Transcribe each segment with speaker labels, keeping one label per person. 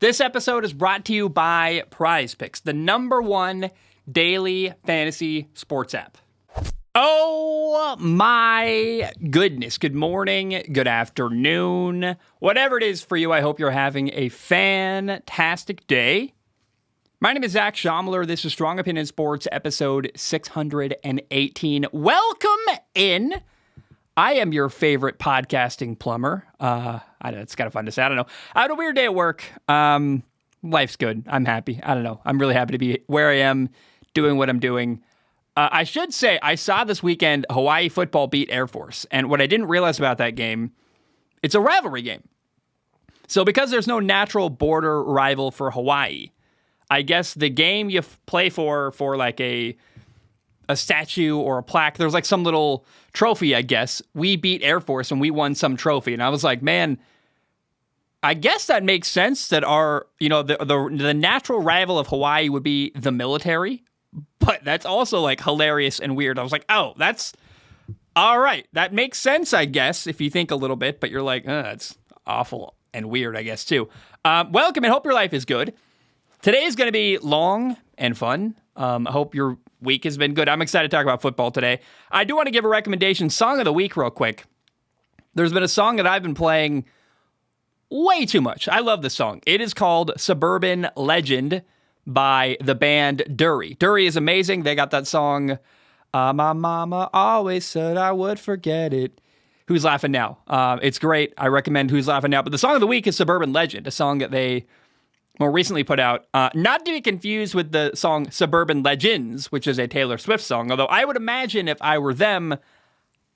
Speaker 1: This episode is brought to you by Prize Picks, the #1 daily fantasy sports app. Oh my goodness. Good morning, good afternoon, whatever it is for you. I hope you're having a fantastic day. My name is Zach Schomler. This is Strong Opinion Sports, episode 618. Welcome in. I am your favorite podcasting plumber. I don't know, it's kind of fun to say. I don't know. I had a weird day at work. Life's good. I'm happy. I don't know. I'm really happy to be where I am, doing what I'm doing. I should say, I saw this weekend Hawaii football beat Air Force. And what I didn't realize about that game, it's a rivalry game. So because there's no natural border rival for Hawaii, I guess the game you play for like a statue or a plaque, there's like some little trophy, I guess. We beat Air Force and we won some trophy. And I was like, man, I guess that makes sense that the natural rival of Hawaii would be the military. But that's also like hilarious and weird. I was like, oh, that's all right. That makes sense, I guess, if you think a little bit. But you're like, that's awful and weird, I guess, too. Welcome and hope your life is good. Today is going to be long and fun. I hope your week has been good. I'm excited to talk about football today. I do want to give a recommendation, song of the week real quick. There's been a song that I've been playing way too much. I love this song. It is called Suburban Legend by the band Dury. Dury is amazing. They got that song, My Mama Always Said I Would Forget It. Who's Laughing Now? It's great. I recommend Who's Laughing Now. But the song of the week is Suburban Legend, a song that they more recently put out, not to be confused with the song Suburban Legends, which is a Taylor Swift song, although I would imagine if I were them,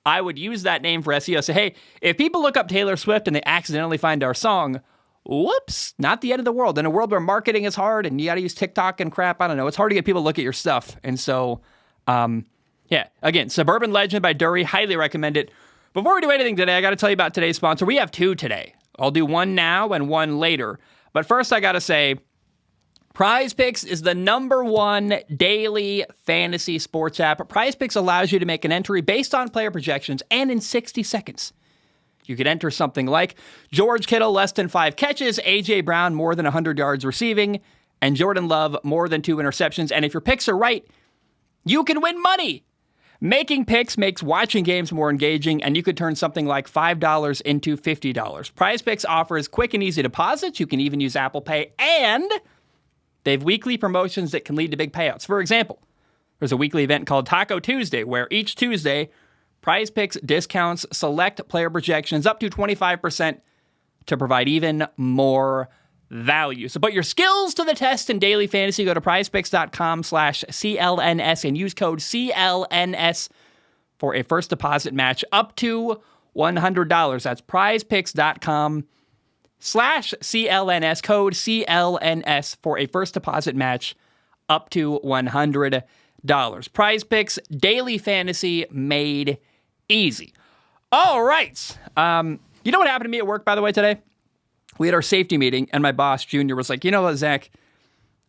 Speaker 1: I would use that name for SEO. Say, hey, if people look up Taylor Swift and they accidentally find our song, whoops, not the end of the world. In a world where marketing is hard and you got to use TikTok and crap, I don't know, it's hard to get people to look at your stuff. And so, again, Suburban Legend by Dury, highly recommend it. Before we do anything today, I got to tell you about today's sponsor. We have two today. I'll do one now and one later. But first, I got to say, Prize Picks is the #1 daily fantasy sports app. Prize Picks allows you to make an entry based on player projections and in 60 seconds. You could enter something like George Kittle, less than 5 catches, A.J. Brown, more than 100 yards receiving, and Jordan Love, more than 2 interceptions. And if your picks are right, you can win money. Making picks makes watching games more engaging, and you could turn something like $5 into $50. Prize Picks offers quick and easy deposits. You can even use Apple Pay, and they have weekly promotions that can lead to big payouts. For example, there's a weekly event called Taco Tuesday, where each Tuesday, Prize Picks discounts select player projections up to 25% to provide even more value. So put your skills to the test in daily fantasy. Go to prizepicks.com/CLNS and use code CLNS for a first deposit match up to $100. That's prizepicks.com/CLNS, code CLNS for a first deposit match up to $100. Prize Picks, daily fantasy made easy. All right. You know what happened to me at work, by the way, today? We had our safety meeting, and my boss, Junior, was like, you know what, Zach?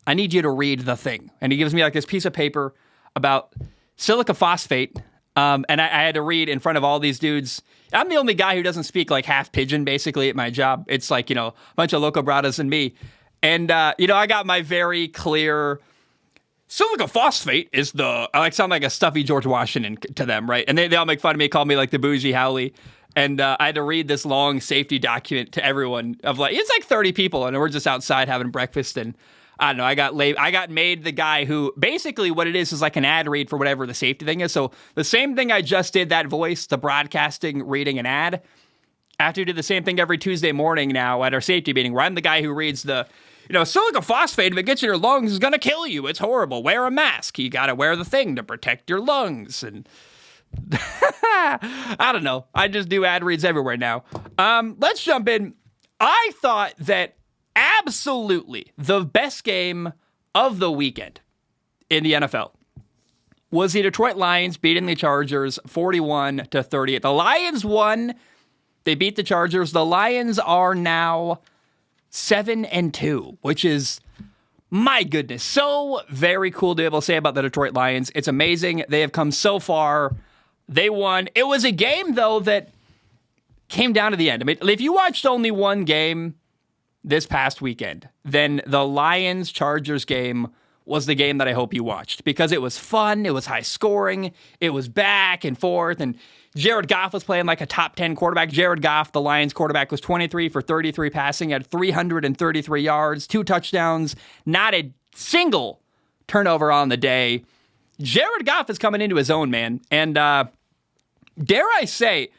Speaker 1: I need you to read the thing. And he gives me like this piece of paper about silica phosphate, and I had to read in front of all these dudes. I'm the only guy who doesn't speak like half pigeon, basically, at my job. It's like, a bunch of loco bradas and me. And, I got my very clear, silica phosphate is I sound like a stuffy George Washington to them, right? And they all make fun of me, call me like the bougie Howley. And I had to read this long safety document to everyone of it's like 30 people, and we're just outside having breakfast. And I don't know, I got made the guy who basically what it is like an ad read for whatever the safety thing is. So the same thing I just did, that voice, the broadcasting, reading an ad. I have to do the same thing every Tuesday morning now at our safety meeting, where I'm the guy who reads the, silica phosphate, if it gets in your lungs, is going to kill you. It's horrible. Wear a mask. You got to wear the thing to protect your lungs. And I don't know. I just do ad reads everywhere now. Let's jump in. I thought that absolutely the best game of the weekend in the NFL was the Detroit Lions beating the Chargers 41-38. The Lions won. They beat the Chargers. The Lions are now 7-2, which is, my goodness, so very cool to be able to say about the Detroit Lions. It's amazing. They have come so far. They won. It was a game, though, that came down to the end. I mean, if you watched only one game, this past weekend, then the Lions-Chargers game was the game that I hope you watched, because it was fun, it was high scoring, it was back and forth, and Jared Goff was playing like a top 10 quarterback. Jared Goff, the Lions quarterback, was 23 for 33 passing, had 333 yards, 2 touchdowns, not a single turnover on the day. Jared Goff is coming into his own, man, and dare I say,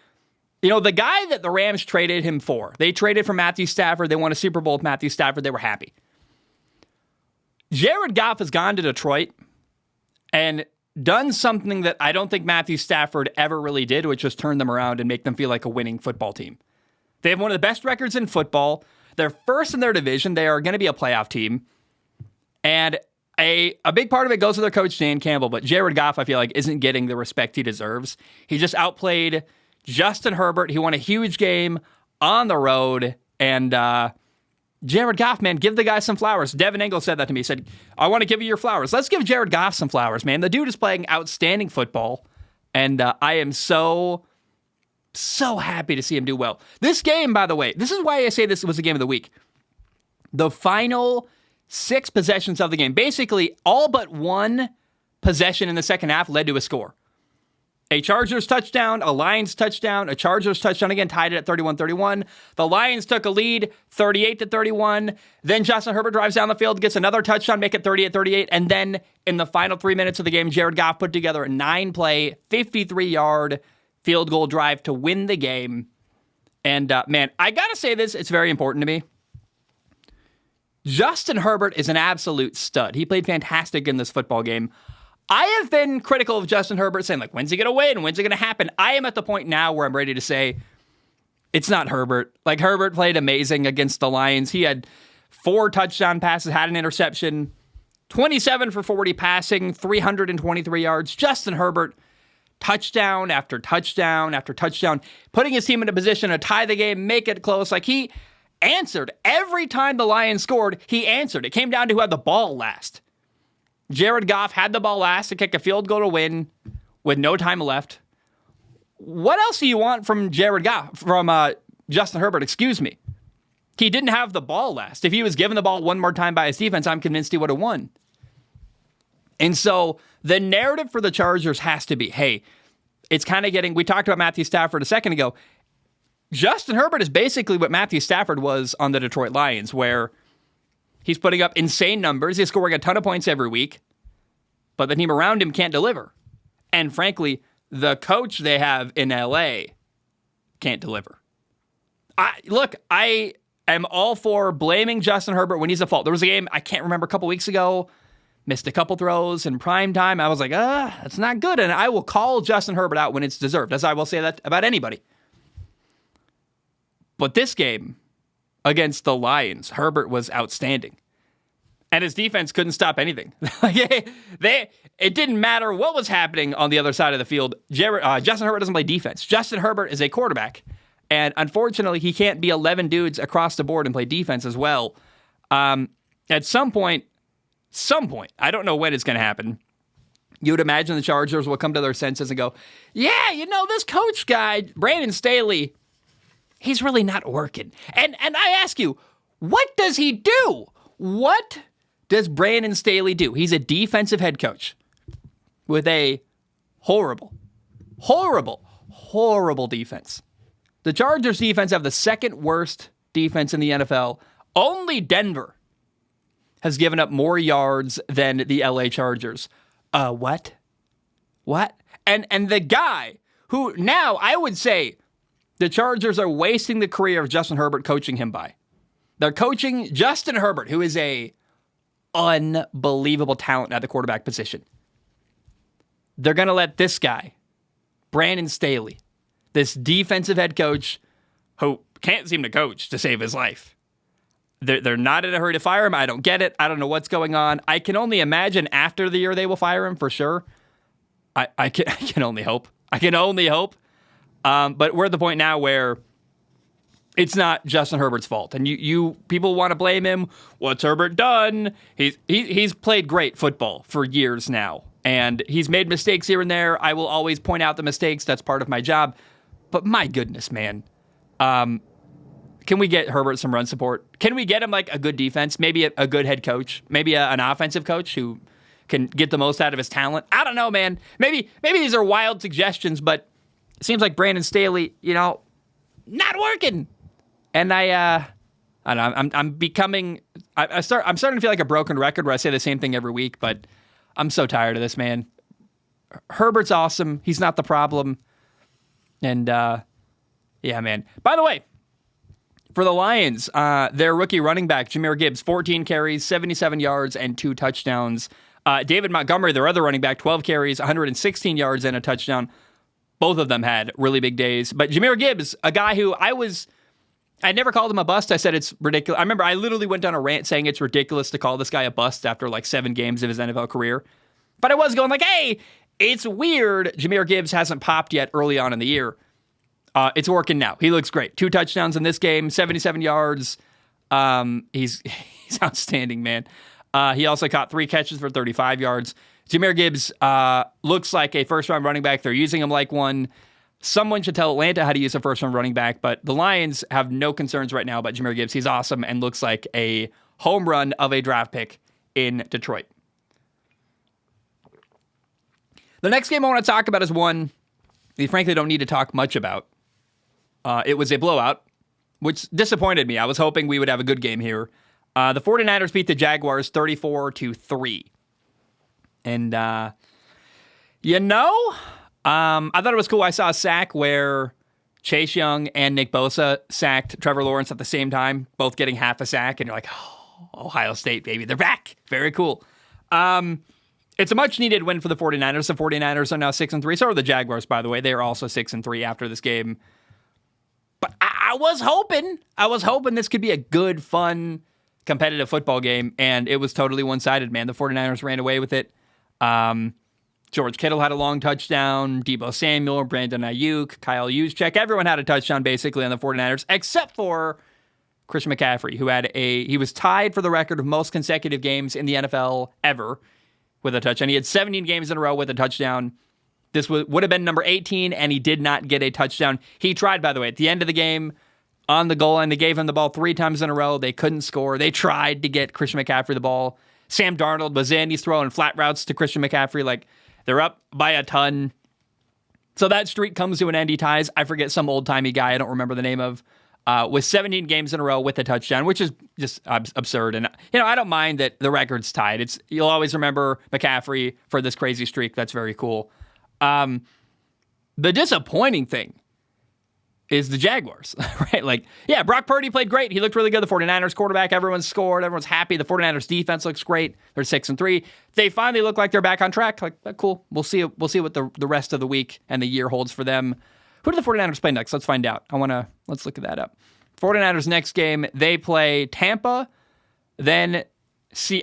Speaker 1: the guy that the Rams traded him for, they traded for Matthew Stafford, they won a Super Bowl with Matthew Stafford, they were happy. Jared Goff has gone to Detroit and done something that I don't think Matthew Stafford ever really did, which was turn them around and make them feel like a winning football team. They have one of the best records in football. They're first in their division. They are going to be a playoff team. And a big part of it goes to their coach, Dan Campbell, but Jared Goff, I feel like, isn't getting the respect he deserves. He just outplayed Justin Herbert. He won a huge game on the road, and Jared Goff, man, give the guy some flowers. Devin Engel said that to me. He said, I want to give you your flowers. Let's give Jared Goff some flowers, man. The dude is playing outstanding football, and I am so happy to see him do well. This game, by the way, this is why I say this was the game of the week. The final 6 possessions of the game, basically all but one possession in the second half led to a score. A Chargers touchdown, a Lions touchdown, a Chargers touchdown again, tied it at 31-31. The Lions took a lead, 38-31. Then Justin Herbert drives down the field, gets another touchdown, make it 38-38. And then in the final 3 minutes of the game, Jared Goff put together a 9-play, 53-yard field goal drive to win the game. And man, I got to say this, it's very important to me. Justin Herbert is an absolute stud. He played fantastic in this football game. I have been critical of Justin Herbert, saying, like, when's he going to win? When's it going to happen? I am at the point now where I'm ready to say, it's not Herbert. Like, Herbert played amazing against the Lions. He had 4 touchdown passes, had an interception, 27 for 40 passing, 323 yards. Justin Herbert, touchdown after touchdown after touchdown, putting his team in a position to tie the game, make it close. Like, he answered. Every time the Lions scored, he answered. It came down to who had the ball last. Jared Goff had the ball last to kick a field goal to win with no time left. What else do you want from Jared Goff, from Justin Herbert? Excuse me. He didn't have the ball last. If he was given the ball one more time by his defense, I'm convinced he would have won. And so the narrative for the Chargers has to be, hey, it's kind of getting, we talked about Matthew Stafford a second ago. Justin Herbert is basically what Matthew Stafford was on the Detroit Lions, where he's putting up insane numbers. He's scoring a ton of points every week, but the team around him can't deliver. And frankly, the coach they have in LA can't deliver. I am all for blaming Justin Herbert when he's at fault. There was a game, I can't remember, a couple weeks ago, missed a couple throws in prime time. I was like, that's not good. And I will call Justin Herbert out when it's deserved, as I will say that about anybody. But this game against the Lions, Herbert was outstanding. And his defense couldn't stop anything. It didn't matter what was happening on the other side of the field. Justin Herbert doesn't play defense. Justin Herbert is a quarterback. And unfortunately, he can't be 11 dudes across the board and play defense as well. At some point, I don't know when it's going to happen, you would imagine the Chargers will come to their senses and go, yeah, this coach guy, Brandon Staley, he's really not working. And I ask you, what does he do? What does Brandon Staley do? He's a defensive head coach with a horrible defense. The Chargers defense have the second worst defense in the NFL. Only Denver has given up more yards than the LA Chargers. What? And the guy who now I would say the Chargers are wasting the career of Justin Herbert coaching him by. They're coaching Justin Herbert, who is a unbelievable talent at the quarterback position. They're going to let this guy, Brandon Staley, this defensive head coach who can't seem to coach to save his life. They're not in a hurry to fire him. I don't get it. I don't know what's going on. I can only imagine after the year they will fire him for sure. I can only hope. But we're at the point now where it's not Justin Herbert's fault. And you people want to blame him. What's Herbert done? He's played great football for years now. And he's made mistakes here and there. I will always point out the mistakes. That's part of my job. But my goodness, man. Can we get Herbert some run support? Can we get him like a good defense? Maybe a good head coach? Maybe an offensive coach who can get the most out of his talent? I don't know, man. Maybe these are wild suggestions, but it seems like Brandon Staley, not working. And I don't know. I'm starting to feel like a broken record where I say the same thing every week, but I'm so tired of this, man. Herbert's awesome. He's not the problem. And yeah, man. By the way, for the Lions, their rookie running back, Jahmyr Gibbs, 14 carries, 77 yards, and 2 touchdowns. David Montgomery, their other running back, 12 carries, 116 yards, and a touchdown. Both of them had really big days. But Jahmyr Gibbs, a guy who I never called him a bust. I said it's ridiculous. I remember I literally went on a rant saying it's ridiculous to call this guy a bust after like 7 games of his NFL career. But I was going like, hey, it's weird Jahmyr Gibbs hasn't popped yet early on in the year. It's working now. He looks great. 2 touchdowns in this game, 77 yards. He's outstanding, man. He also caught 3 catches for 35 yards. Jahmyr Gibbs looks like a first-round running back. They're using him like one. Someone should tell Atlanta how to use a first-round running back, but the Lions have no concerns right now about Jahmyr Gibbs. He's awesome and looks like a home run of a draft pick in Detroit. The next game I want to talk about is one we frankly don't need to talk much about. It was a blowout, which disappointed me. I was hoping we would have a good game here. The 49ers beat the Jaguars 34-3. And, I thought it was cool. I saw a sack where Chase Young and Nick Bosa sacked Trevor Lawrence at the same time, both getting half a sack. And you're like, oh, Ohio State, baby. They're back. Very cool. It's a much-needed win for the 49ers. The 49ers are now 6-3. So are the Jaguars, by the way. They are also 6-3 after this game. But I was hoping this could be a good, fun, competitive football game, and it was totally one-sided, man. The 49ers ran away with it. George Kittle had a long touchdown. Deebo Samuel, Brandon Ayuk, Kyle Juszczyk. Everyone had a touchdown, basically, on the 49ers, except for Christian McCaffrey, who he was tied for the record of most consecutive games in the NFL ever with a touchdown. He had 17 games in a row with a touchdown. This would have been number 18, and he did not get a touchdown. He tried, by the way, at the end of the game, on the goal line. They gave him the ball 3 times in a row. They couldn't score. They tried to get Christian McCaffrey the ball. Sam Darnold was in. He's throwing flat routes to Christian McCaffrey. Like, they're up by a ton. So that streak comes to an end. He ties, I forget, some old-timey guy I don't remember the name of, with 17 games in a row with a touchdown, which is just absurd. And, I don't mind that the record's tied. You'll always remember McCaffrey for this crazy streak. That's very cool. The disappointing thing is the Jaguars, right? Like, yeah, Brock Purdy played great. He looked really good. The 49ers quarterback, everyone scored. Everyone's happy. The 49ers defense looks great. They're 6-3. They finally look like they're back on track. Like, cool. We'll see what the rest of the week and the year holds for them. Who do the 49ers play next? Let's find out. Let's look at that up. 49ers next game, they play Tampa, then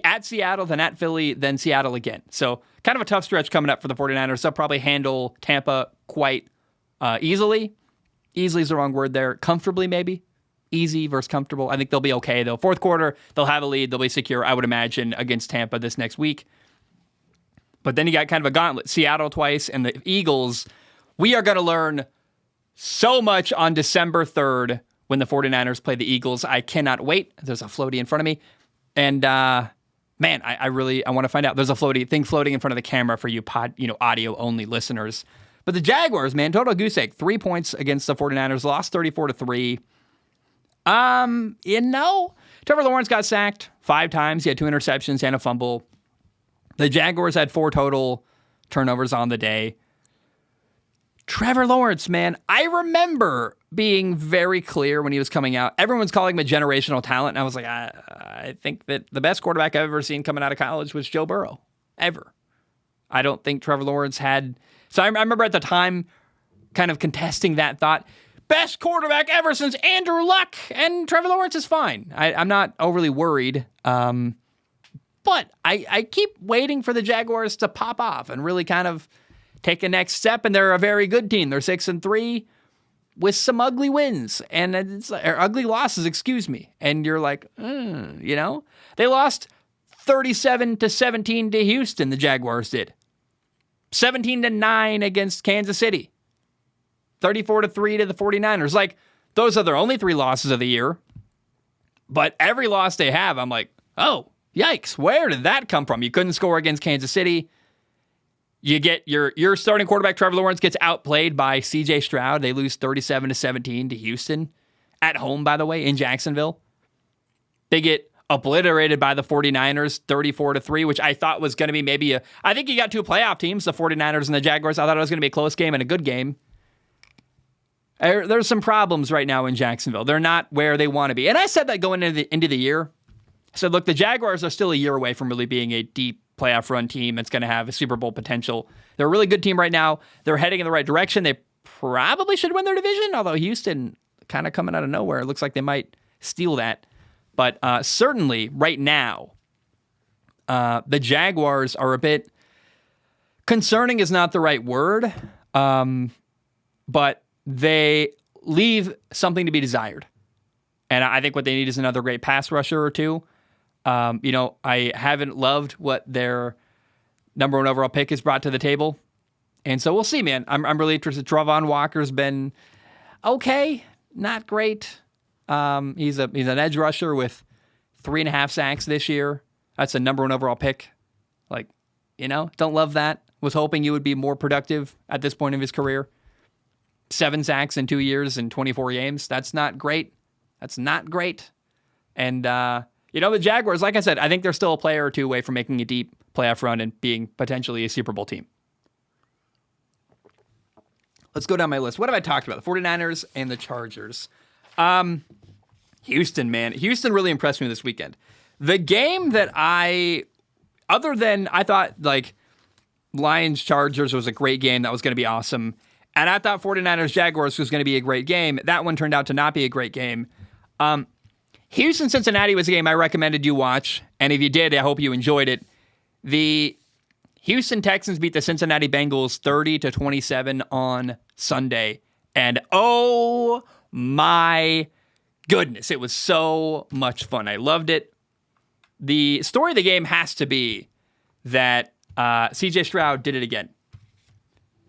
Speaker 1: at Seattle, then at Philly, then Seattle again. So kind of a tough stretch coming up for the 49ers. They'll probably handle Tampa quite easily. Easily is the wrong word there. Comfortably, maybe. Easy versus comfortable. I think they'll be okay, though. Fourth quarter, they'll have a lead. They'll be secure, I would imagine, against Tampa this next week. But then you got kind of a gauntlet. Seattle twice, and the Eagles. We are going to learn so much on December 3rd when the 49ers play the Eagles. I cannot wait. There's a floaty in front of me. And, man, I want to find out. There's a thing floating in front of the camera for you audio-only listeners. But the Jaguars, man, total goose egg. 3 points against the 49ers. Lost 34-3. Trevor Lawrence got sacked 5 times. He had 2 interceptions and a fumble. The Jaguars had 4 total turnovers on the day. Trevor Lawrence, man, I remember being very clear when he was coming out. Everyone's calling him a generational talent. And I was like, I think that the best quarterback I've ever seen coming out of college was Joe Burrow. Ever. I don't think Trevor Lawrence had... So I remember at the time kind of contesting that thought. Best quarterback ever since Andrew Luck, and Trevor Lawrence is fine. I'm not overly worried. But I keep waiting for the Jaguars to pop off and really kind of take a next step, and they're a very good team. They're 6-3 with some ugly wins, and or ugly losses, excuse me. And you're like, They lost 37-17 to Houston, the Jaguars did. 17-9 against Kansas City. 34-3 to the 49ers. Like, Those are their only 3 losses of the year. But every loss they have, I'm like, oh, yikes, where did that come from? You couldn't score against Kansas City. You get your starting quarterback, Trevor Lawrence, gets outplayed by C.J. Stroud. They lose 37-17 to Houston. At home, by the way, in Jacksonville. They get obliterated by the 49ers, 34-3, which I thought was going to be maybe I think you got 2 playoff teams, the 49ers and the Jaguars. I thought it was going to be a close game and a good game. There's some problems right now in Jacksonville. They're not where they want to be. And I said that going into the year. I said, look, the Jaguars are still a year away from really being a deep playoff run team that's going to have a Super Bowl potential. They're a really good team right now. They're heading in the right direction. They probably should win their division, although Houston kind of coming out of nowhere. It looks like they might steal that. But certainly right now, the Jaguars are a bit concerning is not the right word, but they leave something to be desired. And I think what they need is another great pass rusher or two. I haven't loved what their number 1 overall pick has brought to the table. And so we'll see, man. I'm really interested. Travon Walker's been okay, not great. He's an edge rusher with 3.5 sacks this year. That's a number 1 overall pick. Don't love that. Was hoping you would be more productive at this point of his career. 7 sacks in 2 years and 24 games. That's not great. And, the Jaguars, like I said, I think they're still a player or 2 away from making a deep playoff run and being potentially a Super Bowl team. Let's go down my list. What have I talked about? The 49ers and the Chargers. Houston, man. Houston really impressed me this weekend. The game that I thought, Lions-Chargers was a great game. That was going to be awesome. And I thought 49ers-Jaguars was going to be a great game. That one turned out to not be a great game. Houston-Cincinnati was a game I recommended you watch. And if you did, I hope you enjoyed it. The Houston Texans beat the Cincinnati Bengals 30-27 on Sunday. And oh my goodness, it was so much fun. I loved it. The story of the game has to be that C.J. Stroud did it again.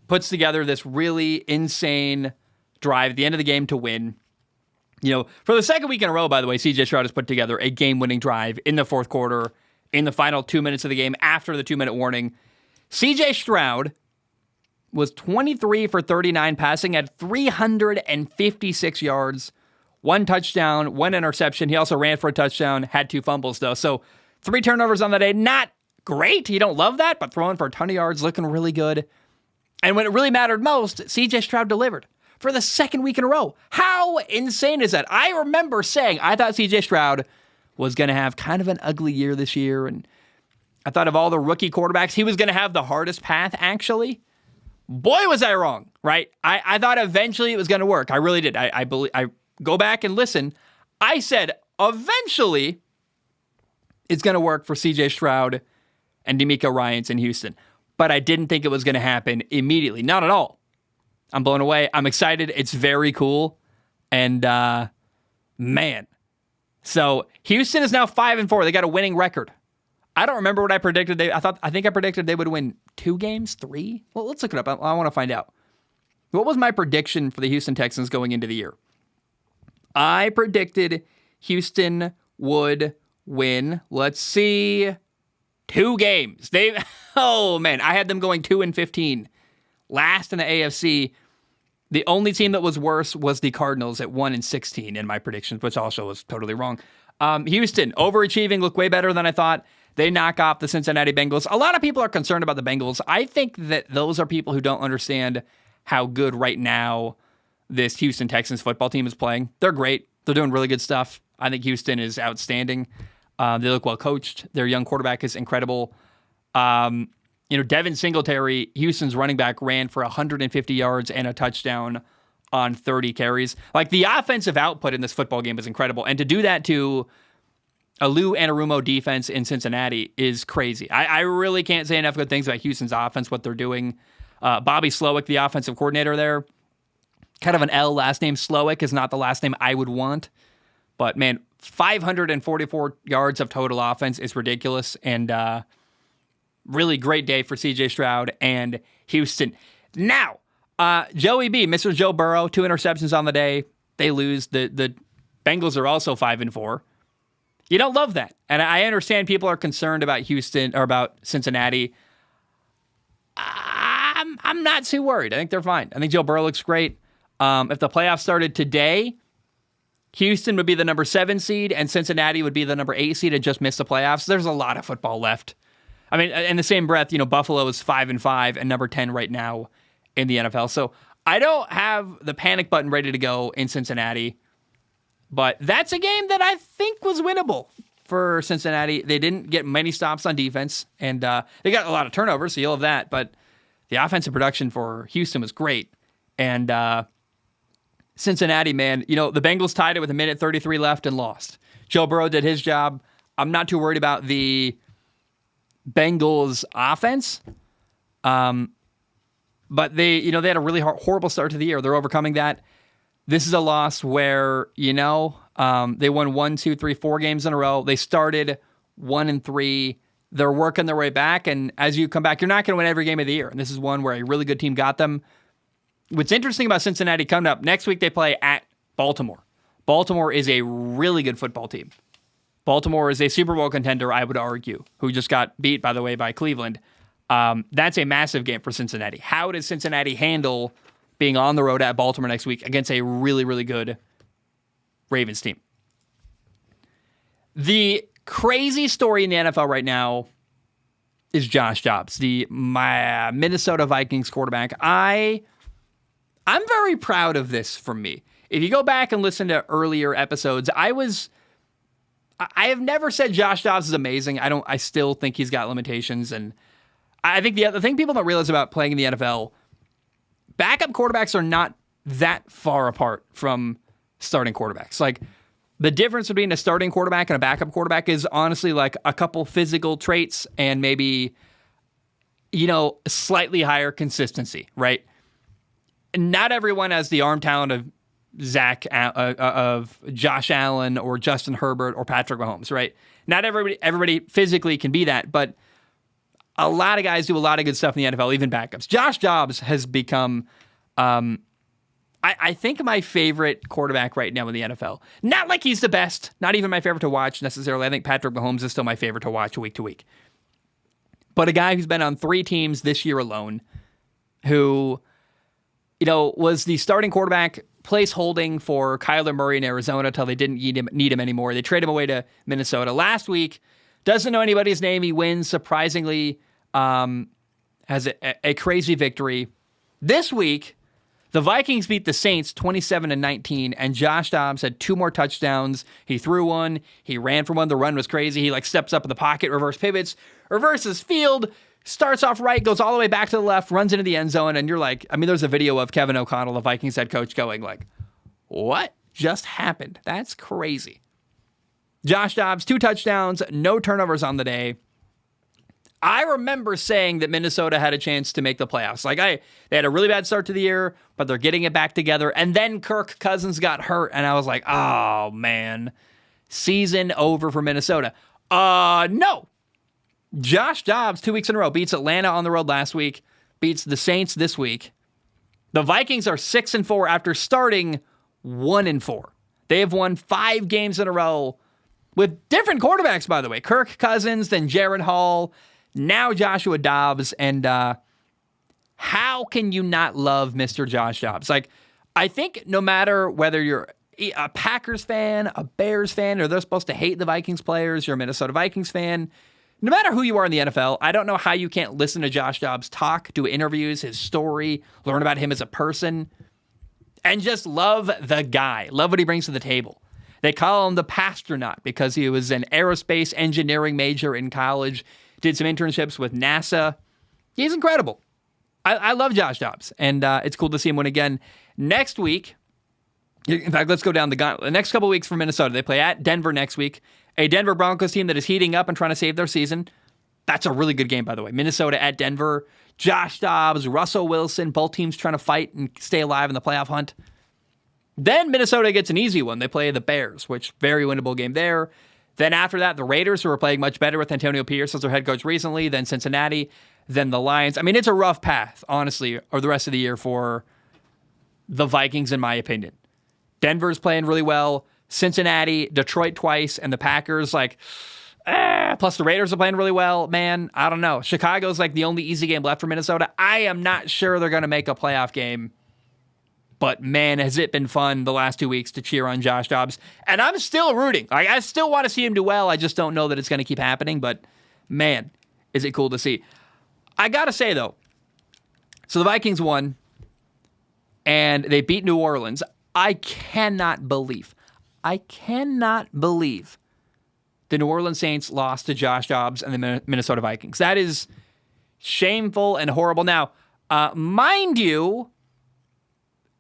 Speaker 1: Puts together this really insane drive at the end of the game to win. For the second week in a row, by the way, C.J. Stroud has put together a game-winning drive in the fourth quarter, in the final 2 minutes of the game, after the 2-minute warning. C.J. Stroud was 23 for 39 passing at 356 yards, 1 touchdown, 1 interception. He also ran for a touchdown, had 2 fumbles, though. So 3 turnovers on the day. Not great. You don't love that, but throwing for a ton of yards, looking really good. And when it really mattered most, C.J. Stroud delivered for the second week in a row. How insane is that? I remember saying I thought C.J. Stroud was going to have kind of an ugly year this year, and I thought of all the rookie quarterbacks, he was going to have the hardest path, actually. Boy, was I wrong, right? I thought eventually it was going to work. I really did. I go back and listen. I said eventually it's going to work for C.J. Stroud and DeMeco Ryans in Houston. But I didn't think it was going to happen immediately. Not at all. I'm blown away. I'm excited. It's very cool. And, man. So, Houston is now 5-4. They got a winning record. I don't remember what I predicted. I think I predicted they would win 2 games, 3? Well, let's look it up. I want to find out. What was my prediction for the Houston Texans going into the year? I predicted Houston would win, let's see, 2 games. Oh man, I had them going 2-15. Last in the AFC. The only team that was worse was the Cardinals at 1-16 in my predictions, which also was totally wrong. Houston, overachieving, look way better than I thought. They knock off the Cincinnati Bengals. A lot of people are concerned about the Bengals. I think that those are people who don't understand how good right now this Houston Texans football team is playing. They're great. They're doing really good stuff. I think Houston is outstanding. They look well coached. Their young quarterback is incredible. Devin Singletary, Houston's running back, ran for 150 yards and a touchdown on 30 carries. Like, the offensive output in this football game is incredible. And to do that to a Lou Anarumo defense in Cincinnati is crazy. I really can't say enough good things about Houston's offense, what they're doing. Bobby Slowick, the offensive coordinator there, kind of an L last name. Slowick is not the last name I would want. But, man, 544 yards of total offense is ridiculous. And really great day for C.J. Stroud and Houston. Now, Joey B, Mr. Joe Burrow, 2 interceptions on the day. they lose. The Bengals are also 5-4. You don't love that. And I understand people are concerned about Houston or about Cincinnati. I'm not too worried. I think they're fine. I think Joe Burrow looks great. If the playoffs started today, Houston would be the number 7 seed and Cincinnati would be the number 8 seed and just miss the playoffs. There's a lot of football left. I mean, in the same breath, Buffalo is 5-5 and number 10 right now in the NFL. So I don't have the panic button ready to go in Cincinnati, but that's a game that I think was winnable for Cincinnati. They didn't get many stops on defense, and they got a lot of turnovers, so you'll have that, but the offensive production for Houston was great. And Cincinnati, man, the Bengals tied it with 1:33 left and lost. Joe Burrow did his job. I'm not too worried about the Bengals offense. But they had a really horrible start to the year. They're overcoming that. This is a loss where, they won 1, 2, 3, 4 games in a row. They started 1-3. They're working their way back. And as you come back, you're not going to win every game of the year. And this is one where a really good team got them. What's interesting about Cincinnati coming up, next week they play at Baltimore. Baltimore is a really good football team. Baltimore is a Super Bowl contender, I would argue, who just got beat, by the way, by Cleveland. That's a massive game for Cincinnati. How does Cincinnati handle being on the road at Baltimore next week against a really, really good Ravens team? The crazy story in the NFL right now is Josh Dobbs, the Minnesota Vikings quarterback. I'm very proud of this from me. If you go back and listen to earlier episodes, I have never said Josh Dobbs is amazing. I still think he's got limitations, and I think the thing people don't realize about playing in the NFL, backup quarterbacks are not that far apart from starting quarterbacks. Like, the difference between a starting quarterback and a backup quarterback is honestly like a couple physical traits and maybe, slightly higher consistency, right? Not everyone has the arm talent of Josh Allen or Justin Herbert or Patrick Mahomes, right? Not everybody physically can be that, but a lot of guys do a lot of good stuff in the NFL, even backups. Josh Dobbs has become, I think, my favorite quarterback right now in the NFL. Not like he's the best, not even my favorite to watch necessarily. I think Patrick Mahomes is still my favorite to watch week to week. But a guy who's been on 3 teams this year alone, who, was the starting quarterback place holding for Kyler Murray in Arizona until they didn't need him anymore. They traded him away to Minnesota. Last week, doesn't know anybody's name. He wins, surprisingly, has a crazy victory. This week, the Vikings beat the Saints 27-19, and Josh Dobbs had 2 more touchdowns. He threw one. He ran for one. The run was crazy. He steps up in the pocket, reverse pivots, reverses field, starts off right, goes all the way back to the left, runs into the end zone, and you're like, there's a video of Kevin O'Connell, the Vikings head coach, going like, what just happened? That's crazy. Josh Dobbs, 2 touchdowns, no turnovers on the day. I remember saying that Minnesota had a chance to make the playoffs. They had a really bad start to the year, but they're getting it back together. And then Kirk Cousins got hurt, and I was like, oh, man. Season over for Minnesota. No. Josh Dobbs, 2 weeks in a row, beats Atlanta on the road last week, beats the Saints this week. The Vikings are 6-4 after starting 1-4. They have won 5 games in a row with different quarterbacks, by the way. Kirk Cousins, then Jared Hall, now Joshua Dobbs. And how can you not love Mr. Josh Dobbs? I think no matter whether you're a Packers fan, a Bears fan, or they're supposed to hate the Vikings players, you're a Minnesota Vikings fan, no matter who you are in the NFL, I don't know how you can't listen to Josh Dobbs talk, do interviews, his story, learn about him as a person, and just love the guy, love what he brings to the table. They call him the Pastronaut because he was an aerospace engineering major in college, did some internships with NASA. He's incredible. I love Josh Dobbs, and it's cool to see him win again. Next week, in fact, let's go down the next couple weeks for Minnesota. They play at Denver next week, a Denver Broncos team that is heating up and trying to save their season. That's a really good game, by the way. Minnesota at Denver, Josh Dobbs, Russell Wilson, both teams trying to fight and stay alive in the playoff hunt. Then Minnesota gets an easy one. They play the Bears, which very winnable game there. Then after that, the Raiders, who are playing much better with Antonio Pierce as their head coach recently. Then Cincinnati. Then the Lions. It's a rough path, honestly, or the rest of the year for the Vikings, in my opinion. Denver's playing really well. Cincinnati, Detroit twice, and the Packers, plus the Raiders are playing really well. Man, I don't know. Chicago's the only easy game left for Minnesota. I am not sure they're going to make a playoff game. But man, has it been fun the last 2 weeks to cheer on Josh Dobbs. And I'm still rooting. I still want to see him do well. I just don't know that it's going to keep happening. But man, is it cool to see. I got to say, though, so the Vikings won, and they beat New Orleans. I cannot believe the New Orleans Saints lost to Josh Dobbs and the Minnesota Vikings. That is shameful and horrible. Now, mind you,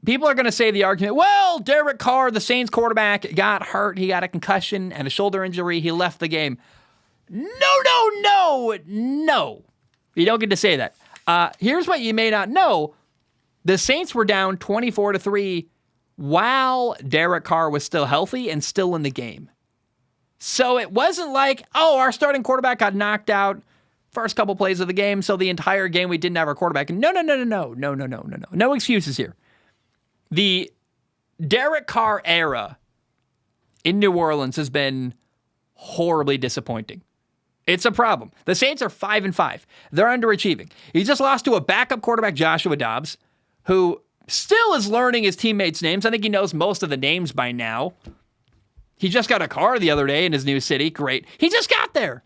Speaker 1: people are going to say the argument, well, Derek Carr, the Saints quarterback, got hurt. He got a concussion and a shoulder injury. He left the game. No. You don't get to say that. Here's what you may not know. The Saints were down 24-3 while Derek Carr was still healthy and still in the game. So it wasn't like, our starting quarterback got knocked out first couple plays of the game, so the entire game we didn't have our quarterback. No. No excuses here. The Derek Carr era in New Orleans has been horribly disappointing. It's a problem. The Saints are 5-5. They're underachieving. He just lost to a backup quarterback, Joshua Dobbs, who still is learning his teammates' names. I think he knows most of the names by now. He just got a car the other day in his new city. Great. He just got there.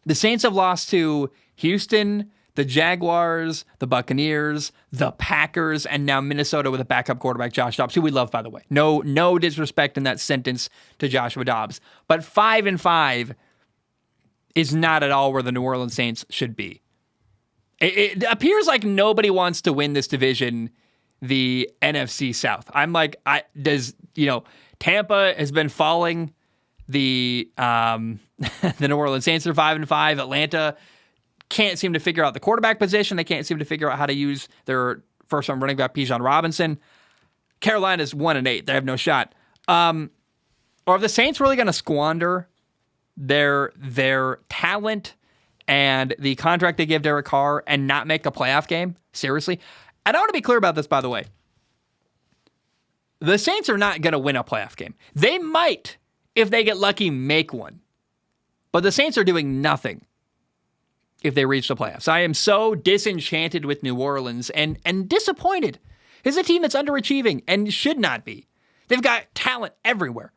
Speaker 1: The Saints have lost to Houston, the Jaguars, the Buccaneers, the Packers, and now Minnesota with a backup quarterback, Josh Dobbs, who we love, by the way. No disrespect in that sentence to Joshua Dobbs. But 5-5 is not at all where the New Orleans Saints should be. It appears like nobody wants to win this division, the NFC South. I'm like, Tampa has been falling. The New Orleans Saints are 5-5. Atlanta can't seem to figure out the quarterback position. They can't seem to figure out how to use their first-round running back, Bijan Robinson. Carolina's 1-8. They have no shot. Are the Saints really going to squander their talent and the contract they give Derek Carr and not make a playoff game? Seriously? And I want to be clear about this, by the way. The Saints are not going to win a playoff game. They might, if they get lucky, make one. But the Saints are doing nothing if they reach the playoffs. I am so disenchanted with New Orleans and disappointed. It's a team that's underachieving and should not be. They've got talent everywhere.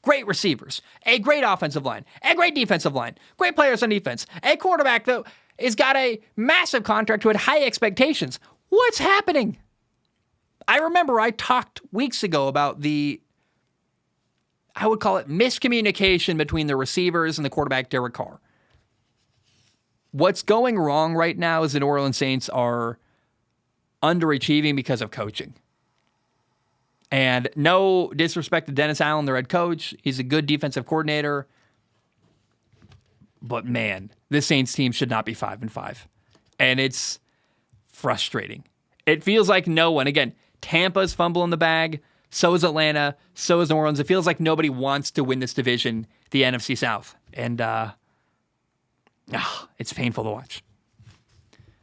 Speaker 1: Great receivers, a great offensive line, a great defensive line, great players on defense, a quarterback that has got a massive contract who had high expectations. What's happening? I remember I talked weeks ago about I would call it miscommunication between the receivers and the quarterback, Derek Carr. What's going wrong right now is the New Orleans Saints are underachieving because of coaching. And no disrespect to Dennis Allen, their head coach. He's a good defensive coordinator. But man, this Saints team should not be 5-5. And it's frustrating. It feels like no one, again, Tampa's fumbling the bag. So is Atlanta. So is New Orleans. It feels like nobody wants to win this division, the NFC South. And it's painful to watch.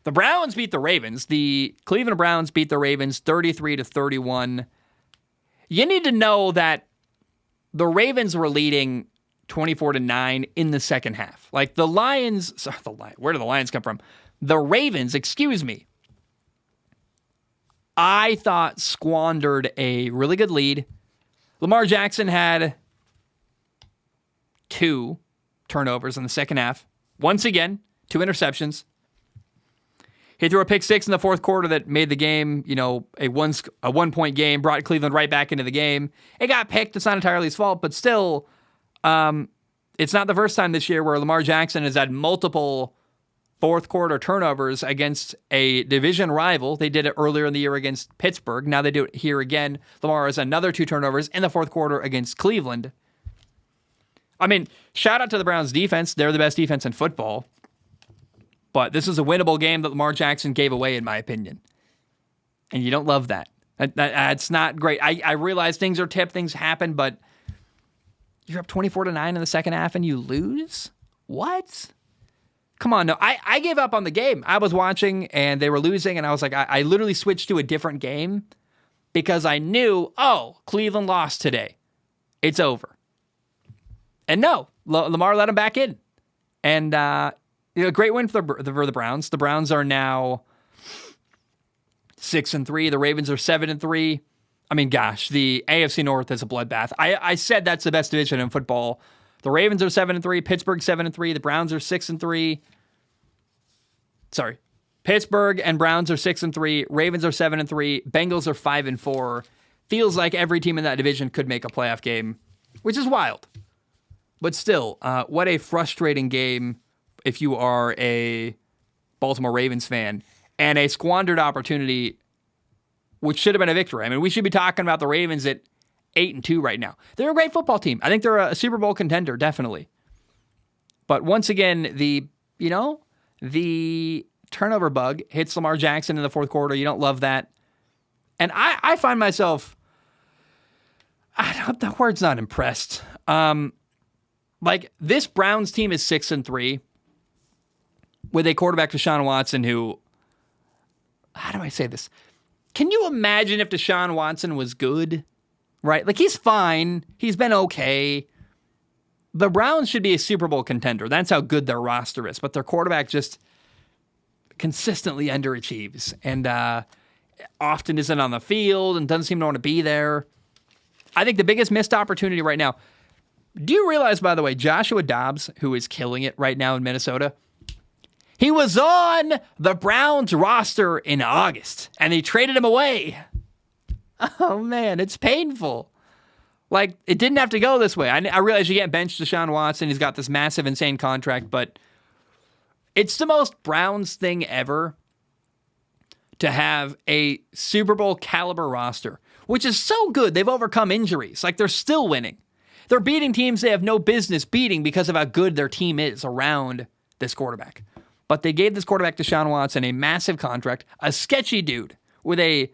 Speaker 1: The Browns beat the Ravens. The Cleveland Browns beat the Ravens 33-31. You need to know that the Ravens were leading 24-9 in the second half. Like the Lions, where do the Lions come from? The Ravens, I thought squandered a really good lead. Lamar Jackson had 2 turnovers in the second half. Once again, 2 interceptions. He threw a pick 6 in the fourth quarter that made the game, a 1-point game, brought Cleveland right back into the game. It got picked. It's not entirely his fault, but still, it's not the first time this year where Lamar Jackson has had multiple fourth quarter turnovers against a division rival. They did it earlier in the year against Pittsburgh. Now they do it here again. Lamar has another 2 turnovers in the fourth quarter against Cleveland. I mean, shout out to the Browns defense. They're the best defense in football. But this is a winnable game that Lamar Jackson gave away, in my opinion. And you don't love that. That's not great. I realize things are tipped, things happen, but you're up 24-9 in the second half and you lose? What? Come on, no. I gave up on the game. I was watching and they were losing, and I was like, I literally switched to a different game because I knew, Cleveland lost today. It's over. And no, Lamar let him back in. And great win for the Browns. The Browns are now 6-3. The Ravens are 7-3. I mean, gosh, the AFC North is a bloodbath. I said that's the best division in football. The Ravens are 7-3. Pittsburgh 7-3. The Browns are 6-3. Sorry. Pittsburgh and Browns are 6-3. Ravens are 7-3. Bengals are 5-4. Feels like every team in that division could make a playoff game, which is wild. But still, what a frustrating game if you are a Baltimore Ravens fan, and a squandered opportunity, which should have been a victory. I mean, we should be talking about the Ravens at 8-2 right now. They're a great football team. I think they're a Super Bowl contender, definitely. But once again, the turnover bug hits Lamar Jackson in the fourth quarter. You don't love that. And I find myself, the word's not impressed. Like, this Browns team is 6-3 with a quarterback, Deshaun Watson, who, how do I say this? Can you imagine if Deshaun Watson was good? Right? Like, he's fine. He's been okay. The Browns should be a Super Bowl contender. That's how good their roster is. But their quarterback just consistently underachieves and often isn't on the field and doesn't seem to want to be there. I think the biggest missed opportunity right now. Do you realize, by the way, Joshua Dobbs, who is killing it right now in Minnesota, he was on the Browns roster in August, and they traded him away. Oh, man, it's painful. Like, it didn't have to go this way. I realize you can't bench Deshaun Watson. He's got this massive, insane contract, but it's the most Browns thing ever to have a Super Bowl caliber roster, which is so good. They've overcome injuries. Like, they're still winning. They're beating teams they have no business beating because of how good their team is around this quarterback. But they gave this quarterback, Deshaun Watson, a massive contract, a sketchy dude with a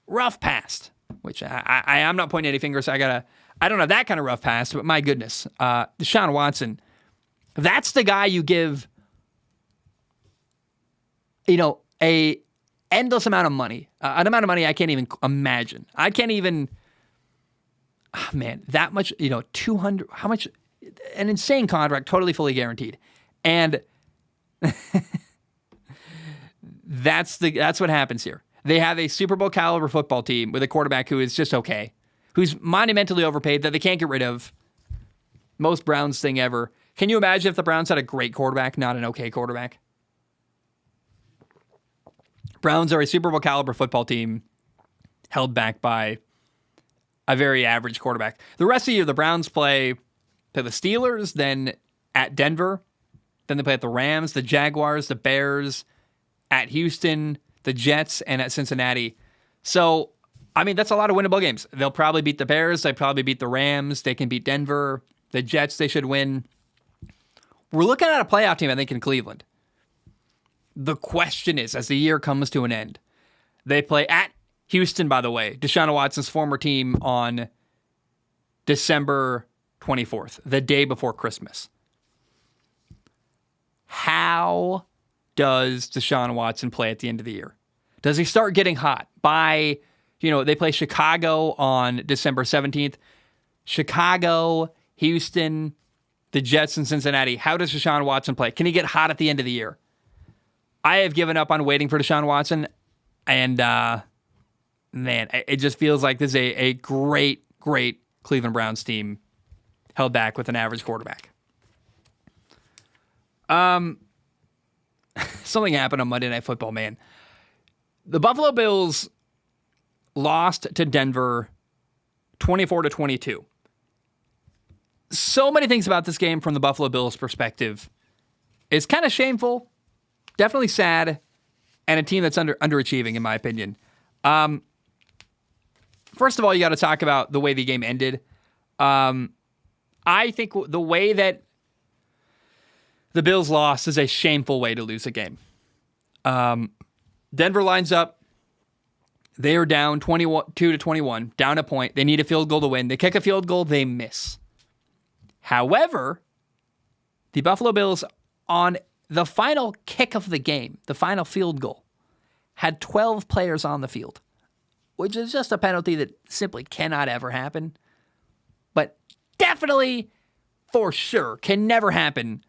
Speaker 1: rough past, which I am not pointing any fingers. I don't have that kind of rough past, but my goodness, Deshaun Watson, that's the guy you give, a endless amount of money, an amount of money I can't even imagine. I can't even, that much, 200, how much, an insane contract, totally fully guaranteed. And that's what happens here. They have a Super Bowl caliber football team with a quarterback who is just okay, who's monumentally overpaid that they can't get rid of. Most Browns thing ever. Can you imagine if the Browns had a great quarterback, not an okay quarterback? Browns are a Super Bowl caliber football team held back by a very average quarterback. The rest of the year, the Browns play to the Steelers, then at Denver, then they play at the Rams, the Jaguars, the Bears, at Houston, the Jets, and at Cincinnati. So, that's a lot of winnable games. They'll probably beat the Bears. They'll probably beat the Rams. They can beat Denver. The Jets, they should win. We're looking at a playoff team, I think, in Cleveland. The question is, as the year comes to an end, they play at Houston, by the way, Deshaun Watson's former team, on December 24th, the day before Christmas. How does Deshaun Watson play at the end of the year? Does he start getting hot by, they play Chicago on December 17th. Chicago, Houston, the Jets, and Cincinnati. How does Deshaun Watson play? Can he get hot at the end of the year? I have given up on waiting for Deshaun Watson, and it just feels like this is a great, great Cleveland Browns team held back with an average quarterback. Something happened on Monday Night Football, man. The Buffalo Bills lost to Denver 24-22. So many things about this game from the Buffalo Bills' perspective. It's kind of shameful, definitely sad, and a team that's underachieving, in my opinion. First of all, you got to talk about the way the game ended. I think the way that the Bills lost is a shameful way to lose a game. Denver lines up. They are down 22-21, down a point. They need a field goal to win. They kick a field goal, they miss. However, the Buffalo Bills, on the final kick of the game, the final field goal, had 12 players on the field. which is just a penalty that simply cannot ever happen. But definitely, for sure, can never happen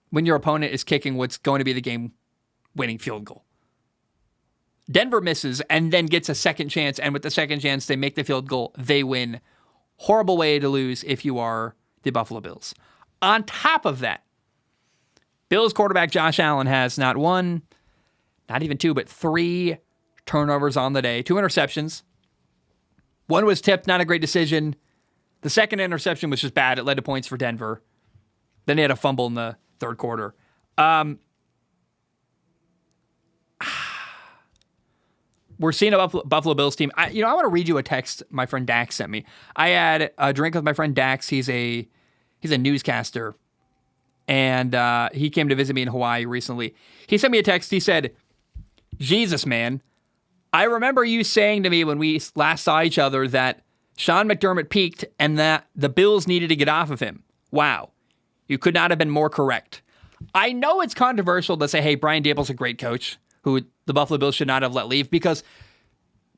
Speaker 1: when your opponent is kicking what's going to be the game-winning field goal. Denver misses and then gets a second chance, and with the second chance, they make the field goal. They win. Horrible way to lose if you are the Buffalo Bills. On top of that, Bills quarterback Josh Allen has not one, not even two, but 3 turnovers on the day, 2 interceptions. One was tipped, not a great decision. The second interception was just bad. It led to points for Denver. Then they had a fumble in the third quarter. We're seeing a Buffalo Bills team. I want to read you a text my friend Dax sent me. I had a drink with my friend Dax. He's a newscaster, and he came to visit me in Hawaii recently. He sent me a text. He said, "Jesus, man, I remember you saying to me when we last saw each other that Sean McDermott peaked and that the Bills needed to get off of him. Wow. You could not have been more correct." I know it's controversial to say, hey, Brian Daboll's a great coach who the Buffalo Bills should not have let leave, because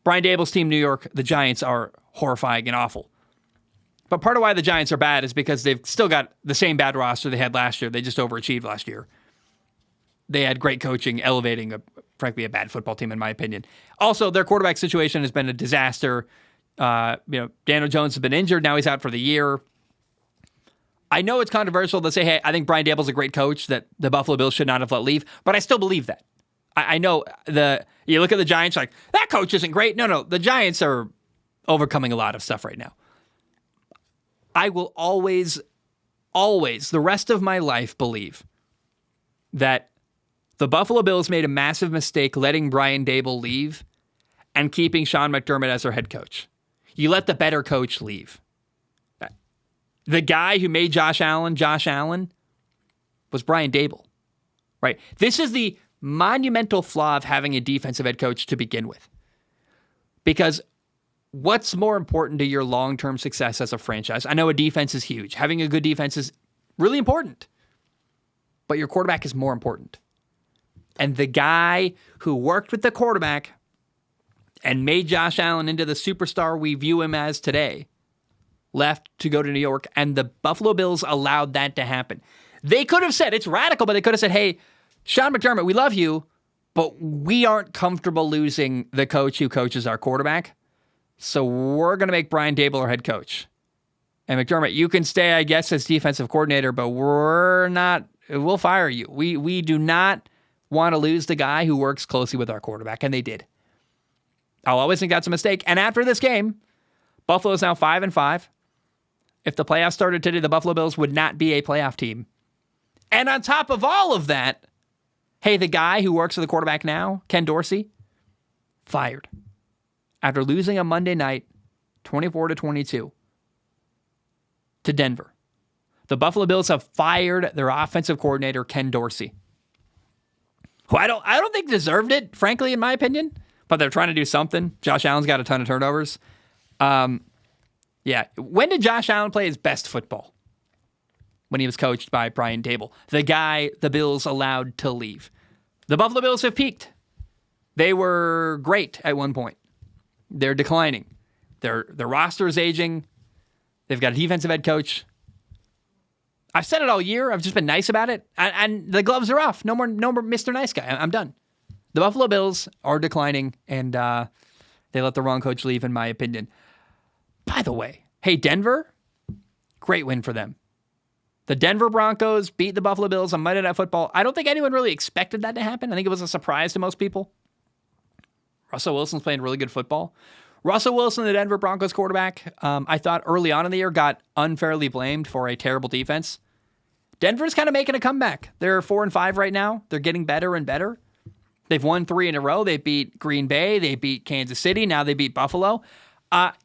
Speaker 1: Brian Daboll's team, New York, the Giants, are horrifying and awful. But part of why the Giants are bad is because they've still got the same bad roster they had last year. They just overachieved last year. They had great coaching, elevating, frankly, a bad football team, in my opinion. Also, their quarterback situation has been a disaster. Daniel Jones has been injured. Now he's out for the year. I know it's controversial to say, hey, I think Brian Daboll's a great coach that the Buffalo Bills should not have let leave, but I still believe that. I know you look at the Giants like, that coach isn't great. No, the Giants are overcoming a lot of stuff right now. I will always, the rest of my life, believe that the Buffalo Bills made a massive mistake letting Brian Daboll leave and keeping Sean McDermott as their head coach. You let the better coach leave. The guy who made Josh Allen, was Brian Daboll, right? This is the monumental flaw of having a defensive head coach to begin with. Because what's more important to your long-term success as a franchise? I know a defense is huge. Having a good defense is really important. But your quarterback is more important. And the guy who worked with the quarterback and made Josh Allen into the superstar we view him as today left to go to New York, and the Buffalo Bills allowed that to happen. They could have said, it's radical, but they could have said, hey, Sean McDermott, we love you, but we aren't comfortable losing the coach who coaches our quarterback, so we're going to make Brian Daboll our head coach. And McDermott, you can stay, I guess, as defensive coordinator, but we'll fire you. We do not want to lose the guy who works closely with our quarterback, and they did. I'll always think that's a mistake. And after this game, Buffalo is now 5-5. If the playoffs started today, the Buffalo Bills would not be a playoff team. And on top of all of that, hey, the guy who works with the quarterback now, Ken Dorsey, fired after losing on Monday night, 24-22 to Denver. The Buffalo Bills have fired their offensive coordinator, Ken Dorsey, who I don't think deserved it, frankly, in my opinion, but they're trying to do something. Josh Allen's got a ton of turnovers. When did Josh Allen play his best football? When he was coached by Brian Daboll, the guy the Bills allowed to leave. The Buffalo Bills have peaked. They were great at one point. They're declining. Their roster is aging. They've got a defensive head coach. I've said it all year. I've just been nice about it. And the gloves are off. No more Mr. Nice Guy. I'm done. The Buffalo Bills are declining, and they let the wrong coach leave, in my opinion. By the way, hey, Denver, great win for them. The Denver Broncos beat the Buffalo Bills on Monday Night Football. I don't think anyone really expected that to happen. I think it was a surprise to most people. Russell Wilson's playing really good football. Russell Wilson, the Denver Broncos quarterback, I thought early on in the year got unfairly blamed for a terrible defense. Denver's kind of making a comeback. They're 4-5 right now. They're getting better and better. They've won 3 in a row. They beat Green Bay. They beat Kansas City. Now they beat Buffalo.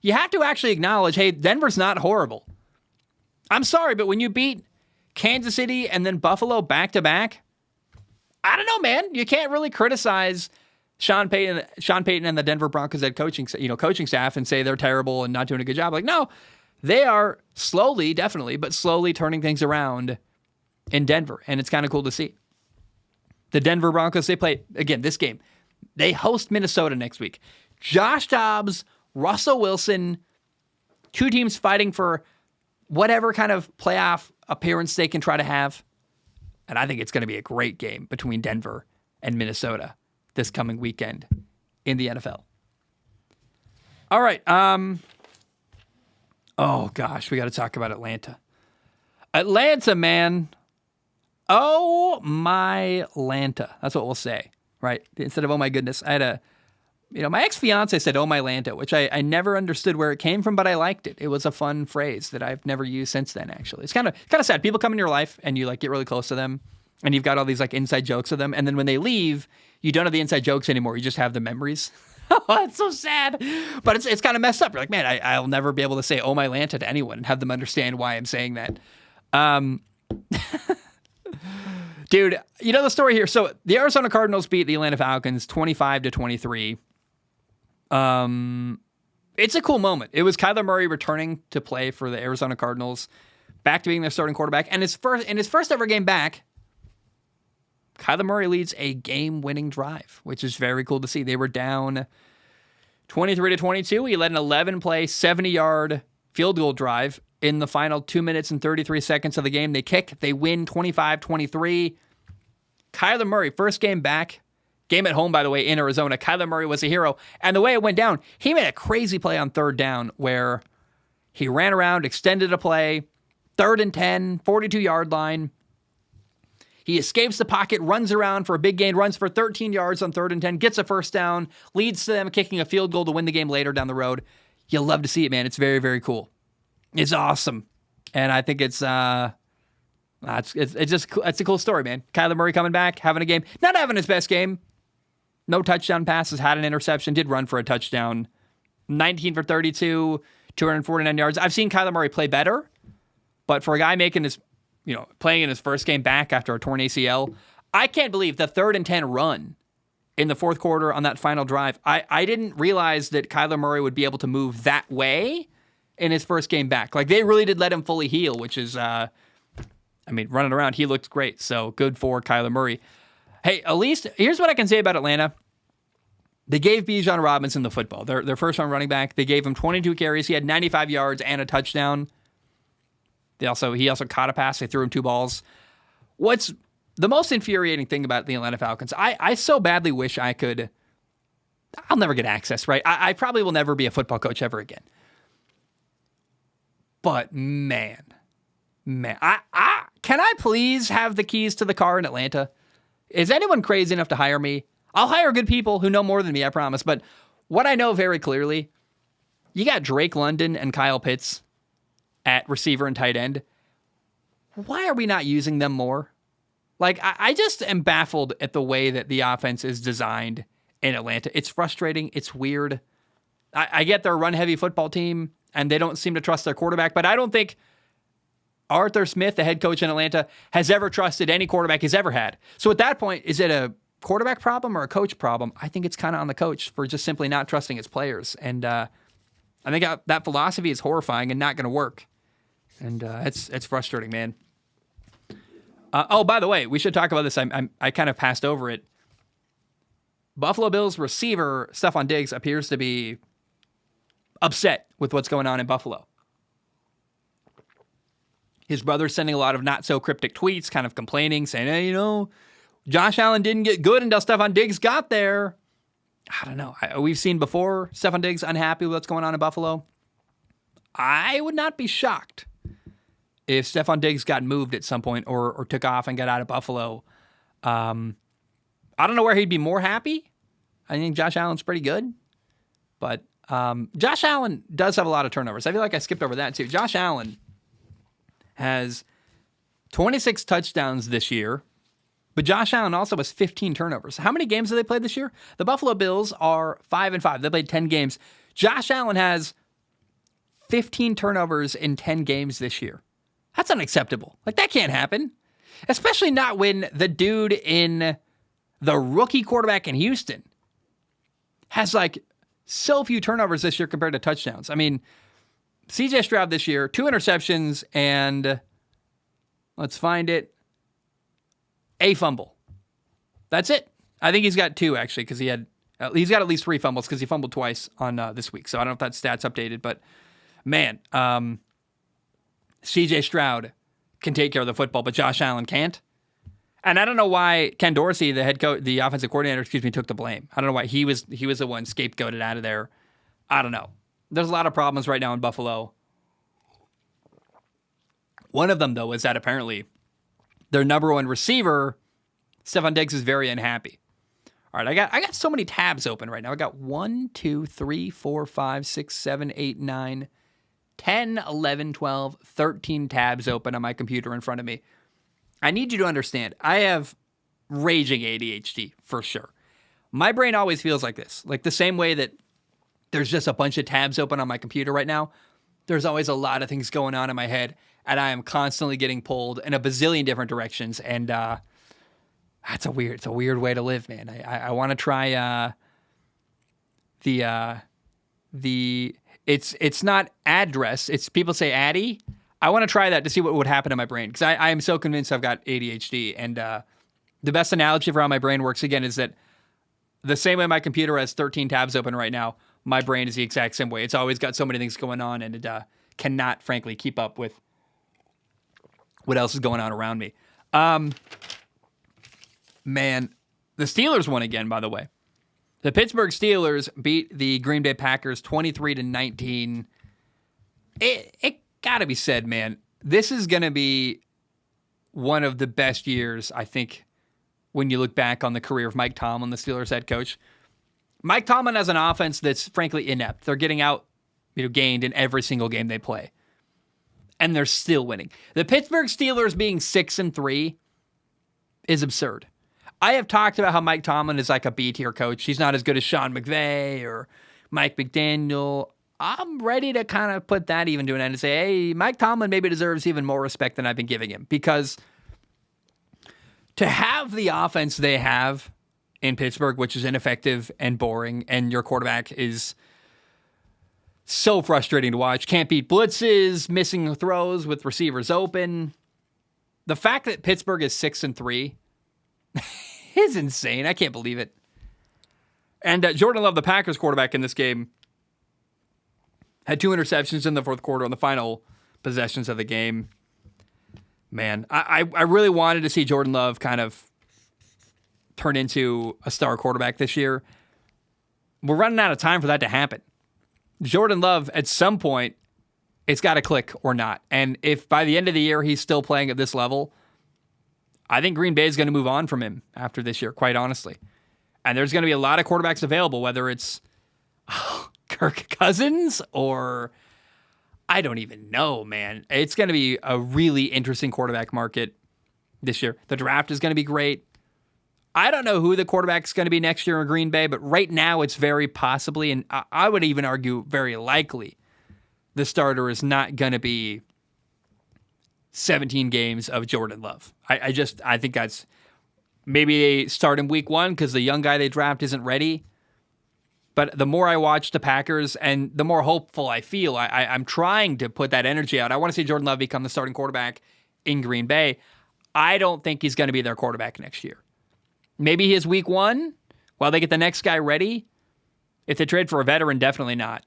Speaker 1: You have to actually acknowledge, hey, Denver's not horrible. I'm sorry, but when you beat Kansas City and then Buffalo back-to-back, I don't know, man. You can't really criticize Sean Payton and the Denver Broncos head coaching staff and say they're terrible and not doing a good job. Like, no, they are slowly, definitely, but slowly turning things around in Denver, and it's kind of cool to see. The Denver Broncos, they play, again, this game. They host Minnesota next week. Josh Dobbs, Russell Wilson, two teams fighting for whatever kind of playoff appearance they can try to have. And I think it's going to be a great game between Denver and Minnesota this coming weekend in the NFL. All right. Oh, gosh, we got to talk about Atlanta. Atlanta, man. Oh, my Lanta. That's what we'll say, right? Instead of, oh, my goodness. I had my ex-fiance said, oh, my Lanta, which I never understood where it came from, but I liked it. It was a fun phrase that I've never used since then, actually. It's kind of sad. People come in your life and you get really close to them and you've got all these inside jokes with them. And then when they leave, you don't have the inside jokes anymore. You just have the memories. It's so sad. But it's kind of messed up. You're like, man, I'll never be able to say, oh, my Lanta to anyone and have them understand why I'm saying that. Dude, you know the story here. So the Arizona Cardinals beat the Atlanta Falcons 25-23. It's a cool moment. It was Kyler Murray returning to play for the Arizona Cardinals, back to being their starting quarterback. And in his first ever game back, Kyler Murray leads a game-winning drive, which is very cool to see. They were down 23-22. He led an 11-play, 70-yard field goal drive in the final 2 minutes and 33 seconds of the game. They kick. They win 25-23. Kyler Murray, first game back. Game at home, by the way, in Arizona. Kyler Murray was a hero. And the way it went down, he made a crazy play on third down where he ran around, extended a play, 3rd and 10, 42-yard line. He escapes the pocket, runs around for a big gain, runs for 13 yards on 3rd and 10, gets a first down, leads to them kicking a field goal to win the game later down the road. You'll love to see it, man. It's very, very cool. It's awesome. And I think it's a cool story, man. Kyler Murray coming back, having a game, not having his best game. No touchdown passes, had an interception, did run for a touchdown. 19 for 32, 249 yards. I've seen Kyler Murray play better, but for a guy playing in his first game back after a torn ACL, I can't believe the 3rd and 10 run in the fourth quarter on that final drive. I didn't realize that Kyler Murray would be able to move that way in his first game back. They really did let him fully heal, which is, running around, he looked great. So good for Kyler Murray. Hey, at least, here's what I can say about Atlanta. They gave Bijan Robinson the football. Their first-round running back. They gave him 22 carries. He had 95 yards and a touchdown. He also caught a pass. They threw him 2 balls. What's the most infuriating thing about the Atlanta Falcons? I so badly wish I could. I'll never get access, right? I probably will never be a football coach ever again. But man, can I please have the keys to the car in Atlanta? Is anyone crazy enough to hire me? I'll hire good people who know more than me, I promise. But what I know very clearly, you got Drake London and Kyle Pitts at receiver and tight end. Why are we not using them more? I just am baffled at the way that the offense is designed in Atlanta. It's frustrating. It's weird. I get they're a run-heavy football team, and they don't seem to trust their quarterback, but I don't think Arthur Smith, the head coach in Atlanta, has ever trusted any quarterback he's ever had. So at that point, is it a quarterback problem or a coach problem? I think it's kind of on the coach for just simply not trusting his players. And I think that philosophy is horrifying and not going to work. And it's frustrating, man. By the way, we should talk about this. I kind of passed over it. Buffalo Bills receiver Stephon Diggs appears to be upset with what's going on in Buffalo. His brother's sending a lot of not-so-cryptic tweets, kind of complaining, saying, hey, Josh Allen didn't get good until Stephon Diggs got there. I don't know. We've seen before Stephon Diggs unhappy with what's going on in Buffalo. I would not be shocked if Stephon Diggs got moved at some point or took off and got out of Buffalo. I don't know where he'd be more happy. I think Josh Allen's pretty good. But Josh Allen does have a lot of turnovers. I feel like I skipped over that too. Josh Allen has 26 touchdowns this year, but Josh Allen also has 15 turnovers. How many games have they played this year? The Buffalo Bills are 5-5. They played 10 games. Josh Allen has 15 turnovers in 10 games this year. That's unacceptable. That can't happen. Especially not when the dude in the rookie quarterback in Houston has so few turnovers this year compared to touchdowns. I mean, CJ Stroud this year, 2 interceptions and, let's find it, a fumble. That's it. I think he's got 2, actually, because he had He's got at least 3 fumbles because he fumbled twice on this week. So I don't know if that stat's updated, but man, CJ Stroud can take care of the football, but Josh Allen can't. And I don't know why Ken Dorsey, the head coach, the offensive coordinator, took the blame. I don't know why he was the one scapegoated out of there. I don't know. There's a lot of problems right now in Buffalo. One of them, though, is that apparently their number one receiver, Stephon Diggs, is very unhappy. All right, I got so many tabs open right now. I got 1, 2, 3, 4, 5, 6, 7, 8, 9, 10, 11, 12, 13 tabs open on my computer in front of me. I need you to understand, I have raging ADHD for sure. My brain always feels like this, like the same way that there's just a bunch of tabs open on my computer right now. There's always a lot of things going on in my head, and I am constantly getting pulled in a bazillion different directions. And it's a weird way to live, man. I want to try it's not address. It's people say Addy. I want to try that to see what would happen to my brain, because I am so convinced I've got ADHD. And the best analogy for how my brain works, again, is that the same way my computer has 13 tabs open right now, my brain is the exact same way. It's always got so many things going on, and it cannot, frankly, keep up with what else is going on around me. Man, the Steelers won again, by the way. The Pittsburgh Steelers beat the Green Bay Packers 23-19. It gotta be said, man, this is gonna be one of the best years, I think, when you look back on the career of Mike Tomlin, the Steelers head coach. Mike Tomlin has an offense that's frankly inept. They're getting gained in every single game they play, and they're still winning. The Pittsburgh Steelers being 6-3 is absurd. I have talked about how Mike Tomlin is like a B-tier coach. He's not as good as Sean McVay or Mike McDaniel. I'm ready to kind of put that even to an end and say, hey, Mike Tomlin maybe deserves even more respect than I've been giving him, because to have the offense they have in Pittsburgh, which is ineffective and boring, and your quarterback is so frustrating to watch, can't beat blitzes, missing throws with receivers open. The fact that Pittsburgh is 6-3 is insane. I can't believe it. And Jordan Love, the Packers quarterback in this game, had 2 interceptions in the fourth quarter on the final possessions of the game. Man, I really wanted to see Jordan Love kind of turn into a star quarterback this year. We're running out of time for that to happen. Jordan Love, at some point, it's got to click or not. And if by the end of the year he's still playing at this level, I think Green Bay is going to move on from him after this year, quite honestly. And there's going to be a lot of quarterbacks available, whether it's Kirk Cousins or I don't even know, man. It's going to be a really interesting quarterback market this year. The draft is going to be great. I don't know who the quarterback is going to be next year in Green Bay, but right now it's very possibly, and I would even argue very likely, the starter is not going to be 17 games of Jordan Love. I think that's, maybe they start in week 1 because the young guy they draft isn't ready. But the more I watch the Packers and the more hopeful I feel, I'm trying to put that energy out. I want to see Jordan Love become the starting quarterback in Green Bay. I don't think he's going to be their quarterback next year. Maybe he is week 1 while they get the next guy ready. If they trade for a veteran, definitely not.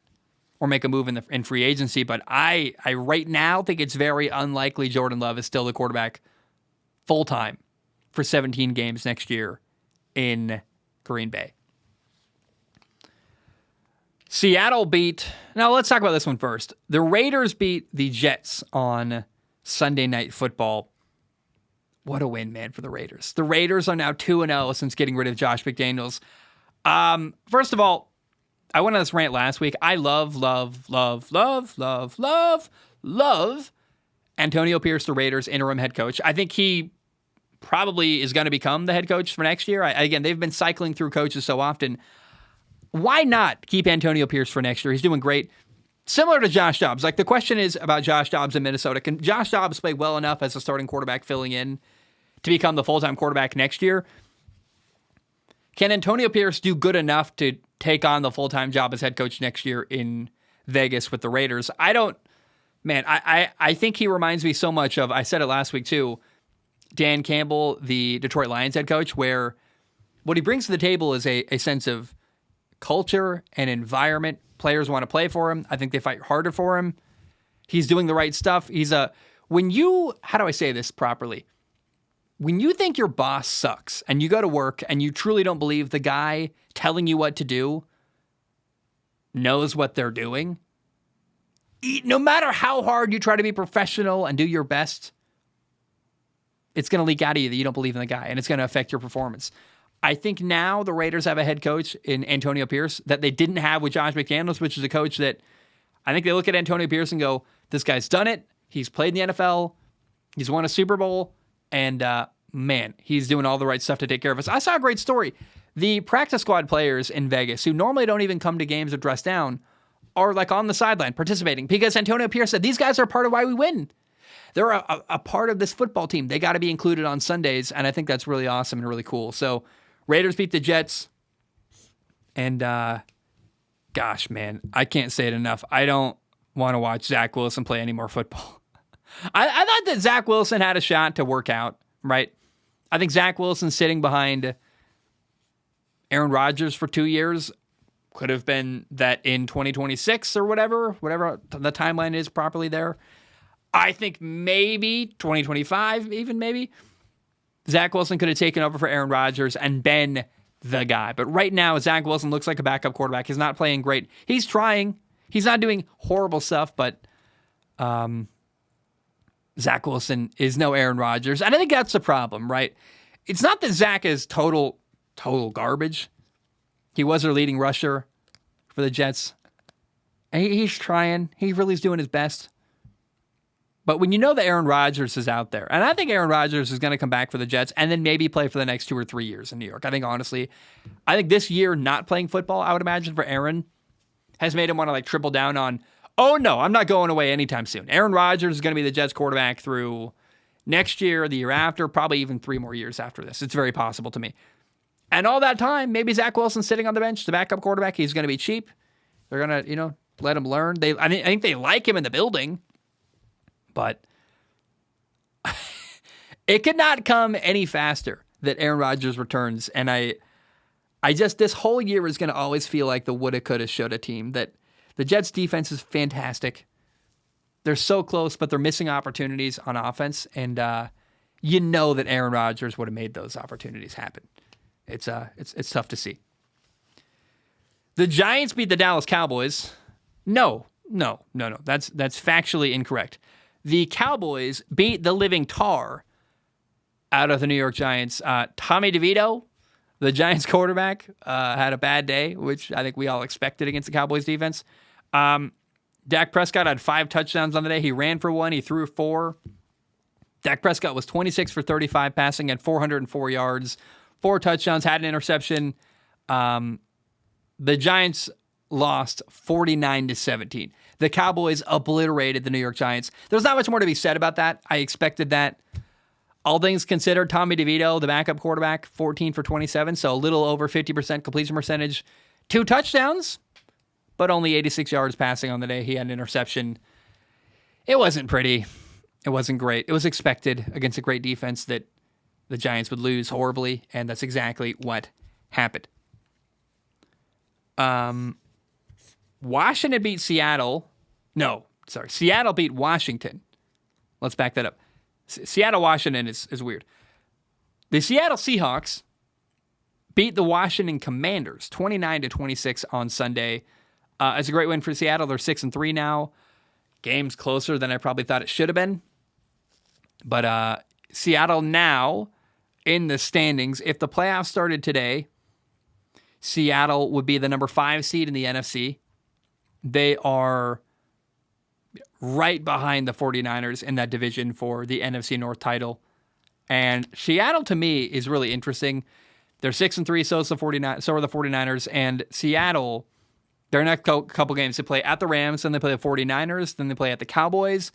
Speaker 1: Or make a move in free agency. But I right now think it's very unlikely Jordan Love is still the quarterback full-time for 17 games next year in Green Bay. Seattle beat... Now, let's talk about this one first. The Raiders beat the Jets on Sunday Night Football. What a win, man, for the Raiders. The Raiders are now 2-0 since getting rid of Josh McDaniels. First of all, I went on this rant last week. I love Antonio Pierce, the Raiders' interim head coach. I think he probably is going to become the head coach for next year. Again, they've been cycling through coaches so often. Why not keep Antonio Pierce for next year? He's doing great. Similar to Josh Dobbs. Like, the question is about Josh Dobbs in Minnesota. Can Josh Dobbs play well enough as a starting quarterback filling in to become the full-time quarterback next year? Can Antonio Pierce do good enough to take on the full-time job as head coach next year in Vegas with the Raiders? I think he reminds me so much of, I said it last week too, Dan Campbell, the Detroit Lions head coach, where what he brings to the table is a sense of culture and environment. Players want to play for him. I think they fight harder for him. He's doing the right stuff. How do I say this properly? When you think your boss sucks and you go to work and you truly don't believe the guy telling you what to do knows what they're doing, no matter how hard you try to be professional and do your best, it's going to leak out of you that you don't believe in the guy, and it's going to affect your performance. I think now the Raiders have a head coach in Antonio Pierce that they didn't have with Josh McDaniels, which is a coach that I think they look at Antonio Pierce and go, this guy's done it. He's played in the NFL. He's won a Super Bowl. And, man, he's doing all the right stuff to take care of us. I saw a great story. The practice squad players in Vegas, who normally don't even come to games or dress down, are like on the sideline participating because Antonio Pierce said, these guys are part of why we win. They're a part of this football team. They got to be included on Sundays, and I think that's really awesome and really cool. So Raiders beat the Jets, and gosh, man, I can't say it enough. I don't want to watch Zach Wilson play any more football. I thought that Zach Wilson had a shot to work out, right? I think Zach Wilson sitting behind Aaron Rodgers for 2 years could have been that in 2026 or whatever the timeline is properly there. I think maybe 2025, even maybe, Zach Wilson could have taken over for Aaron Rodgers and been the guy. But right now, Zach Wilson looks like a backup quarterback. He's not playing great. He's trying. He's not doing horrible stuff, but Zach Wilson is no Aaron Rodgers. And I think that's the problem, right? It's not that Zach is total garbage. He was their leading rusher for the Jets. And he's trying. He really is doing his best. But when you know that Aaron Rodgers is out there, and I think Aaron Rodgers is going to come back for the Jets and then maybe play for the next 2 or 3 years in New York. I think this year not playing football, I would imagine for Aaron, has made him want to like triple down on, oh no, I'm not going away anytime soon. Aaron Rodgers is going to be the Jets quarterback through next year, the year after, probably even 3 more years after this. It's very possible to me. And all that time, maybe Zach Wilson's sitting on the bench, the backup quarterback. He's going to be cheap. They're going to, let him learn. I think they like him in the building. But it could not come any faster that Aaron Rodgers returns. And I just, this whole year is going to always feel like the woulda, coulda, shoulda team. That the Jets defense is fantastic. They're so close, but they're missing opportunities on offense. And you know that Aaron Rodgers would have made those opportunities happen. It's tough to see. The Giants beat the Dallas Cowboys. No. That's factually incorrect. The Cowboys beat the living tar out of the New York Giants. Tommy DeVito, the Giants quarterback, had a bad day, which I think we all expected against the Cowboys defense. Dak Prescott had 5 touchdowns on the day. He ran for 1. He threw 4. Dak Prescott was 26 for 35 passing at 404 yards, 4 touchdowns, had an interception. The Giants lost 49-17. The Cowboys obliterated the New York Giants. There's not much more to be said about that. I expected that. All things considered, Tommy DeVito, the backup quarterback, 14 for 27, so a little over 50% completion percentage. 2 touchdowns, but only 86 yards passing on the day. He had an interception. It wasn't pretty. It wasn't great. It was expected against a great defense that the Giants would lose horribly, and that's exactly what happened. Washington beat Seattle. Seattle beat Washington. Let's back that up. Seattle-Washington is weird. The Seattle Seahawks beat the Washington Commanders 29-26 on Sunday. It's a great win for Seattle. They're 6-3 now. Game's closer than I probably thought it should have been. But Seattle now in the standings. If the playoffs started today, Seattle would be the number 5 seed in the NFC. They are right behind the 49ers in that division for the NFC North title. And Seattle, to me, is really interesting. They're 6-3, so are the 49ers. And Seattle, their next couple games, they play at the Rams, then they play the 49ers, then they play at the Cowboys,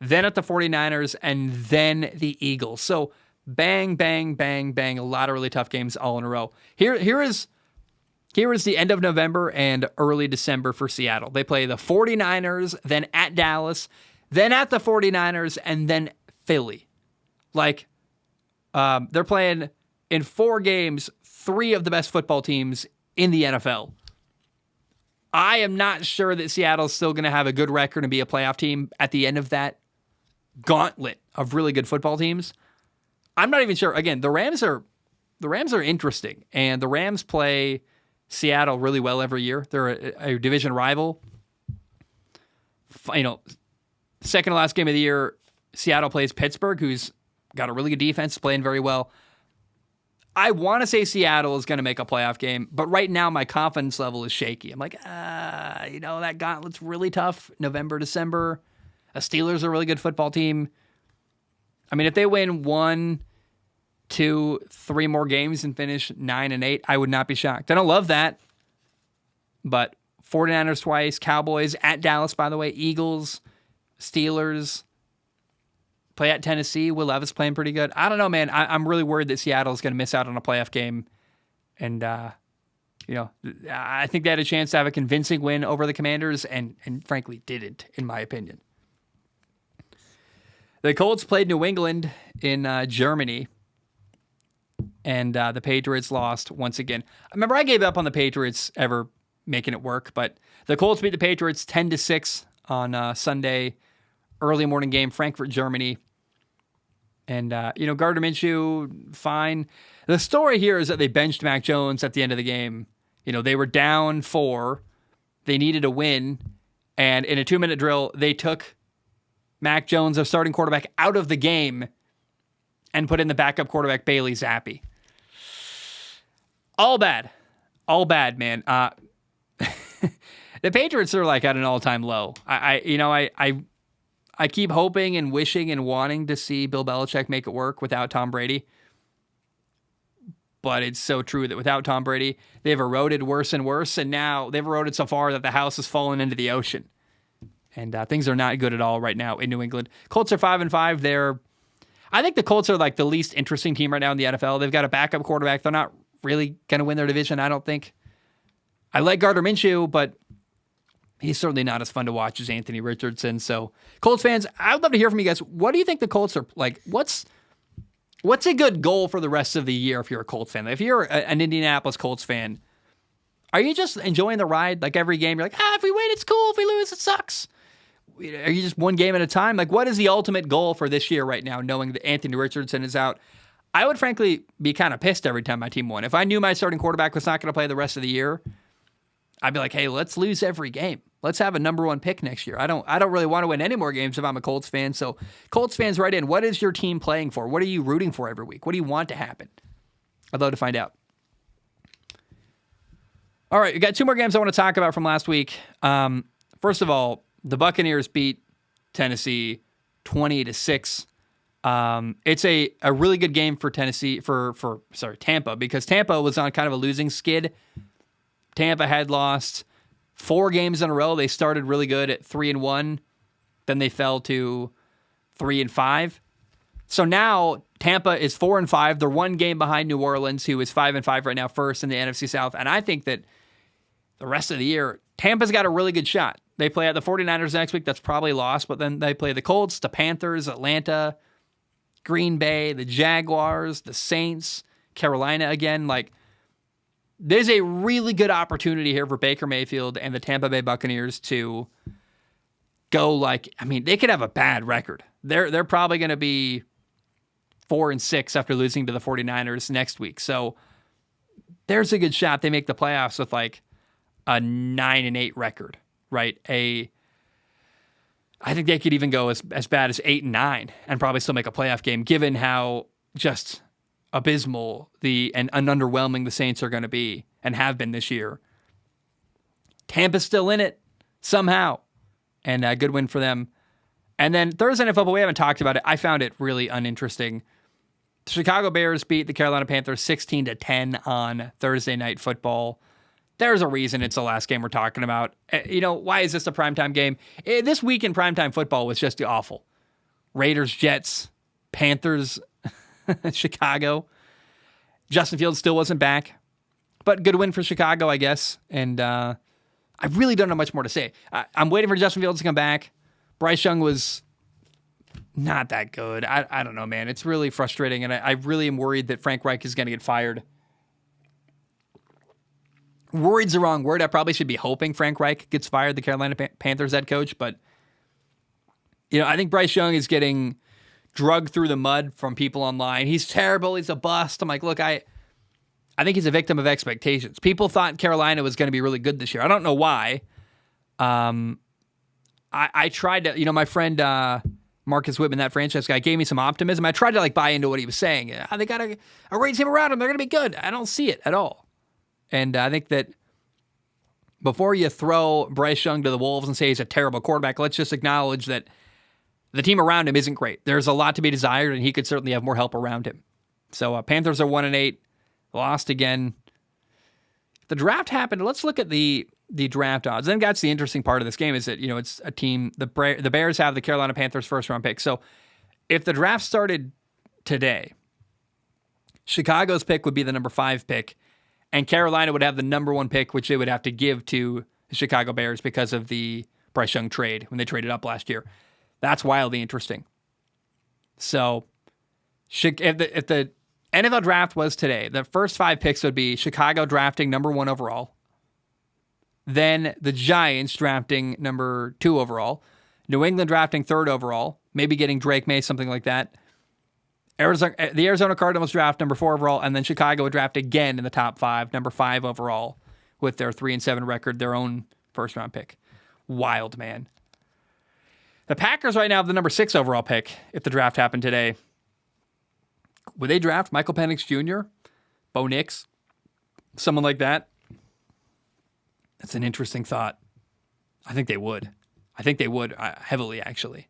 Speaker 1: then at the 49ers, and then the Eagles. So bang, bang, bang, bang, a lot of really tough games all in a row. Here is the end of November and early December for Seattle. They play the 49ers, then at Dallas, then at the 49ers, and then Philly. They're playing in 4 games, 3 of the best football teams in the NFL. I am not sure that Seattle's still going to have a good record and be a playoff team at the end of that gauntlet of really good football teams. I'm not even sure. Again, the Rams are interesting, and the Rams play Seattle really well every year. They're a division rival. Second to last game of the year, Seattle plays Pittsburgh, who's got a really good defense, playing very well. I want to say Seattle is going to make a playoff game, but right now my confidence level is shaky. I'm like, that gauntlet's really tough. November, December. The Steelers are a really good football team. I mean, if they win 1, 2, 3 more games and finish 9-8, I would not be shocked. I don't love that, but 49ers twice, Cowboys at Dallas, by the way, Eagles, Steelers, play at Tennessee. Will Levis playing pretty good. I don't know, man. I'm really worried that Seattle is going to miss out on a playoff game. And, I think they had a chance to have a convincing win over the Commanders and frankly didn't, in my opinion. The Colts played New England in Germany, and the Patriots lost once again. Remember, I gave up on the Patriots ever making it work, but the Colts beat the Patriots 10-6 on Sunday, early morning game, Frankfurt, Germany. And, Gardner Minshew, fine. The story here is that they benched Mac Jones at the end of the game. They were down 4. They needed a win. And in a 2-minute drill, they took Mac Jones, their starting quarterback, out of the game and put in the backup quarterback, Bailey Zappi. All bad, man. The Patriots are like at an all-time low. I keep hoping and wishing and wanting to see Bill Belichick make it work without Tom Brady. But it's so true that without Tom Brady, they've eroded worse and worse, and now they've eroded so far that the house has fallen into the ocean. And things are not good at all right now in New England. Colts are 5-5. I think the Colts are like the least interesting team right now in the NFL. They've got a backup quarterback. They're not really going to win their division, I don't think. I like Gardner Minshew, but he's certainly not as fun to watch as Anthony Richardson. So, Colts fans, I would love to hear from you guys. What do you think the Colts are like? What's a good goal for the rest of the year if you're a Colts fan? If you're an Indianapolis Colts fan, are you just enjoying the ride? Like every game, you're like, if we win, it's cool. If we lose, it sucks. Are you just one game at a time? Like, what is the ultimate goal for this year right now, knowing that Anthony Richardson is out? I would frankly be kind of pissed every time my team won. If I knew my starting quarterback was not going to play the rest of the year, I'd be like, hey, let's lose every game. Let's have a number 1 pick next year. I don't really want to win any more games if I'm a Colts fan. So Colts fans, write in. What is your team playing for? What are you rooting for every week? What do you want to happen? I'd love to find out. All right, we got 2 more games I want to talk about from last week. First of all, the Buccaneers beat Tennessee 20-6. It's a really good game for Tennessee for Tampa, because Tampa was on kind of a losing skid. Tampa had lost 4 games in a row. They started really good at 3-1. Then they fell to 3-5. So now Tampa is 4-5. They're 1 game behind New Orleans, who is 5-5 right now, first in the NFC South. And I think that the rest of the year, Tampa's got a really good shot. They play at the 49ers next week. That's probably lost. But then they play the Colts, the Panthers, Atlanta, Green Bay, the Jaguars, the Saints, Carolina again. Like, there's a really good opportunity here for Baker Mayfield and the Tampa Bay Buccaneers to go they could have a bad record. They're probably going to be 4-6 after losing to the 49ers next week. So there's a good shot they make the playoffs with like a 9-8 record, right? I think they could even go as bad as 8-9 and probably still make a playoff game, given how just abysmal and underwhelming the Saints are going to be and have been this year. Tampa's still in it somehow, and a good win for them. And then Thursday Night Football, we haven't talked about it. I found it really uninteresting. The Chicago Bears beat the Carolina Panthers 16-10 on Thursday Night Football. There's a reason it's the last game we're talking about. Why is this a primetime game? This week in primetime football was just awful. Raiders, Jets, Panthers, Chicago. Justin Fields still wasn't back, but good win for Chicago, I guess. And I really don't know much more to say. I'm waiting for Justin Fields to come back. Bryce Young was not that good. I don't know, man. It's really frustrating, and I really am worried that Frank Reich is going to get fired. Worried's the wrong word. I probably should be hoping Frank Reich gets fired, the Carolina Panthers head coach. But, I think Bryce Young is getting drugged through the mud from people online. He's terrible. He's a bust. I'm like, look, I think he's a victim of expectations. People thought Carolina was going to be really good this year. I don't know why. I tried to, my friend Marcus Whitman, that franchise guy, gave me some optimism. I tried to buy into what he was saying. They got a great team around him. They're going to be good. I don't see it at all. And I think that before you throw Bryce Young to the wolves and say he's a terrible quarterback, let's just acknowledge that the team around him isn't great. There's a lot to be desired, and he could certainly have more help around him. So Panthers are 1-8, lost again. The draft happened. Let's look at the draft odds. Then that's the interesting part of this game is that, it's a team, the Bears have the Carolina Panthers first-round pick. So if the draft started today, Chicago's pick would be the number 5 pick, and Carolina would have the number 1 pick, which they would have to give to the Chicago Bears because of the Bryce Young trade when they traded up last year. That's wildly interesting. So if the NFL draft was today, the first 5 picks would be Chicago drafting number 1 overall, then the Giants drafting number 2 overall, New England drafting 3rd overall, maybe getting Drake May, something like that. The Arizona Cardinals draft number 4 overall, and then Chicago would draft again in the top 5, number 5 overall, with their 3-7 record, their own first-round pick. Wild, man. The Packers right now have the number 6 overall pick if the draft happened today. Would they draft Michael Penix Jr., Bo Nix, someone like that? That's an interesting thought. I think they would. Heavily, actually.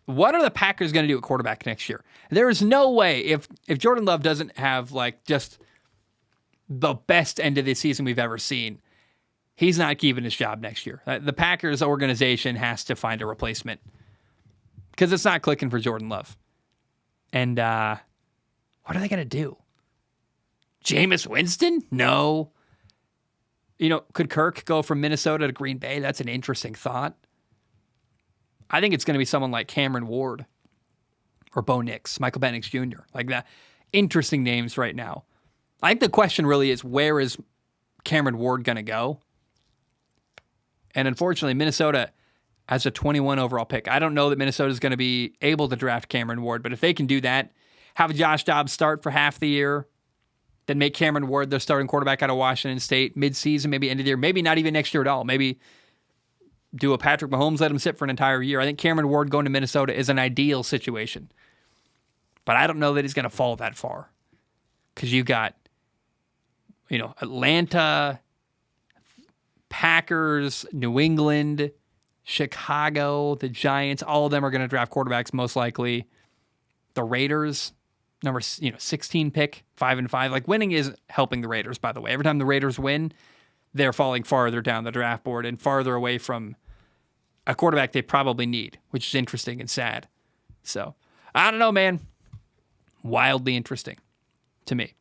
Speaker 1: What are the Packers going to do at quarterback next year? There is no way if Jordan Love doesn't have just the best end of the season we've ever seen, he's not keeping his job next year. The Packers organization has to find a replacement because it's not clicking for Jordan Love. And what are they going to do? Jameis Winston? No. Could Kirk go from Minnesota to Green Bay? That's an interesting thought. I think it's going to be someone like Cameron Ward or Bo Nix, Michael Penix Jr., like that. Interesting names right now. I think the question really is, where is Cameron Ward going to go? And unfortunately, Minnesota has a 21 overall pick. I don't know that Minnesota is going to be able to draft Cameron Ward, but if they can do that, have Josh Dobbs start for half the year, then make Cameron Ward their starting quarterback out of Washington State midseason, maybe end of the year, maybe not even next year at all, maybe do a Patrick Mahomes, let him sit for an entire year. I think Cameron Ward going to Minnesota is an ideal situation. But I don't know that he's going to fall that far. Because you got, Atlanta, Packers, New England, Chicago, the Giants, all of them are going to draft quarterbacks most likely. The Raiders, number 16 pick, 5-5. Winning is helping the Raiders, by the way. Every time the Raiders win, they're falling farther down the draft board and farther away from a quarterback they probably need, which is interesting and sad. So, I don't know, man. Wildly interesting to me.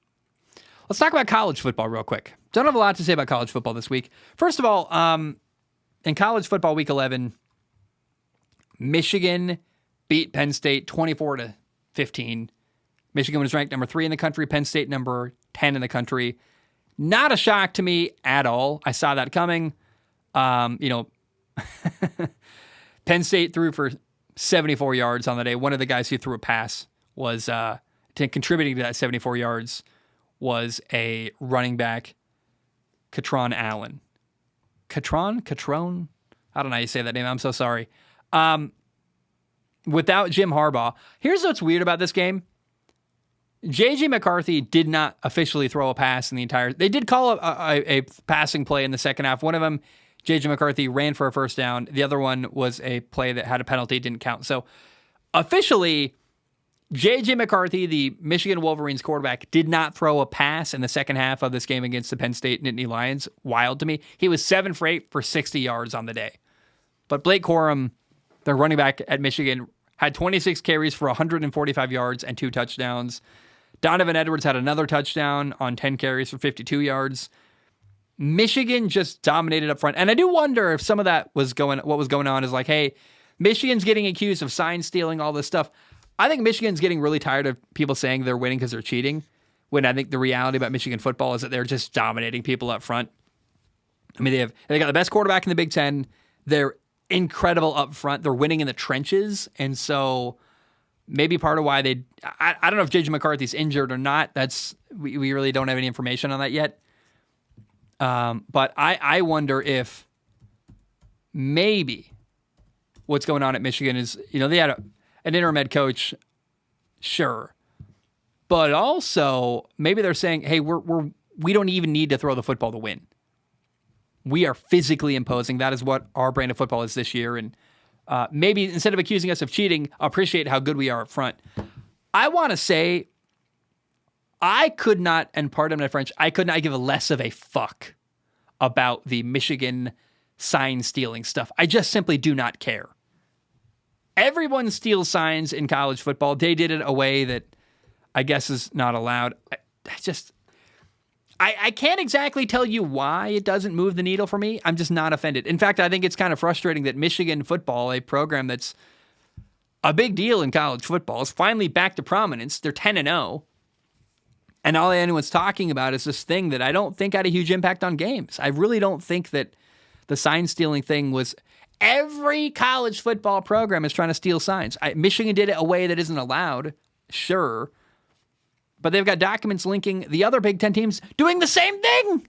Speaker 1: Let's talk about college football real quick. Don't have a lot to say about college football this week. First of all, in college football week 11, Michigan beat Penn State 24-15. Michigan was ranked number 3 in the country, Penn State number 10 in the country. Not a shock to me at all. I saw that coming. Penn State threw for 74 yards on the day. One of the guys who threw a pass was contributing to that 74 yards was a running back, Katron Allen. Katron? I don't know how you say that name. I'm so sorry. Without Jim Harbaugh, here's what's weird about this game. J.J. McCarthy did not officially throw a pass in the entire... They did call a passing play in the second half. One of them, J.J. McCarthy ran for a first down. The other one was a play that had a penalty, didn't count. So officially, J.J. McCarthy, the Michigan Wolverines quarterback, did not throw a pass in the second half of this game against the Penn State Nittany Lions. Wild to me. He was 7 for 8 for 60 yards on the day. But Blake Corum, the running back at Michigan, had 26 carries for 145 yards and 2 touchdowns. Donovan Edwards had another touchdown on 10 carries for 52 yards. Michigan just dominated up front. And I do wonder if some of that was what was going on is hey, Michigan's getting accused of sign stealing, all this stuff. I think Michigan's getting really tired of people saying they're winning because they're cheating. when I think the reality about Michigan football is that they're just dominating people up front. I mean, they got the best quarterback in the Big Ten. They're incredible up front. They're winning in the trenches. And so maybe part of why I don't know if J.J. McCarthy's injured or not. We really don't have any information on that yet. But I wonder if maybe what's going on at Michigan is, they had an interim head coach, sure. But also maybe they're saying, hey, we don't even need to throw the football to win. We are physically imposing. That is what our brand of football is this year. And maybe instead of accusing us of cheating, appreciate how good we are up front. I want to say I could not, and pardon my French, I could not give less of a fuck about the Michigan sign stealing stuff. I just simply do not care. Everyone steals signs in college football. They did it a way that I guess is not allowed. I can't exactly tell you why it doesn't move the needle for me. I'm just not offended. In fact, I think it's kind of frustrating that Michigan football, a program that's a big deal in college football, is finally back to prominence. They're 10-0. And all anyone's talking about is this thing that I don't think had a huge impact on games. I really don't think that the sign stealing thing was... Every college football program is trying to steal signs. Michigan did it a way that isn't allowed, sure. But they've got documents linking the other Big Ten teams doing the same thing.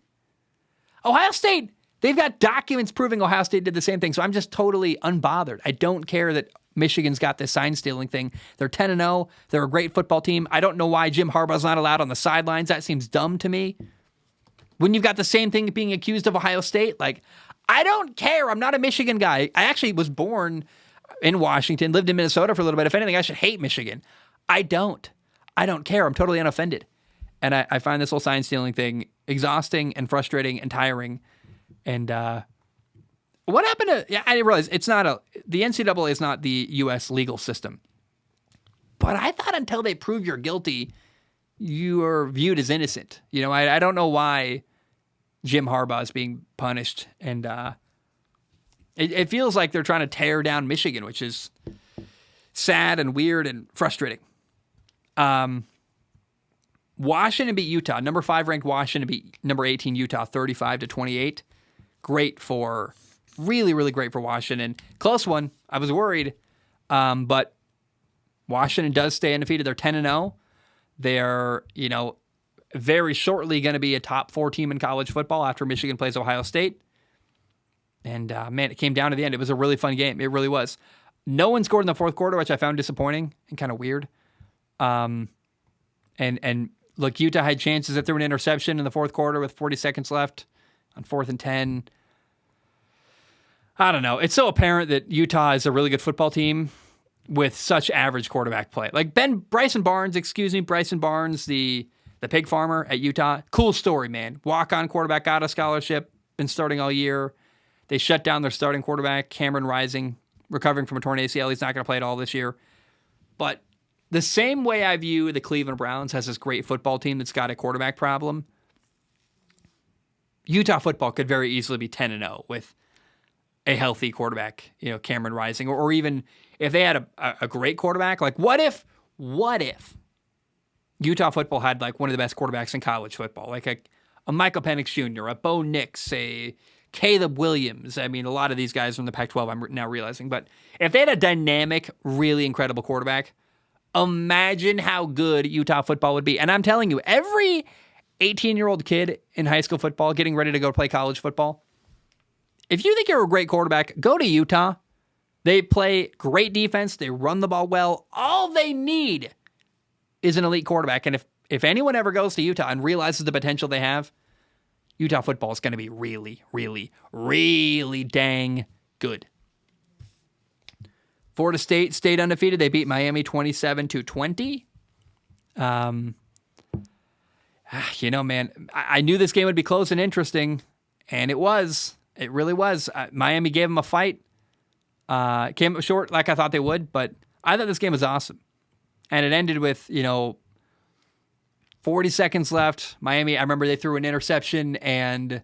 Speaker 1: Ohio State, they've got documents proving Ohio State did the same thing. So I'm just totally unbothered. I don't care that Michigan's got this sign stealing thing. They're 10-0. They're a great football team. I don't know why Jim Harbaugh's not allowed on the sidelines. That seems dumb to me. When you've got the same thing being accused of Ohio State, I don't care. I'm not a Michigan guy. I actually was born in Washington, lived in Minnesota for a little bit. If anything, I should hate Michigan. I don't care. I'm totally unoffended. And I find this whole sign stealing thing exhausting and frustrating and tiring. And what happened to... Yeah, I didn't realize the NCAA is not the U.S. legal system. But I thought until they prove you're guilty, you are viewed as innocent. I don't know why Jim Harbaugh is being punished. And it feels like they're trying to tear down Michigan, which is sad and weird and frustrating. Washington beat Utah. Number 5 ranked Washington beat number 18 Utah 35-28. Really, really great for Washington. Close one. I was worried. But Washington does stay undefeated. They're 10-0. They're, very shortly going to be a top 4 team in college football after Michigan plays Ohio State. And, man, it came down to the end. It was a really fun game. It really was. No one scored in the fourth quarter, which I found disappointing and kind of weird. And look, Utah had chances that there was an interception in the fourth quarter with 40 seconds left on 4th and 10. I don't know. It's so apparent that Utah is a really good football team with such average quarterback play. Bryson Barnes, the pig farmer at Utah. Cool story, man. Walk-on quarterback, got a scholarship, been starting all year. They shut down their starting quarterback, Cameron Rising, recovering from a torn ACL. He's not going to play at all this year. But the same way I view the Cleveland Browns as this great football team that's got a quarterback problem, Utah football could very easily be 10-0 with a healthy quarterback, Cameron Rising. Or even if they had a great quarterback, what if Utah football had one of the best quarterbacks in college football, a Michael Penix Jr., a Bo Nix, a Caleb Williams. I mean, a lot of these guys from the Pac-12, I'm now realizing. But if they had a dynamic, really incredible quarterback, imagine how good Utah football would be. And I'm telling you, every 18-year-old kid in high school football getting ready to go play college football, if you think you're a great quarterback, go to Utah. They play great defense. They run the ball well. All they need is an elite quarterback. And if anyone ever goes to Utah and realizes the potential they have, Utah football is going to be really, really, really dang good. Florida State stayed undefeated. They beat Miami 27-20. Man, I knew this game would be close and interesting, and it was. It really was. Miami gave them a fight. Came up short like I thought they would, but I thought this game was awesome. And it ended with, 40 seconds left. Miami, I remember they threw an interception, and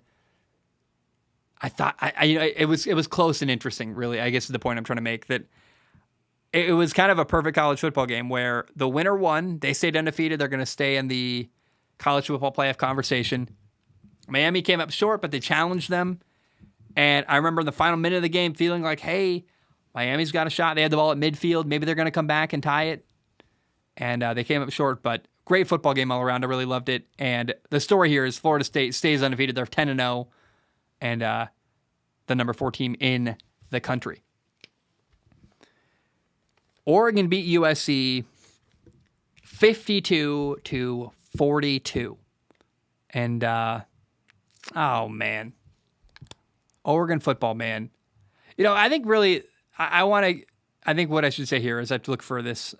Speaker 1: I thought it was close and interesting, really, I guess is the point I'm trying to make, that it was kind of a perfect college football game where the winner won. They stayed undefeated. They're going to stay in the college football playoff conversation. Miami came up short, but they challenged them. And I remember in the final minute of the game feeling like, hey, Miami's got a shot. They had the ball at midfield. Maybe they're going to come back and tie it. And they came up short, but great football game all around. I really loved it. And the story here is Florida State stays undefeated. They're 10-0 and the number 4 team in the country. Oregon beat USC 52-42. And, oh, man. Oregon football, man. You know, I think really, I think what I should say here is I have to look for this.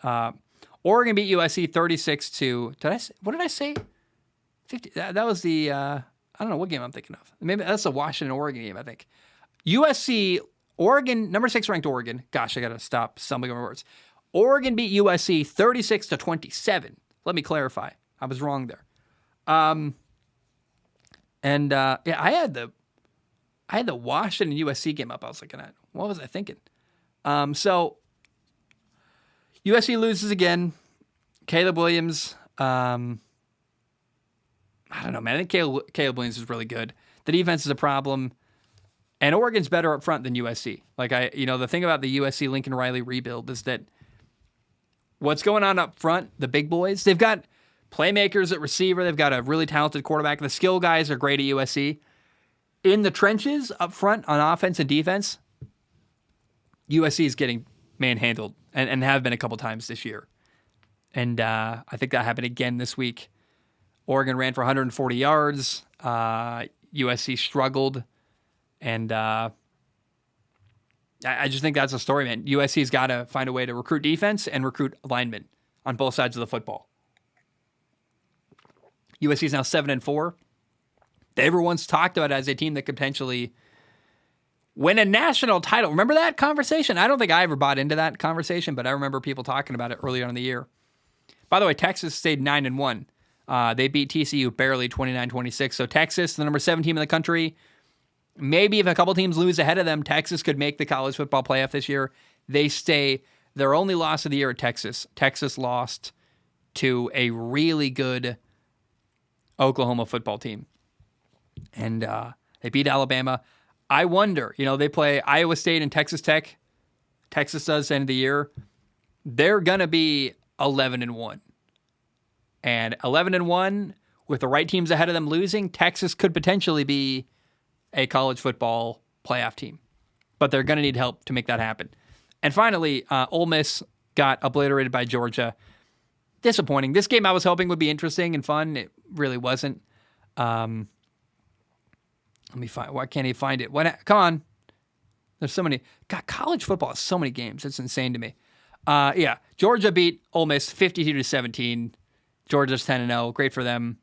Speaker 1: Oregon beat USC 36-. What did I say? 50. That was the, I don't know what game I'm thinking of. Maybe that's the Washington-Oregon game, I think. USC, Oregon, number 6 ranked Oregon. Gosh, I got to stop stumbling over words. Oregon beat USC 36-27. Let me clarify. I was wrong there. Yeah, I had the Washington USC game up. I was looking at, what was I thinking? So USC loses again. Caleb Williams. I don't know, man. I think Caleb Williams is really good. The defense is a problem. And Oregon's better up front than USC. The thing about the USC Lincoln Riley rebuild is that what's going on up front, the big boys, they've got playmakers at receiver. They've got a really talented quarterback. The skill guys are great at USC. In the trenches up front on offense and defense, USC is getting manhandled and have been a couple times this year. And I think that happened again this week. Oregon ran for 140 yards. USC struggled. And I just think that's a story, man. USC's got to find a way to recruit defense and recruit linemen on both sides of the football. USC is now 7-4. They were once talked about as a team that could potentially win a national title. Remember that conversation? I don't think I ever bought into that conversation, but I remember people talking about it earlier in the year. By the way, Texas stayed 9-1. They beat TCU barely 29-26. So Texas, the number 7 team in the country, maybe if a couple teams lose ahead of them, Texas could make the college football playoff this year. They stay. Their only loss of the year at Texas. Texas lost to a really good Oklahoma football team. And they beat Alabama. I wonder, they play Iowa State and Texas Tech. Texas does end of the year. They're going to be 11-1. And 11-1, with the right teams ahead of them losing, Texas could potentially be a college football playoff team. But they're going to need help to make that happen. And finally, Ole Miss got obliterated by Georgia. Disappointing. This game I was hoping would be interesting and fun. It really wasn't. Let me find. Why can't he find it? Come on. There's so many. God, college football has so many games. It's insane to me. Yeah, Georgia beat Ole Miss 52-17. Georgia's 10-0. Great for them.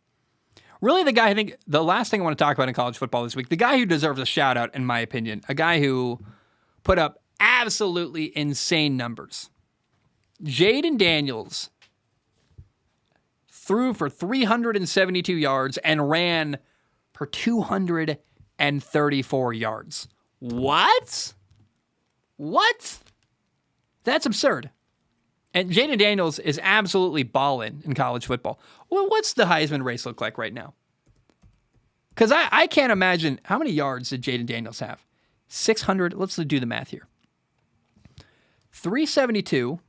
Speaker 1: Really, the guy, I think, the last thing I want to talk about in college football this week, the guy who deserves a shout out, in my opinion, a guy who put up absolutely insane numbers. Jaden Daniels threw for 372 yards and ran for 234 yards. What? That's absurd. And Jaden Daniels is absolutely balling in college football. Well, what's the Heisman race look like right now? Because I can't imagine, how many yards did Jaden Daniels have? 600, let's do the math here. 372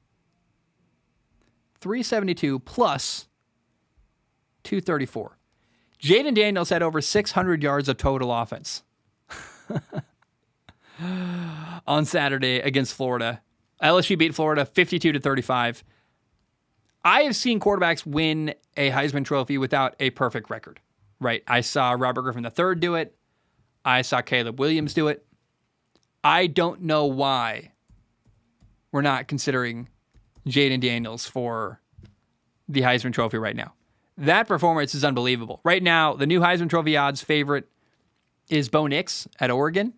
Speaker 1: plus 234. Jaden Daniels had over 600 yards of total offense on Saturday against Florida. LSU beat Florida 52-35. I have seen quarterbacks win a Heisman Trophy without a perfect record, right? I saw Robert Griffin III do it. I saw Caleb Williams do it. I don't know why we're not considering Jaden Daniels for the Heisman Trophy right now. That performance is unbelievable. Right now, the new Heisman Trophy odds favorite is Bo Nix at Oregon.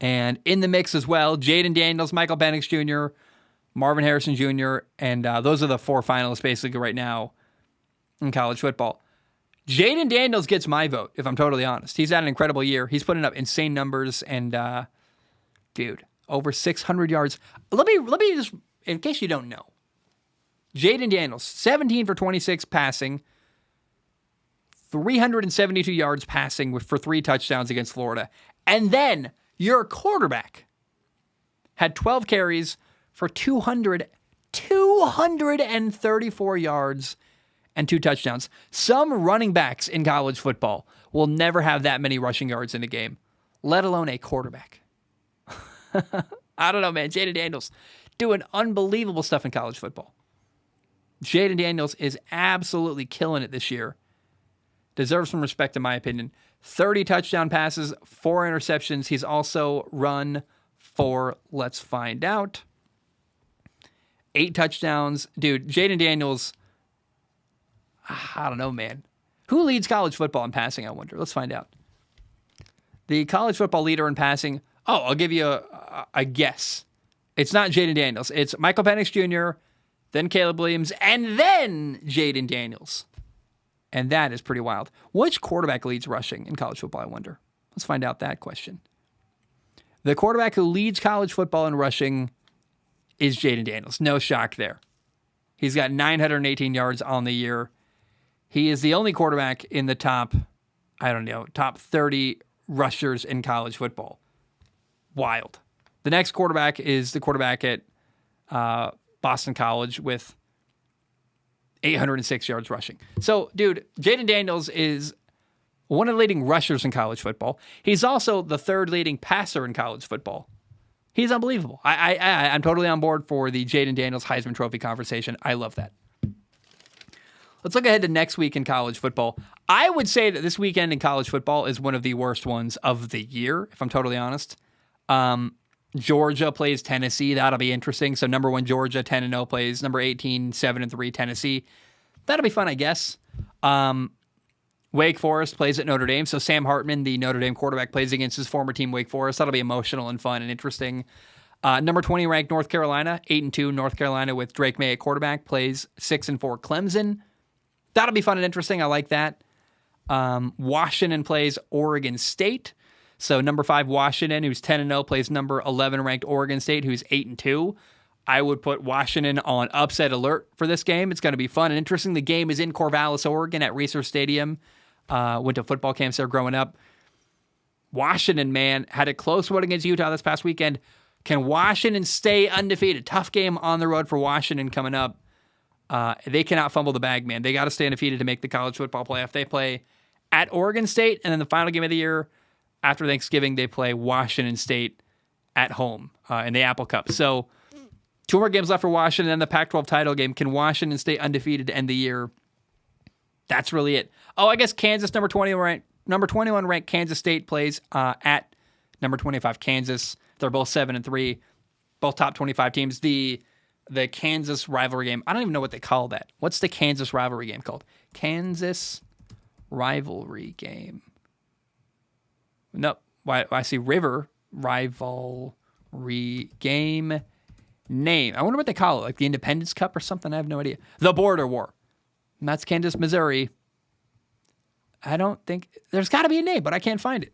Speaker 1: And in the mix as well, Jaden Daniels, Michael Penix Jr., Marvin Harrison Jr., and those are the 4 finalists basically right now in college football. Jaden Daniels gets my vote, if I'm totally honest. He's had an incredible year. He's putting up insane numbers, and dude, over 600 yards. Let me just, in case you don't know, Jaden Daniels, 17 for 26 passing, 372 yards passing for 3 touchdowns against Florida. And then your quarterback had 12 carries for 234 yards and 2 touchdowns. Some running backs in college football will never have that many rushing yards in a game, let alone a quarterback. I don't know, man. Jaden Daniels doing unbelievable stuff in college football. Jaden Daniels is absolutely killing it this year. Deserves some respect, in my opinion. 30 touchdown passes, 4 interceptions. He's also run for, let's find out, 8 touchdowns. Dude, Jaden Daniels, I don't know, man. Who leads college football in passing, I wonder? Let's find out. The college football leader in passing, I'll give you a guess. It's not Jaden Daniels. It's Michael Penix Jr., then Caleb Williams, and then Jaden Daniels. And that is pretty wild. Which quarterback leads rushing in college football, I wonder? Let's find out that question. The quarterback who leads college football in rushing is Jaden Daniels. No shock there. He's got 918 yards on the year. He is the only quarterback in the top 30 rushers in college football. Wild. The next quarterback is the quarterback at Boston College with 806 yards rushing. So, dude, Jaden Daniels is one of the leading rushers in college football. He's also the 3rd leading passer in college football. He's unbelievable. I'm totally on board for the Jaden Daniels Heisman Trophy conversation. I love that. Let's look ahead to next week in college football. I would say that this weekend in college football is one of the worst ones of the year, if I'm totally honest. Georgia plays Tennessee. That'll be interesting. So number 1 Georgia, 10-0 plays number 18, 7-3 Tennessee. That'll be fun, I guess. Wake Forest plays at Notre Dame. So Sam Hartman, the Notre Dame quarterback, plays against his former team, Wake Forest. That'll be emotional and fun and interesting. Number 20 ranked North Carolina, 8-2 North Carolina with Drake May at quarterback, plays 6-4 Clemson. That'll be fun and interesting. I like that. Washington plays Oregon State. So number 5 Washington, who's 10-0, plays number 11 ranked Oregon State, who's 8-2. I would put Washington on upset alert for this game. It's going to be fun and interesting. The game is in Corvallis, Oregon at Research Stadium. Went to football camps there growing up. Washington, man, had a close one against Utah this past weekend. Can Washington stay undefeated? Tough game on the road for Washington coming up. They cannot fumble the bag, man. They got to stay undefeated to make the college football playoff. They play at Oregon State, and then the final game of the year after Thanksgiving, they play Washington State at home in the Apple Cup. So 2 more games left for Washington, and the Pac-12 title game. Can Washington stay undefeated to end the year? That's really it. Oh, I guess Kansas, number 21 ranked Kansas State plays at number 25 Kansas. They're both 7-3, both top 25 teams. The Kansas rivalry game. I don't even know what they call that. What's the Kansas rivalry game called? Kansas rivalry game. Nope. I see River rivalry game name. I wonder what they call it, like the Independence Cup or something. I have no idea. The Border War. And that's Kansas, Missouri. I don't think there's got to be a name, but I can't find it.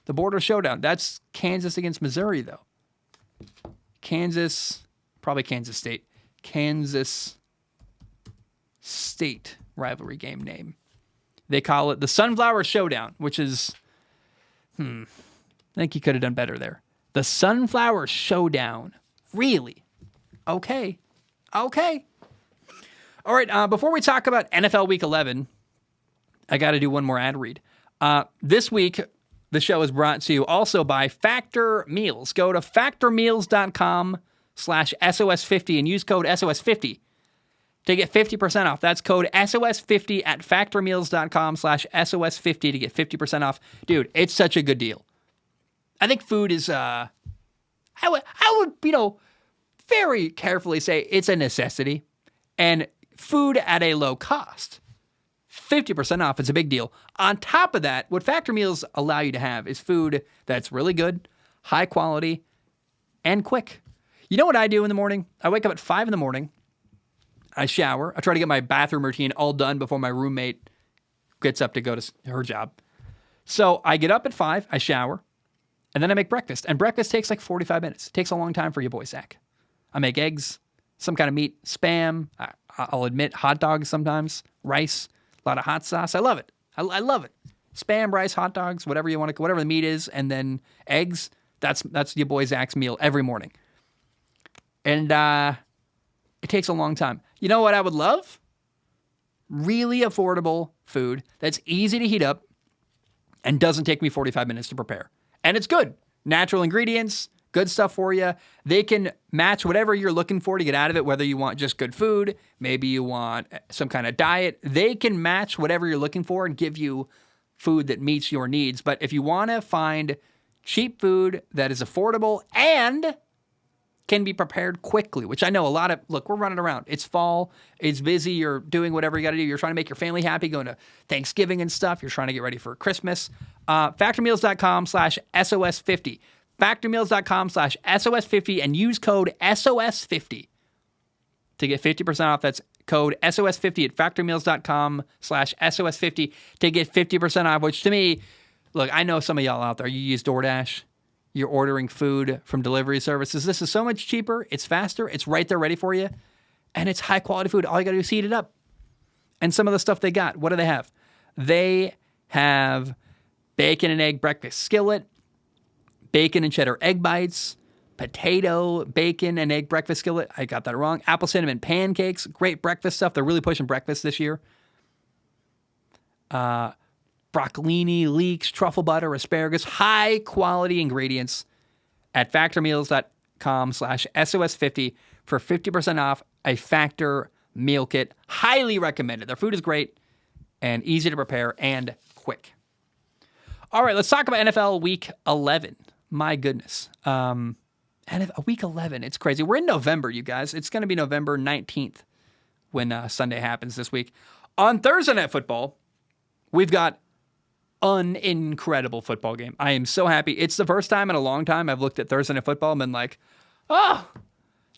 Speaker 1: The Border Showdown. That's Kansas against Missouri, though. Kansas, probably Kansas State. Kansas State rivalry game name. They call it the Sunflower Showdown, which is, I think you could have done better there. The Sunflower Showdown. Really? Okay. All right, before we talk about NFL Week 11, I got to do one more ad read. This week, the show is brought to you also by Factor Meals. Go to factormeals.com/SOS50 and use code SOS50 to get 50% off. That's code SOS50 at factormeals.com/SOS50 to get 50% off. Dude, it's such a good deal. I think food is, I would, very carefully say it's a necessity. And food at a low cost, 50% off, is a big deal. On top of that, what Factor Meals allow you to have is food that's really good, high quality, and quick. You know what I do in the morning? I wake up at 5 in the morning. I shower. I try to get my bathroom routine all done before my roommate gets up to go to her job. So I get up at 5, I shower, and then I make breakfast. And breakfast takes like 45 minutes. It takes a long time for your boy, Zach. I make eggs, some kind of meat, Spam. I'll admit hot dogs sometimes, rice, a lot of hot sauce. I love it. I love it. Spam, rice, hot dogs, whatever you want to, whatever the meat is, and then eggs. That's your boy Zach's meal every morning. And it takes a long time. You know what I would love? Really affordable food that's easy to heat up and doesn't take me 45 minutes to prepare. And it's good. Natural ingredients, good stuff for you. They can match whatever you're looking for to get out of it, whether you want just good food, maybe you want some kind of diet. They can match whatever you're looking for and give you food that meets your needs. But if you want to find cheap food that is affordable and can be prepared quickly, which I know look, we're running around. It's fall. It's busy. You're doing whatever you got to do. You're trying to make your family happy, going to Thanksgiving and stuff. You're trying to get ready for Christmas. Factormeals.com/SOS50. Factormeals.com/SOS50 and use code SOS50 to get 50% off. That's code SOS50 at factormeals.com/SOS50 to get 50% off, which to me, look, I know some of y'all out there, you use DoorDash. You're ordering food from delivery services. This is so much cheaper. It's faster. It's right there ready for you. And it's high quality food. All you got to do is heat it up. And some of the stuff they got, what do they have? They have bacon and egg breakfast skillet, bacon and cheddar egg bites, potato, bacon and egg breakfast skillet. I got that wrong. Apple cinnamon pancakes. Great breakfast stuff. They're really pushing breakfast this year. Broccolini, leeks, truffle butter, asparagus, high quality ingredients at factormeals.com/SOS50 for 50% off a Factor meal kit. Highly recommended. Their food is great and easy to prepare and quick. All right, let's talk about NFL Week 11. My goodness. NFL Week 11, it's crazy. We're in November, you guys. It's going to be November 19th when Sunday happens this week. On Thursday Night Football, we've got an incredible football game. I am so happy. It's the first time in a long time I've looked at Thursday Night Football and been like, oh,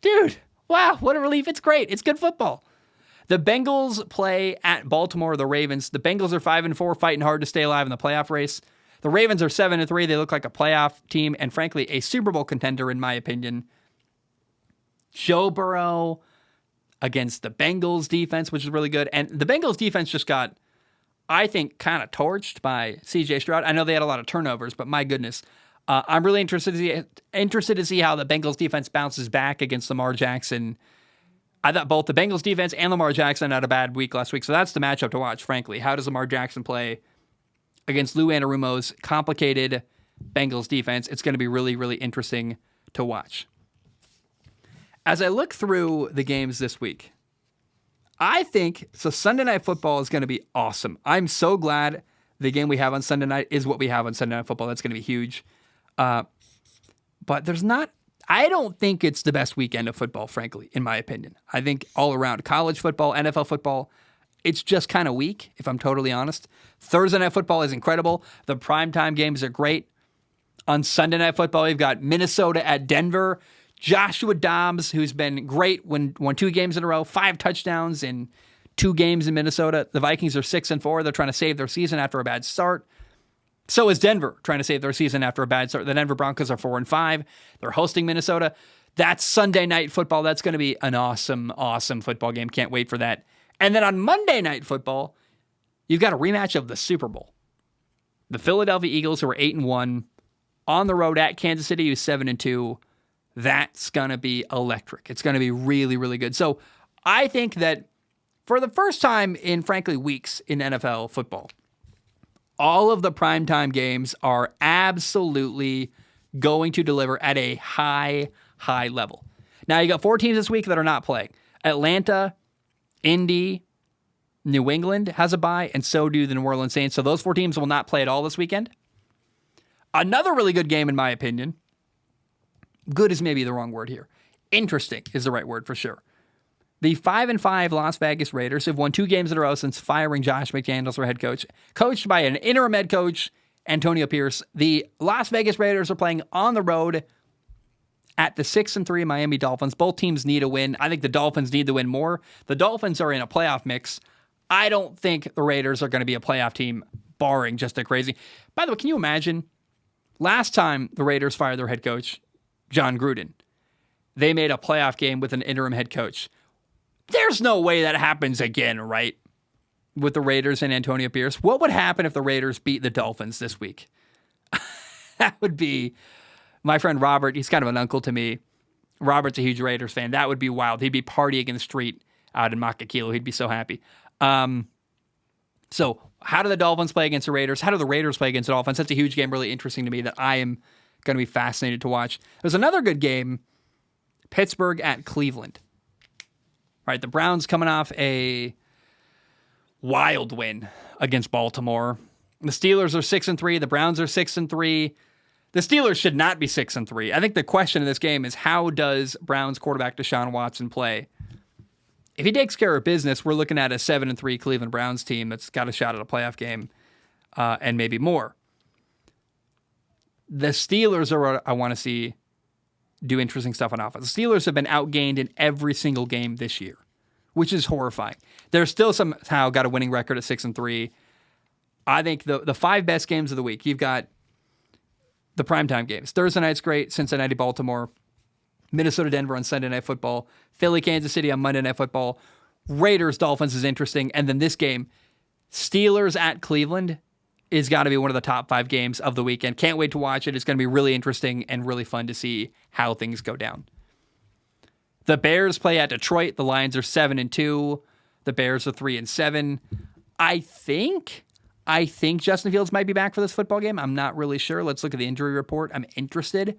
Speaker 1: dude, wow, what a relief. It's great. It's good football. The Bengals play at Baltimore, the Ravens. The Bengals are 5-4, fighting hard to stay alive in the playoff race. The Ravens are 7-3. They look like a playoff team and, frankly, a Super Bowl contender, in my opinion. Joe Burrow against the Bengals defense, which is really good. And the Bengals defense just got, I think, kind of torched by CJ Stroud. I know they had a lot of turnovers, but my goodness. I'm really interested to see how the Bengals defense bounces back against Lamar Jackson. I thought both the Bengals defense and Lamar Jackson had a bad week last week, so that's the matchup to watch, frankly. How does Lamar Jackson play against Lou Anarumo's complicated Bengals defense? It's going to be really, really interesting to watch. As I look through the games this week, I think, so Sunday Night Football is going to be awesome. I'm so glad the game we have on Sunday night is what we have on Sunday Night Football. That's going to be huge. But I don't think it's the best weekend of football, frankly, in my opinion. I think all around, college football, NFL football, it's just kind of weak, if I'm totally honest. Thursday Night Football is incredible. The primetime games are great. On Sunday Night Football, we've got Minnesota at Denver. Joshua Dobbs, who's been great, won 2 games in a row, 5 touchdowns in 2 games in Minnesota. The Vikings are 6-4. They're trying to save their season after a bad start. So is Denver trying to save their season after a bad start. The Denver Broncos are 4-5. They're hosting Minnesota. That's Sunday Night Football. That's going to be an awesome, awesome football game. Can't wait for that. And then on Monday Night Football, you've got a rematch of the Super Bowl. The Philadelphia Eagles, who are 8-1, on the road at Kansas City, who's 7-2. That's going to be electric. It's going to be really, really good. So I think that for the first time in, frankly, weeks in NFL football, all of the primetime games are absolutely going to deliver at a high, high level. Now, you got 4 teams this week that are not playing. Atlanta, Indy, New England has a bye, and so do the New Orleans Saints. So those 4 teams will not play at all this weekend. Another really good game, in my opinion. Good is maybe the wrong word here. Interesting is the right word for sure. The 5-5 Las Vegas Raiders have won 2 games in a row since firing Josh McDaniels, their head coach, coached by an interim head coach, Antonio Pierce. The Las Vegas Raiders are playing on the road at the 6-3 Miami Dolphins. Both teams need a win. I think the Dolphins need to win more. The Dolphins are in a playoff mix. I don't think the Raiders are going to be a playoff team, barring just a crazy. By the way, can you imagine last time the Raiders fired their head coach, John Gruden, they made a playoff game with an interim head coach. There's no way that happens again, right? with the Raiders and Antonio Pierce. What would happen if the Raiders beat the Dolphins this week? That would be, my friend Robert, he's kind of an uncle to me. Robert's a huge Raiders fan. That would be wild. He'd be partying in the street out in Makakilo. He'd be so happy. So how do the Dolphins play against the Raiders? How do the Raiders play against the Dolphins? That's a huge game, really interesting to me, that I am going to be fascinated to watch. There's another good game, Pittsburgh at Cleveland. Right, the Browns coming off a wild win against Baltimore. The Steelers are 6-3. The Browns are 6-3. The Steelers should not be 6-3. I think the question in this game is, how does Browns quarterback Deshaun Watson play? If he takes care of business, we're looking at a 7-3 Cleveland Browns team that's got a shot at a playoff game and maybe more. The Steelers are what I want to see do interesting stuff on offense. The Steelers have been outgained in every single game this year, which is horrifying. They're still somehow got a winning record at 6-3. I think the 5 best games of the week, you've got the primetime games. Thursday night's great, Cincinnati, Baltimore, Minnesota, Denver on Sunday Night Football, Philly, Kansas City on Monday Night Football, Raiders, Dolphins is interesting, and then this game, Steelers at Cleveland, is got to be one of the top 5 games of the weekend. Can't wait to watch it. It's going to be really interesting and really fun to see how things go down. The Bears play at Detroit. The Lions are 7-2. The Bears are 3-7. I think Justin Fields might be back for this football game. I'm not really sure. Let's look at the injury report. I'm interested.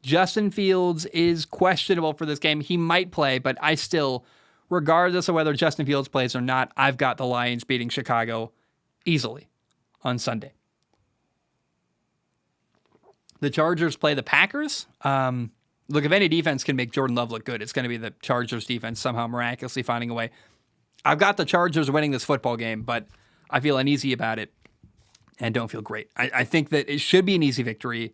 Speaker 1: Justin Fields is questionable for this game. He might play, but I still, regardless of whether Justin Fields plays or not, I've got the Lions beating Chicago easily on Sunday. The Chargers play the Packers. Look, if any defense can make Jordan Love look good, it's going to be the Chargers defense somehow miraculously finding a way. I've got the Chargers winning this football game, but I feel uneasy about it and don't feel great. I think that it should be an easy victory,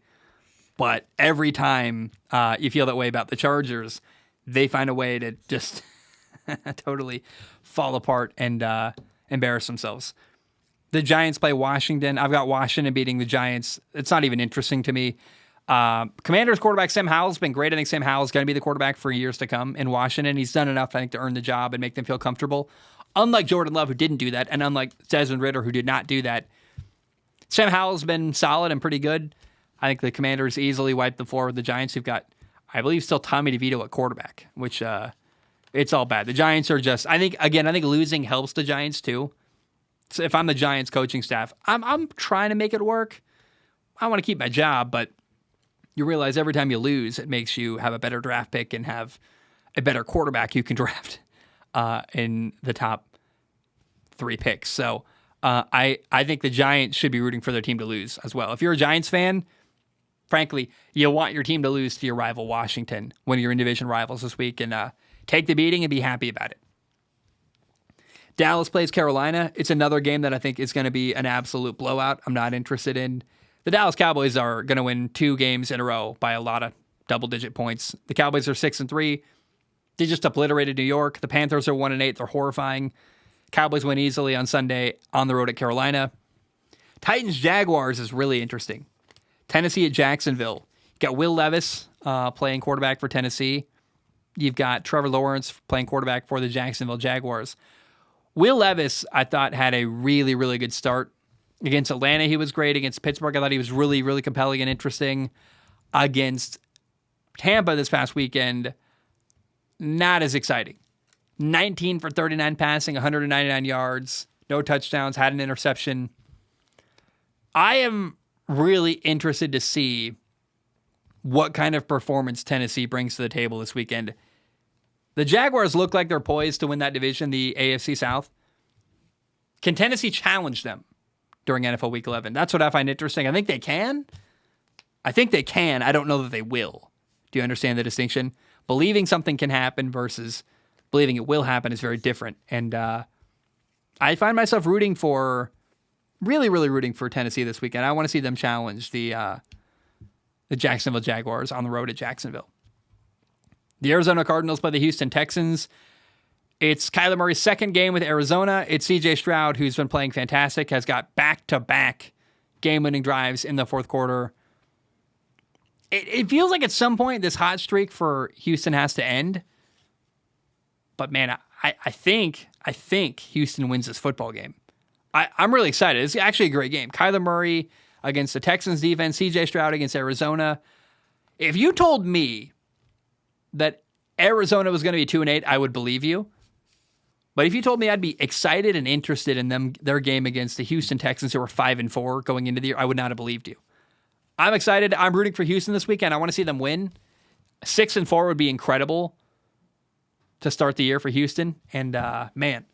Speaker 1: but every time you feel that way about the Chargers, they find a way to just totally fall apart and embarrass themselves. The Giants play Washington. I've got Washington beating the Giants. It's not even interesting to me. Commanders quarterback Sam Howell's been great. I think Sam Howell's going to be the quarterback for years to come in Washington. He's done enough, I think, to earn the job and make them feel comfortable. Unlike Jordan Love, who didn't do that, and unlike Desmond Ridder, who did not do that, Sam Howell's been solid and pretty good. I think the Commanders easily wiped the floor with the Giants, who've got, I believe, still Tommy DeVito at quarterback, which it's all bad. The Giants are just, I think losing helps the Giants too. So if I'm the Giants coaching staff, I'm trying to make it work. I want to keep my job, but you realize every time you lose, it makes you have a better draft pick and have a better quarterback you can draft in the top 3 picks. So I think the Giants should be rooting for their team to lose as well. If you're a Giants fan, frankly, you want your team to lose to your rival Washington, one of your in-division rivals this week, and take the beating and be happy about it. Dallas plays Carolina. It's another game that I think is going to be an absolute blowout. I'm not interested in. The Dallas Cowboys are going to win 2 games in a row by a lot of double-digit points. The Cowboys are 6-3. They just obliterated New York. The Panthers are 1-8. They're horrifying. Cowboys win easily on Sunday on the road at Carolina. Titans-Jaguars is really interesting. Tennessee at Jacksonville. You got Will Levis playing quarterback for Tennessee. You've got Trevor Lawrence playing quarterback for the Jacksonville Jaguars. Will Levis, I thought, had a really, really good start. Against Atlanta, he was great. Against Pittsburgh, I thought he was really, really compelling and interesting. Against Tampa this past weekend, not as exciting. 19 for 39 passing, 199 yards, no touchdowns, had an interception. I am really interested to see what kind of performance Tennessee brings to the table this weekend. The Jaguars look like they're poised to win that division, the AFC South. Can Tennessee challenge them during NFL Week 11? That's what I find interesting. I think they can. I don't know that they will. Do you understand the distinction? Believing something can happen versus believing it will happen is very different. And I find myself really rooting for Tennessee this weekend. I want to see them challenge the Jacksonville Jaguars on the road at Jacksonville. The Arizona Cardinals play the Houston Texans. It's Kyler Murray's second game with Arizona. It's CJ Stroud, who's been playing fantastic, has got back-to-back game-winning drives in the fourth quarter. It feels like at some point this hot streak for Houston has to end. But man, I think Houston wins this football game. I'm really excited. It's actually a great game. Kyler Murray against the Texans defense, CJ Stroud against Arizona. If you told me that Arizona was going to be 2-8, I would believe you. But if you told me I'd be excited and interested in their game against the Houston Texans, who were 5-4 going into the year, I would not have believed you. I'm excited. I'm rooting for Houston this weekend. I want to see them win. 6-4 would be incredible to start the year for Houston. And man,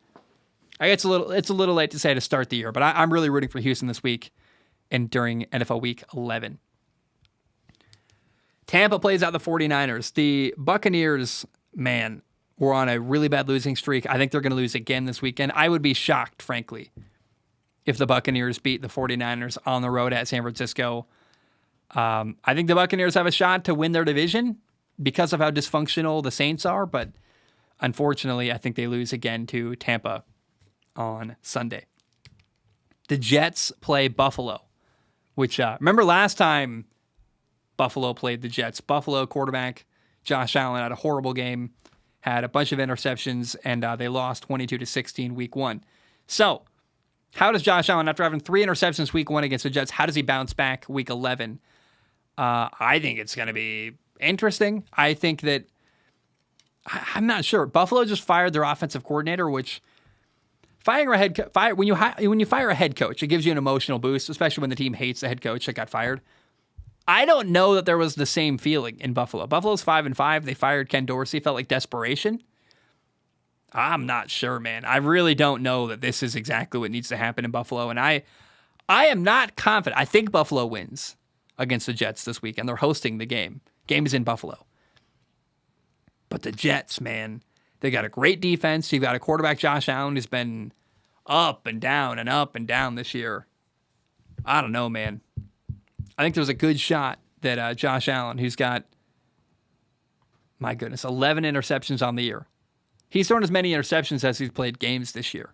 Speaker 1: it's a little late to say to start the year, but I'm really rooting for Houston this week and during NFL Week 11. Tampa plays out the 49ers. The Buccaneers, man, were on a really bad losing streak. I think they're going to lose again this weekend. I would be shocked, frankly, if the Buccaneers beat the 49ers on the road at San Francisco. I think the Buccaneers have a shot to win their division because of how dysfunctional the Saints are, but unfortunately, I think they lose again to Tampa on Sunday. The Jets play Buffalo, which, remember last time Buffalo played the Jets? Buffalo quarterback Josh Allen had a horrible game, had a bunch of interceptions, and they lost 22-16 week 1. So, how does Josh Allen, after having 3 interceptions week 1 against the Jets, how does he bounce back week 11? I think it's going to be interesting. I think that I'm not sure. Buffalo just fired their offensive coordinator, which when you fire a head coach, it gives you an emotional boost, especially when the team hates the head coach that got fired. I don't know that there was the same feeling in Buffalo. Buffalo's 5-5. They fired Ken Dorsey. Felt like desperation. I'm not sure, man. I really don't know that this is exactly what needs to happen in Buffalo, and I am not confident. I think Buffalo wins against the Jets this weekend. They're hosting the game. Game is in Buffalo. But the Jets, man, they got a great defense. You've got a quarterback, Josh Allen, who's been up and down this year. I don't know, man. I think there's a good shot that Josh Allen, who's got, my goodness, 11 interceptions on the year. He's thrown as many interceptions as he's played games this year.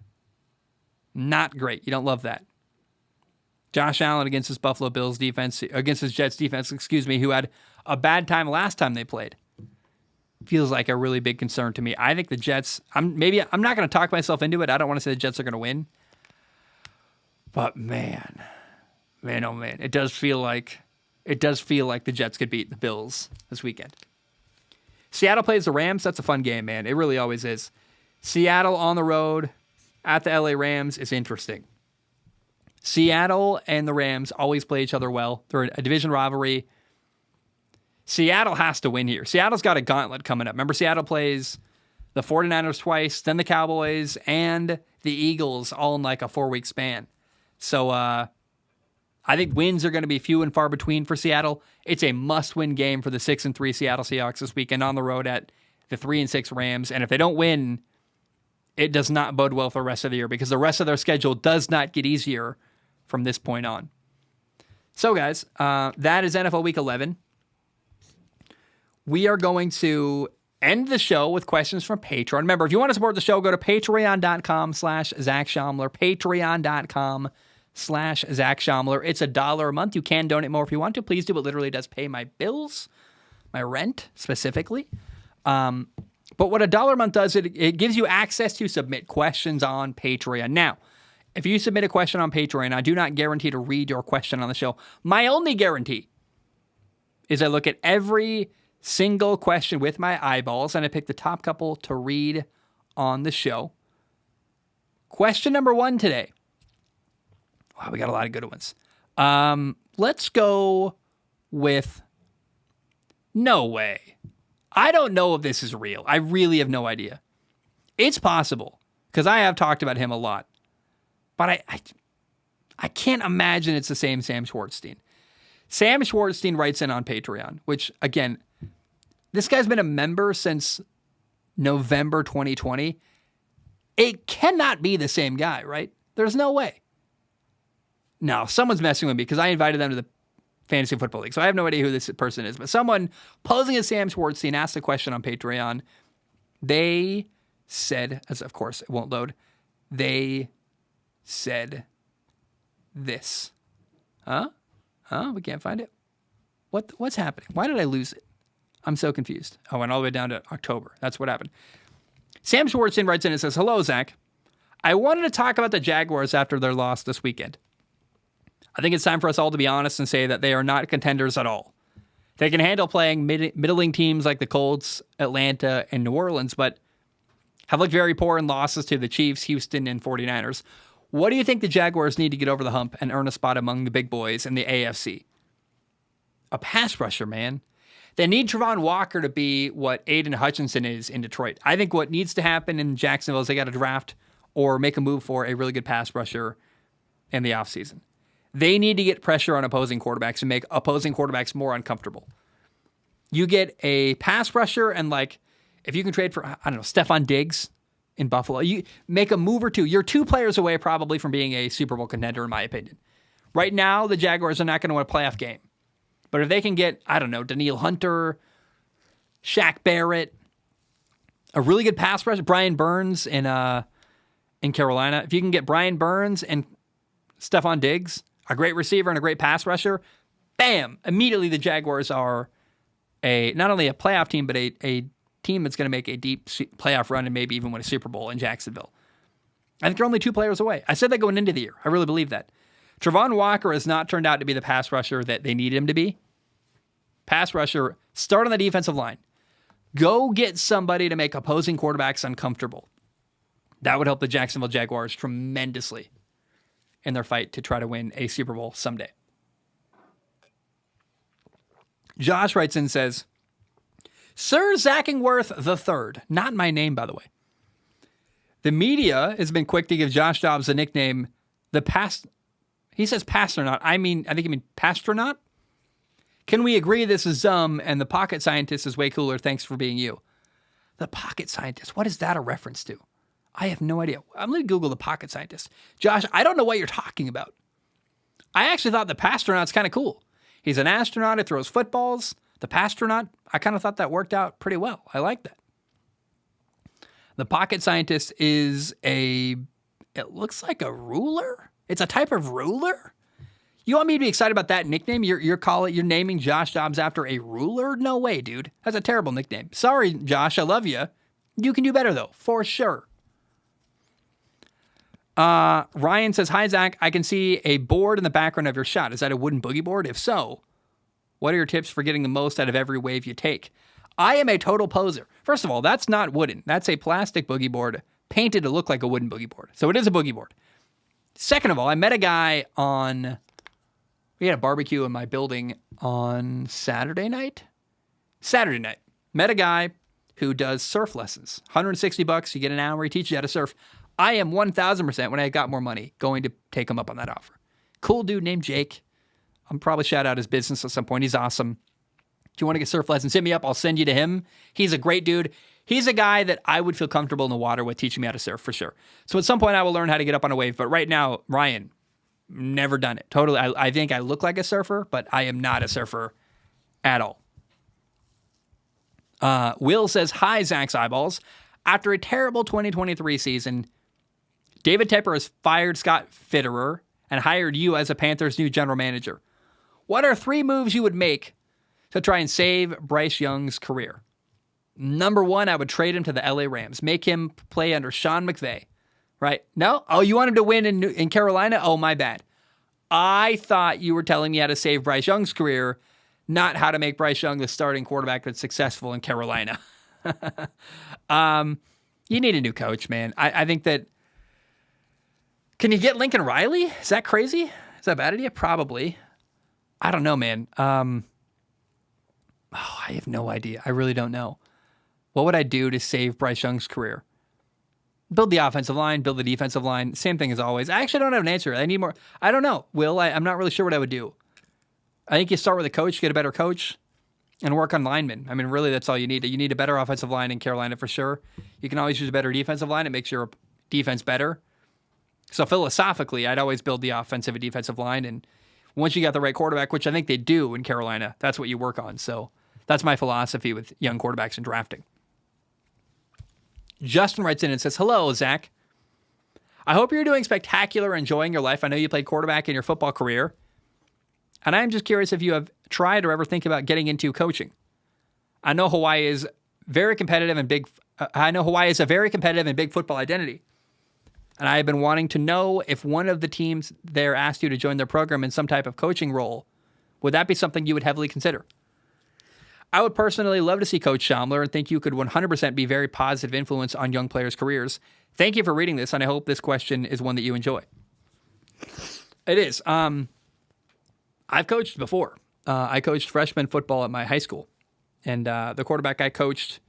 Speaker 1: Not great. You don't love that. Josh Allen against his Buffalo Bills defense, against his Jets defense, who had a bad time last time they played. Feels like a really big concern to me. I think the Jets, I'm not going to talk myself into it. I don't want to say the Jets are going to win. But man, oh man, it does feel like the Jets could beat the Bills this weekend. Seattle plays the Rams. That's a fun game, man. It really always is. Seattle on the road at the LA Rams is interesting. Seattle and the Rams always play each other well. They're a division rivalry. Seattle has to win here. Seattle's got a gauntlet coming up. Remember, Seattle plays the 49ers twice, then the Cowboys, and the Eagles all in like a 4-week span. So I think wins are going to be few and far between for Seattle. It's a must-win game for the 6-3 Seattle Seahawks this weekend on the road at the 3-6 Rams. And if they don't win, it does not bode well for the rest of the year because the rest of their schedule does not get easier from this point on. So, guys, that is NFL Week 11. We are going to end the show with questions from Patreon. Remember, if you want to support the show, go to patreon.com/Zach Schaumler, patreon.com/Zach Schaumler. It's $1 a month. You can donate more if you want to. Please do. It literally does pay my bills, my rent specifically. But what $1 a month does, it gives you access to submit questions on Patreon. Now, if you submit a question on Patreon, I do not guarantee to read your question on the show. My only guarantee is I look at every single question with my eyeballs, and I pick the top couple to read on the show. Question number 1 today. Wow, we got a lot of good ones. Let's go with no way. I don't know if this is real. I really have no idea. It's possible, because I have talked about him a lot. But I can't imagine it's the same Sam Schwartzstein. Sam Schwartzstein writes in on Patreon, which, again, this guy's been a member since November 2020. It cannot be the same guy, right? There's no way. No, someone's messing with me because I invited them to the Fantasy Football League. So I have no idea who this person is. But someone posing as Sam Schwartzstein asked a question on Patreon. They said, as of course it won't load, they said this. Huh? We can't find it. What's happening? Why did I lose it? I'm so confused. I went all the way down to October. That's what happened. Sam Schwartzen writes in and says, hello, Zach. I wanted to talk about the Jaguars after their loss this weekend. I think it's time for us all to be honest and say that they are not contenders at all. They can handle playing middling teams like the Colts, Atlanta, and New Orleans, but have looked very poor in losses to the Chiefs, Houston, and 49ers. What do you think the Jaguars need to get over the hump and earn a spot among the big boys in the AFC? A pass rusher, man. They need Travon Walker to be what Aiden Hutchinson is in Detroit. I think what needs to happen in Jacksonville is they got to draft or make a move for a really good pass rusher in the offseason. They need to get pressure on opposing quarterbacks and make opposing quarterbacks more uncomfortable. You get a pass rusher and, like, if you can trade for, I don't know, Stephon Diggs in Buffalo, you make a move or two. You're 2 players away probably from being a Super Bowl contender, in my opinion. Right now, the Jaguars are not going to win a playoff game. But if they can get, I don't know, Danielle Hunter, Shaq Barrett, a really good pass rusher, Brian Burns in Carolina. If you can get Brian Burns and Stephon Diggs, a great receiver and a great pass rusher, bam! Immediately the Jaguars are not only a playoff team, but a team that's going to make a deep playoff run and maybe even win a Super Bowl in Jacksonville. I think they're only 2 players away. I said that going into the year. I really believe that. Travon Walker has not turned out to be the pass rusher that they need him to be. Pass rusher, start on the defensive line. Go get somebody to make opposing quarterbacks uncomfortable. That would help the Jacksonville Jaguars tremendously in their fight to try to win a Super Bowl someday. Josh writes in and says, Sir Zackingworth III, not my name, by the way. The media has been quick to give Josh Dobbs the nickname, he says Pastronaut. I think you mean Pastronaut? Can we agree this is dumb and the pocket scientist is way cooler? Thanks for being you. The pocket scientist, what is that a reference to? I have no idea. I'm going to Google the pocket scientist. Josh, I don't know what you're talking about. I actually thought the Pastronaut's kind of cool. He's an astronaut who throws footballs. The Pastronaut, I kind of thought that worked out pretty well. I like that. The pocket scientist is it looks like a ruler? It's a type of ruler? You want me to be excited about that nickname? You're naming Josh Dobbs after a ruler? No way, dude. That's a terrible nickname. Sorry, Josh. I love you. You can do better, though, for sure. Ryan says, hi, Zach. I can see a board in the background of your shot. Is that a wooden boogie board? If so, what are your tips for getting the most out of every wave you take? I am a total poser. First of all, that's not wooden. That's a plastic boogie board painted to look like a wooden boogie board. So it is a boogie board. Second of all, I met a guy we had a barbecue in my building on Saturday night. Met a guy who does surf lessons. $160, you get an hour, he teaches you how to surf. I am 1,000% when I got more money going to take him up on that offer. Cool dude named Jake. I'll probably shout out his business at some point. He's awesome. If you want to get surf lessons, hit me up. I'll send you to him. He's a great dude. He's a guy that I would feel comfortable in the water with teaching me how to surf for sure. So at some point I will learn how to get up on a wave. But right now, Ryan, never done it. Totally. I think I look like a surfer, but I am not a surfer at all. Will says, hi, Zach's eyeballs. After a terrible 2023 season, David Tepper has fired Scott Fitterer and hired you as a Panthers' new general manager. What are 3 moves you would make to try and save Bryce Young's career? Number 1, I would trade him to the LA Rams. Make him play under Sean McVay. Right? No? Oh, you want him to win in Carolina? Oh, my bad. I thought you were telling me how to save Bryce Young's career, not how to make Bryce Young the starting quarterback that's successful in Carolina. You need a new coach, man. I think that... Can you get Lincoln Riley? Is that crazy? Is that a bad idea? Probably. I don't know, man. I have no idea. I really don't know. What would I do to save Bryce Young's career? Build the offensive line, build the defensive line. Same thing as always. I actually don't have an answer. I need more. I don't know, Will. I'm not really sure what I would do. I think you start with a coach, get a better coach, and work on linemen. I mean, really, that's all you need. You need a better offensive line in Carolina for sure. You can always use a better defensive line. It makes your defense better. So philosophically, I'd always build the offensive and defensive line. And once you got the right quarterback, which I think they do in Carolina, that's what you work on. So that's my philosophy with young quarterbacks and drafting. Justin writes in and says, hello, Zach. I hope you're doing spectacular, enjoying your life. I know you played quarterback in your football career. And I'm just curious if you have tried or ever think about getting into coaching. I know Hawaii is very competitive and big I know Hawaii is a very competitive and big football identity. And I have been wanting to know if one of the teams there asked you to join their program in some type of coaching role, would that be something you would heavily consider? I would personally love to see Coach Schaumler and think you could 100% be a very positive influence on young players' careers. Thank you for reading this, and I hope this question is one that you enjoy. It is. I've coached before. I coached freshman football at my high school, and the quarterback I coached,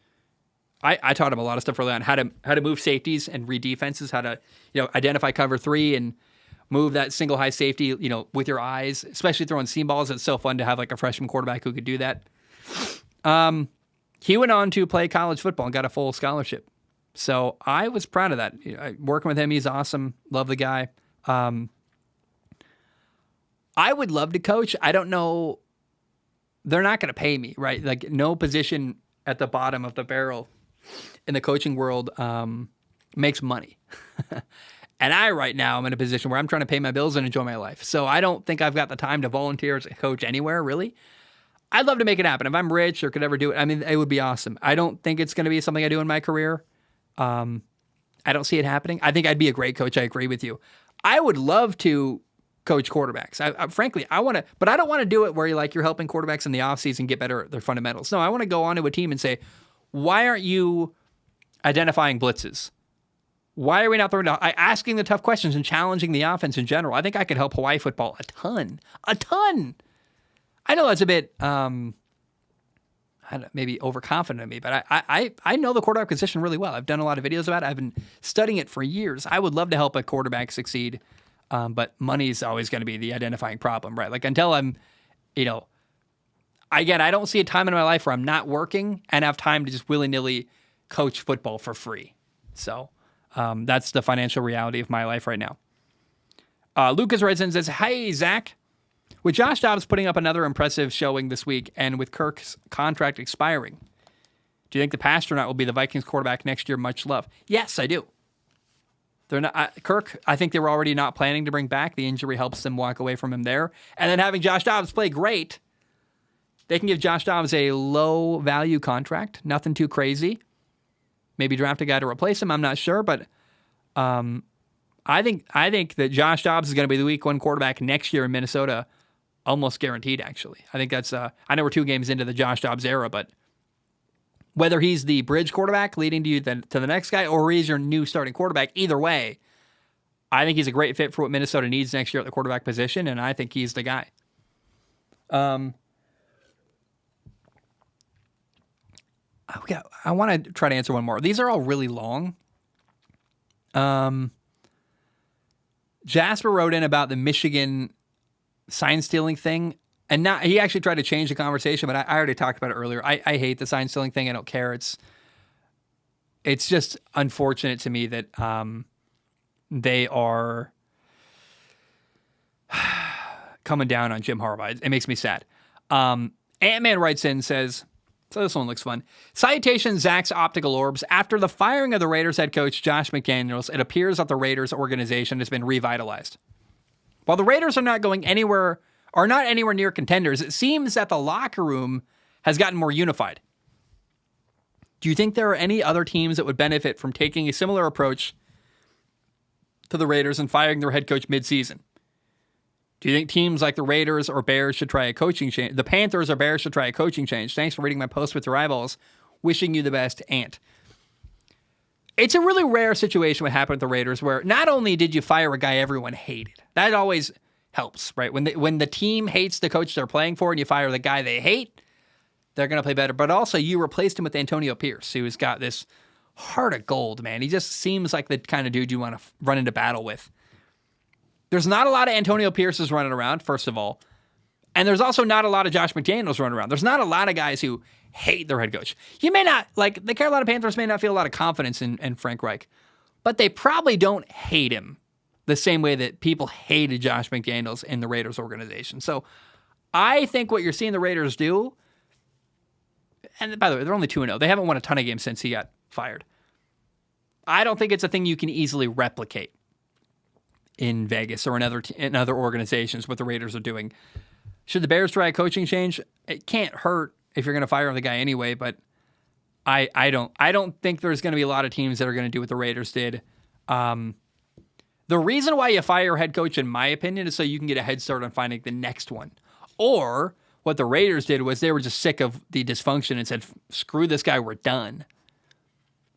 Speaker 1: I taught him a lot of stuff early on, how to move safeties and read defenses, how to identify cover three and move that single high safety with your eyes, especially throwing seam balls. It's so fun to have like a freshman quarterback who could do that. He went on to play college football and got a full scholarship. So I was proud of that. Working with him, he's awesome. Love the guy. I would love to coach. I don't know. They're not going to pay me, right? Like no position at the bottom of the barrel in the coaching world makes money. And I right now am in a position where I'm trying to pay my bills and enjoy my life. So I don't think I've got the time to volunteer as a coach anywhere, really. I'd love to make it happen. If I'm rich or could ever do it, I mean, it would be awesome. I don't think it's going to be something I do in my career. I don't see it happening. I think I'd be a great coach. I agree with you. I would love to coach quarterbacks. Frankly, I want to, but I don't want to do it where you're helping quarterbacks in the offseason get better at their fundamentals. No, I want to go onto a team and say, why aren't you identifying blitzes? Why are we not throwing out? Asking the tough questions and challenging the offense in general. I think I could help Hawaii football a ton. I know that's a bit maybe overconfident of me, but I know the quarterback position really well. I've done a lot of videos about it. I've been studying it for years. I would love to help a quarterback succeed, but money's always going to be the identifying problem, right? Like until I'm, again, I don't see a time in my life where I'm not working and have time to just willy-nilly coach football for free. So that's the financial reality of my life right now. Lucas writes in and says, "Hey, Zach. With Josh Dobbs putting up another impressive showing this week and with Kirk's contract expiring, do you think the Pastronaut will be the Vikings quarterback next year? Much love." Yes, I do. They're not Kirk. I think they were already not planning to bring back. The injury helps them walk away from him there. And then having Josh Dobbs play great, they can give Josh Dobbs a low value contract. Nothing too crazy. Maybe draft a guy to replace him. I'm not sure, but I think that Josh Dobbs is going to be the week one quarterback next year in Minnesota. Almost guaranteed, actually. I think that's, I know we're 2 games into the Josh Dobbs era, but whether he's the bridge quarterback leading to the next guy or he's your new starting quarterback, either way, I think he's a great fit for what Minnesota needs next year at the quarterback position, and I think he's the guy. I want to try to answer one more. These are all really long. Jasper wrote in about the Michigan sign stealing thing, and he actually tried to change the conversation, but I already talked about it earlier. I hate the sign stealing thing. I don't care. It's just unfortunate to me that they are coming down on Jim Harbaugh. It makes me sad. Ant-Man writes in and says, so this one looks fun. Salutations, Zach's Optical Orbs. After the firing of the Raiders head coach Josh McDaniels, it appears that the Raiders organization has been revitalized. While the Raiders are not anywhere near contenders, it seems that the locker room has gotten more unified. Do you think there are any other teams that would benefit from taking a similar approach to the Raiders and firing their head coach midseason? Do you think teams like the Raiders or Bears should try a coaching change? The Panthers or Bears should try a coaching change. Thanks for reading my post with your eyeballs. Wishing you the best, Ant. It's a really rare situation what happened with the Raiders where not only did you fire a guy everyone hated, that always helps, right? When the team hates the coach they're playing for and you fire the guy they hate, they're going to play better. But also you replaced him with Antonio Pierce, who's got this heart of gold, man. He just seems like the kind of dude you want to run into battle with. There's not a lot of Antonio Pierces running around, first of all. And there's also not a lot of Josh McDaniels running around. There's not a lot of guys who hate their head coach. You may not, like the Carolina Panthers may not feel a lot of confidence in Frank Reich, but they probably don't hate him the same way that people hated Josh McDaniels in the Raiders organization. So I think what you're seeing the Raiders do, and by the way, they're only 2-0. They haven't won a ton of games since he got fired. I don't think it's a thing you can easily replicate in Vegas or in other organizations, what the Raiders are doing. Should the Bears try a coaching change? It can't hurt if you're going to fire the guy anyway, but I don't think there's going to be a lot of teams that are going to do what the Raiders did. The reason why you fire a head coach, in my opinion, is so you can get a head start on finding the next one. Or what the Raiders did was they were just sick of the dysfunction and said, screw this guy, we're done.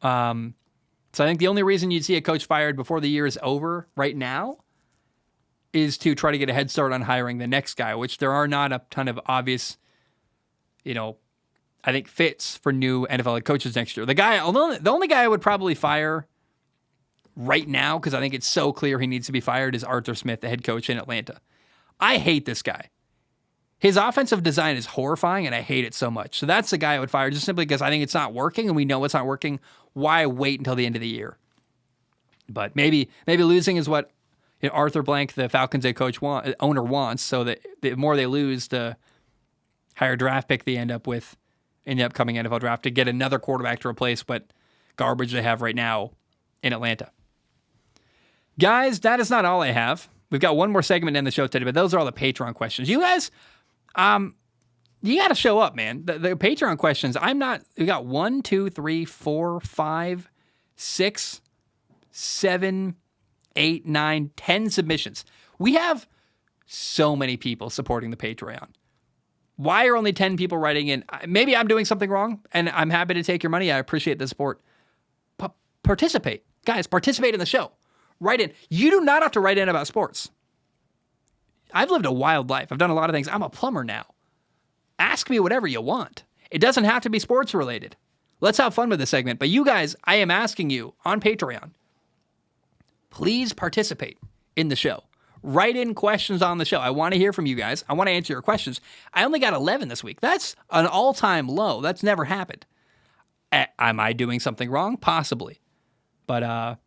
Speaker 1: So I think the only reason you'd see a coach fired before the year is over right now is to try to get a head start on hiring the next guy, which there are not a ton of obvious, I think fits for new NFL head coaches next year. The only guy I would probably fire right now, because I think it's so clear he needs to be fired, is Arthur Smith, the head coach in Atlanta. I hate this guy. His offensive design is horrifying, and I hate it so much. So that's the guy I would fire, just simply because I think it's not working, and we know it's not working. Why wait until the end of the year? But maybe losing is what Arthur Blank, the Falcons head coach owner wants, so that the more they lose, the higher draft pick they end up with in the upcoming NFL draft to get another quarterback to replace what garbage they have right now in Atlanta. Guys, that is not all I have. We've got one more segment in the show today, but those are all the Patreon questions. You guys, you got to show up, man. The Patreon questions, we got 1, 2, 3, 4, 5, 6, 7, 8, 9, 10 submissions. We have so many people supporting the Patreon. Why are only 10 people writing in? Maybe I'm doing something wrong, and I'm happy to take your money. I appreciate the support. Participate. Guys, participate in the show. Write in. You do not have to write in about sports. I've lived a wild life. I've done a lot of things. I'm a plumber now. Ask me whatever you want. It doesn't have to be sports related. Let's have fun with this segment. But you guys, I am asking you on Patreon, please participate in the show. Write in questions on the show. I want to hear from you guys. I want to answer your questions. I only got 11 this week. That's an all-time low. That's never happened. Am I doing something wrong? Possibly. But,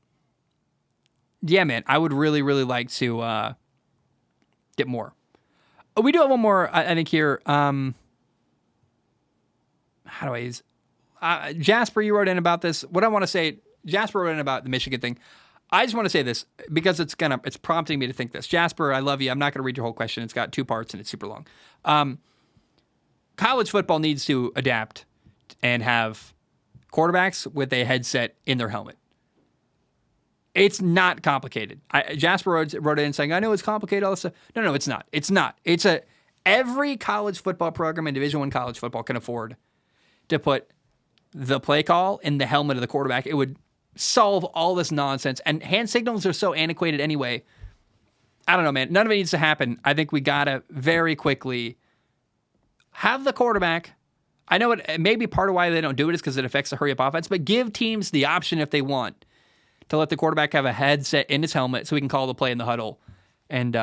Speaker 1: yeah, man, I would really, really like to get more. We do have one more, I think, here. How do I use... Jasper, you wrote in about this. What I want to say, Jasper wrote in about the Michigan thing. I just want to say this because it's prompting me to think this. Jasper, I love you. I'm not going to read your whole question. It's got 2 parts and it's super long. College football needs to adapt and have quarterbacks with a headset in their helmet. It's not complicated. Jasper wrote in saying, I know it's complicated, all this stuff. No, it's not. It's not. Every college football program in Division I college football can afford to put the play call in the helmet of the quarterback. It would solve all this nonsense. And hand signals are so antiquated anyway. I don't know, man. None of it needs to happen. I think we got to very quickly have the quarterback. I know it may be part of why they don't do it is because it affects the hurry-up offense, but give teams the option if they want to let the quarterback have a headset in his helmet so he can call the play in the huddle. And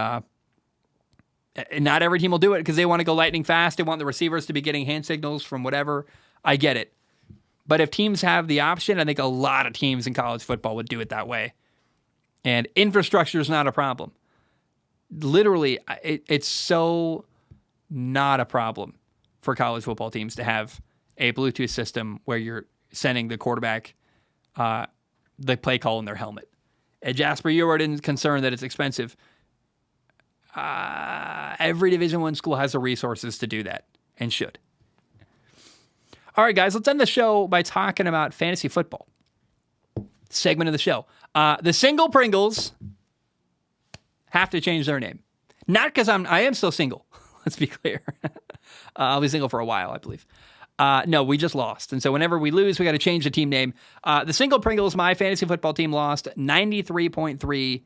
Speaker 1: not every team will do it because they want to go lightning fast. They want the receivers to be getting hand signals from whatever. I get it. But if teams have the option, I think a lot of teams in college football would do it that way. And infrastructure is not a problem. Literally, it's so not a problem for college football teams to have a Bluetooth system where you're sending the quarterback the play call in their helmet. And Jasper, you were concerned that it's expensive. Every Division I school has the resources to do that and should. All right, guys, let's end the show by talking about fantasy football. Segment of the show. The single Pringles have to change their name. Not because I am still single. Let's be clear. I'll be single for a while, I believe. No, we just lost. And so whenever we lose, we got to change the team name. The single Pringles, my fantasy football team, lost 93.3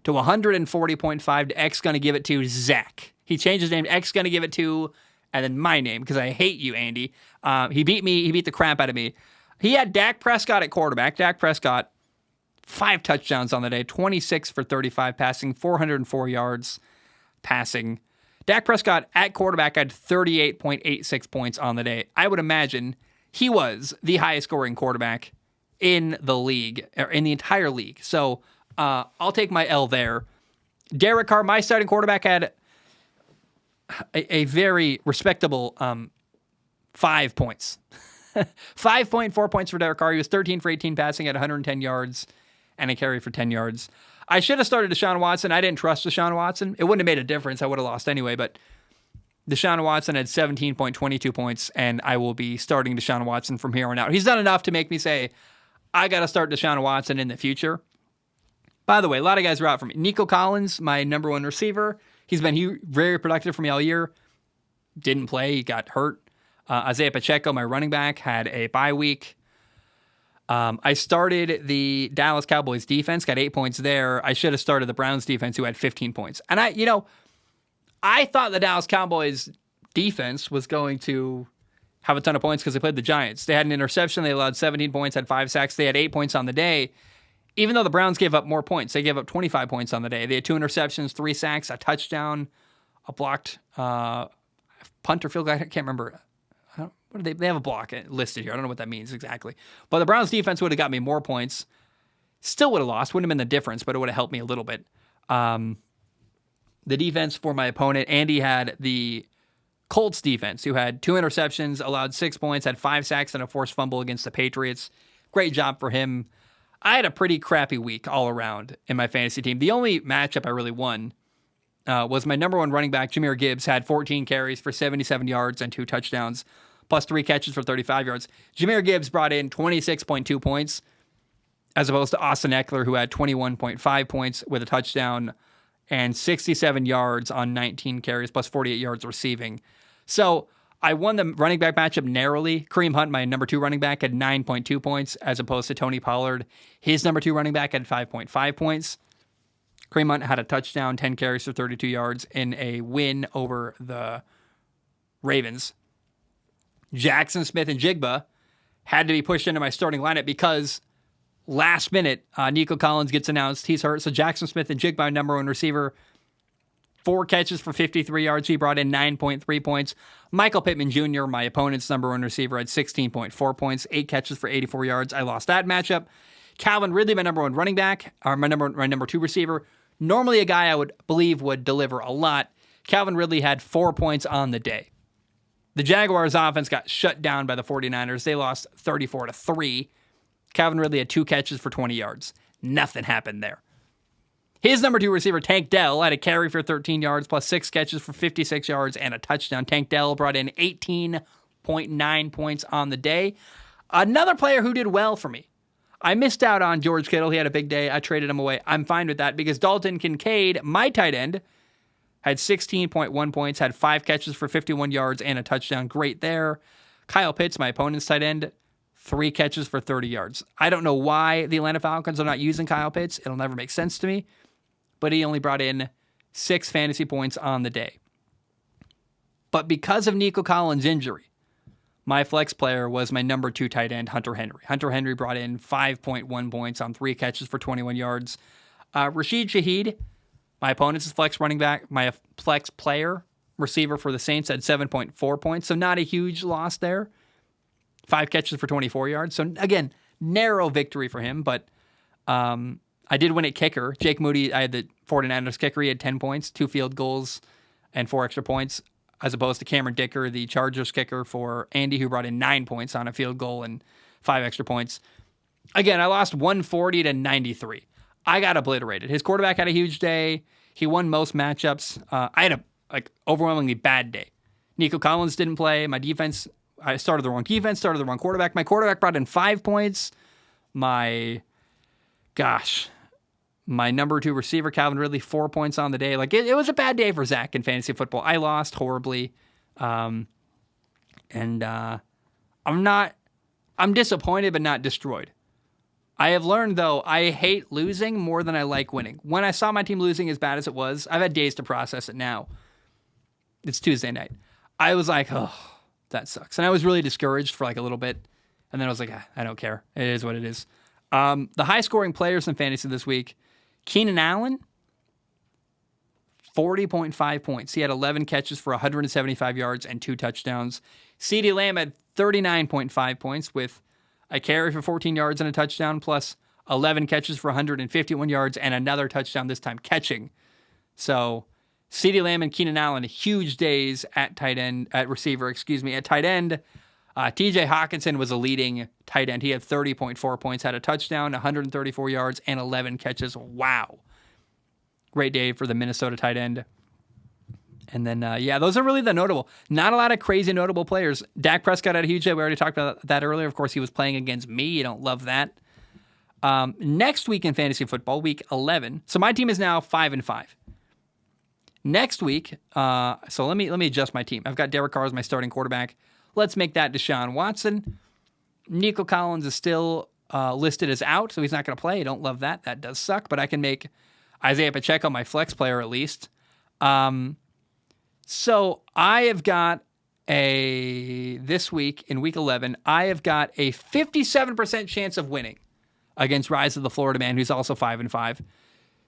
Speaker 1: to 140.5 to X going to give it to Zach. He changed his name. X going to give it to, and then my name, because I hate you, Andy. He beat me. He beat the crap out of me. He had Dak Prescott at quarterback. Dak Prescott, 5 touchdowns on the day, 26 for 35 passing, 404 yards passing. Dak Prescott at quarterback had 38.86 points on the day. I would imagine he was the highest scoring quarterback in the league, or in the entire league. So I'll take my L there. Derek Carr, my starting quarterback, had a very respectable 5 points. 5.4 points for Derek Carr. He was 13 for 18 passing at 110 yards and a carry for 10 yards. I should have started Deshaun Watson. I didn't trust Deshaun Watson. It wouldn't have made a difference. I would have lost anyway, but Deshaun Watson had 17.22 points, and I will be starting Deshaun Watson from here on out. He's done enough to make me say, I got to start Deshaun Watson in the future. By the way, a lot of guys are out for me. Nico Collins, my number one receiver, he's been very productive for me all year. Didn't play, he got hurt. Isaiah Pacheco, my running back, had a bye week. I started the Dallas Cowboys defense, got 8 points there. I should have started the Browns defense, who had 15 points. And I thought the Dallas Cowboys defense was going to have a ton of points because they played the Giants. They had an interception. They allowed 17 points, had 5 sacks. They had 8 points on the day, even though the Browns gave up more points. They gave up 25 points on the day. They had 2 interceptions, 3 sacks, a touchdown, a blocked punt or field goal. I can't remember. They have a block listed here. I don't know what that means exactly. But the Browns defense would have got me more points. Still would have lost. Wouldn't have been the difference, but it would have helped me a little bit. The defense for my opponent, Andy, had the Colts defense, who had 2 interceptions, allowed 6 points, had 5 sacks, and a forced fumble against the Patriots. Great job for him. I had a pretty crappy week all around in my fantasy team. The only matchup I really won was my number one running back, Jahmyr Gibbs, had 14 carries for 77 yards and 2 touchdowns, plus 3 catches for 35 yards. Jahmyr Gibbs brought in 26.2 points, as opposed to Austin Eckler, who had 21.5 points with a touchdown and 67 yards on 19 carries, plus 48 yards receiving. So I won the running back matchup narrowly. Kareem Hunt, my number 2 running back, had 9.2 points, as opposed to Tony Pollard. His number 2 running back had 5.5 points. Kareem Hunt had a touchdown, 10 carries for 32 yards in a win over the Ravens. Jackson Smith and Jigba had to be pushed into my starting lineup because last minute, Nico Collins gets announced. He's hurt. So Jackson Smith and Jigba, number 1 receiver, 4 catches for 53 yards. He brought in 9.3 points. Michael Pittman Jr., my opponent's number 1 receiver, had 16.4 points, 8 catches for 84 yards. I lost that matchup. Calvin Ridley, my number 1 running back, or my number 2 receiver, normally a guy I would believe would deliver a lot. Calvin Ridley had 4 points on the day. The Jaguars' offense got shut down by the 49ers. They lost 34-3. Calvin Ridley had 2 catches for 20 yards. Nothing happened there. His number 2 receiver, Tank Dell, had a carry for 13 yards, plus 6 catches for 56 yards and a touchdown. Tank Dell brought in 18.9 points on the day. Another player who did well for me. I missed out on George Kittle. He had a big day. I traded him away. I'm fine with that because Dalton Kincaid, my tight end, had 16.1 points, had 5 catches for 51 yards and a touchdown. Great there. Kyle Pitts, my opponent's tight end, 3 catches for 30 yards. I don't know why the Atlanta Falcons are not using Kyle Pitts. It'll never make sense to me. But he only brought in 6 fantasy points on the day. But because of Nico Collins' injury, my flex player was my number 2 tight end, Hunter Henry. Hunter Henry brought in 5.1 points on 3 catches for 21 yards. Rashid Shaheed, my opponent's flex running back, my flex player, receiver for the Saints, had 7.4 points. So not a huge loss there. 5 catches for 24 yards. So again, narrow victory for him, but I did win at kicker. Jake Moody, I had the 49ers kicker. He had 10 points, 2 field goals, and 4 extra points, as opposed to Cameron Dicker, the Chargers kicker for Andy, who brought in 9 points on a field goal and 5 extra points. Again, I lost 140-93. I got obliterated. His quarterback had a huge day. He won most matchups. I had a overwhelmingly bad day. Nico Collins didn't play. My defense, I started the wrong defense, started the wrong quarterback. My quarterback brought in 5 points. My number 2 receiver, Calvin Ridley, 4 points on the day. Like it was a bad day for Zach in fantasy football. I lost horribly. I'm disappointed, but not destroyed. I have learned, though, I hate losing more than I like winning. When I saw my team losing as bad as it was, I've had days to process it now. It's Tuesday night. I was like, oh, that sucks. And I was really discouraged for like a little bit. And then I was like, I don't care. It is what it is. The high-scoring players in fantasy this week, Keenan Allen, 40.5 points. He had 11 catches for 175 yards and 2 touchdowns. CeeDee Lamb had 39.5 points with a carry for 14 yards and a touchdown, plus 11 catches for 151 yards and another touchdown, this time catching. So CeeDee Lamb and Keenan Allen, huge days at tight end, at tight end. TJ Hawkinson was a leading tight end. He had 30.4 points, had a touchdown, 134 yards, and 11 catches. Wow. Great day for the Minnesota tight end. And then, those are really the notable. Not a lot of crazy notable players. Dak Prescott had a huge day. We already talked about that earlier. Of course, he was playing against me. You don't love that. Next week in fantasy football, week 11. So my team is now 5-5. Next week, so let me adjust my team. I've got Derek Carr as my starting quarterback. Let's make that Deshaun Watson. Nico Collins is still listed as out, so he's not going to play. I don't love that. That does suck, but I can make Isaiah Pacheco my flex player at least. So I have got this week in week 11, I have got a 57% chance of winning against Rise of the Florida Man, who's also 5-5.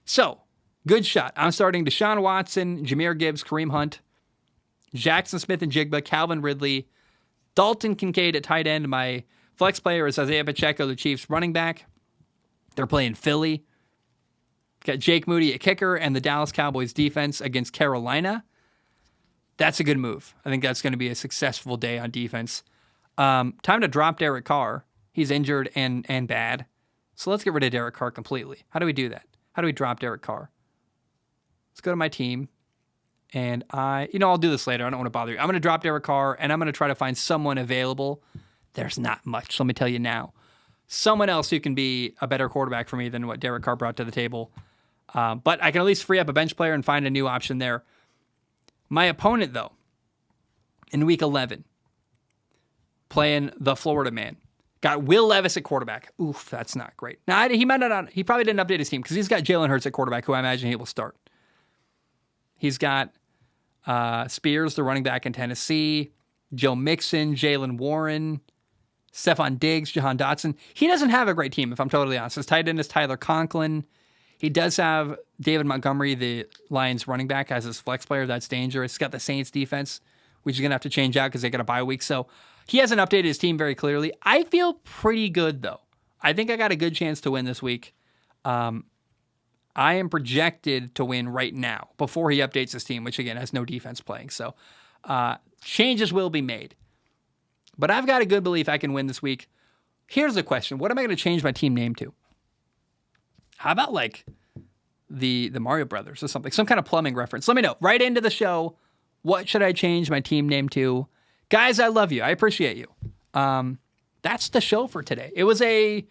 Speaker 1: So good shot. I'm starting Deshaun Watson, Jahmyr Gibbs, Kareem Hunt, Jackson Smith and Jigba, Calvin Ridley, Dalton Kincaid at tight end. My flex player is Isaiah Pacheco, the Chiefs running back. They're playing Philly. Got Jake Moody at kicker and the Dallas Cowboys defense against Carolina. That's a good move. I think that's going to be a successful day on defense. Time to drop Derek Carr. He's injured and bad. So let's get rid of Derek Carr completely. How do we do that? How do we drop Derek Carr? Let's go to my team. And I'll do this later. I don't want to bother you. I'm going to drop Derek Carr, and I'm going to try to find someone available. There's not much. Let me tell you now. Someone else who can be a better quarterback for me than what Derek Carr brought to the table. But I can at least free up a bench player and find a new option there. My opponent, though, in week 11, playing the Florida Man, got Will Levis at quarterback. Oof, that's not great. Now, he probably didn't update his team because he's got Jalen Hurts at quarterback, who I imagine he will start. He's got Spears, the running back in Tennessee, Joe Mixon, Jalen Warren, Stephon Diggs, Jahan Dotson. He doesn't have a great team, if I'm totally honest. His tight end is Tyler Conklin. He does have David Montgomery, the Lions running back, as his flex player. That's dangerous. He's got the Saints defense, which is going to have to change out because they got a bye week. So he hasn't updated his team very clearly. I feel pretty good, though. I think I got a good chance to win this week. I am projected to win right now before he updates his team, which, again, has no defense playing. So changes will be made. But I've got a good belief I can win this week. Here's the question. What am I going to change my team name to? How about like the Mario Brothers or something? Some kind of plumbing reference. Let me know. Right into the show. What should I change my team name to? Guys, I love you. I appreciate you. That's the show for today. It was a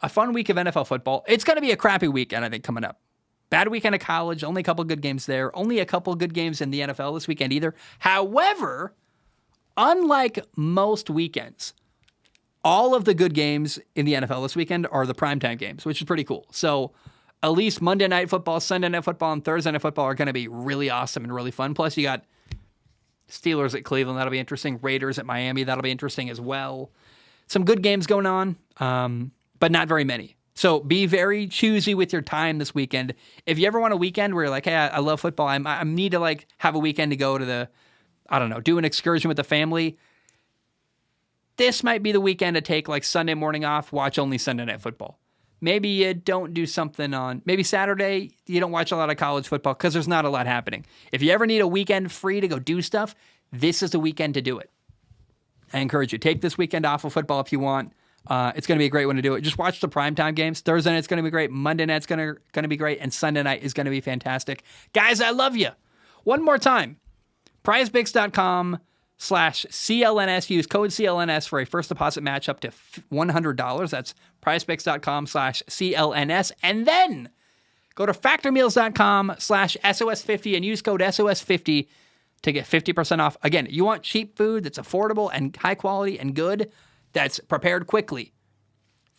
Speaker 1: fun week of NFL football. It's going to be a crappy weekend, I think, coming up. Bad weekend of college. Only a couple good games there. Only a couple good games in the NFL this weekend either. However, unlike most weekends, all of the good games in the NFL this weekend are the primetime games, which is pretty cool. So at least Monday Night Football, Sunday Night Football, and Thursday Night Football are going to be really awesome and really fun. Plus, you got Steelers at Cleveland. That'll be interesting. Raiders at Miami. That'll be interesting as well. Some good games going on, but not very many. So be very choosy with your time this weekend. If you ever want a weekend where you're like, hey, I love football. I need to like have a weekend to go to do an excursion with the family. This might be the weekend to take like Sunday morning off, watch only Sunday Night Football. Maybe you don't do something maybe Saturday, you don't watch a lot of college football because there's not a lot happening. If you ever need a weekend free to go do stuff, this is the weekend to do it. I encourage you, take this weekend off of football if you want. It's going to be a great one to do it. Just watch the primetime games. Thursday night's going to be great. Monday night's going to be great. And Sunday night is going to be fantastic. Guys, I love you. One more time. PrizePicks.com/CLNS. Use code CLNS for a first deposit match up to $100. That's PrizePicks.com/CLNS. And then go to FactorMeals.com/SOS50 and use code SOS50 to get 50% off. Again, you want cheap food that's affordable and high quality and good, that's prepared quickly.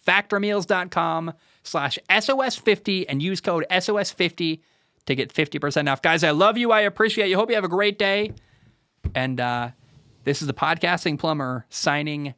Speaker 1: FactorMeals.com/SOS50 and use code SOS50 to get 50% off. Guys, I love you. I appreciate you. Hope you have a great day. And this is the Podcasting Plumber signing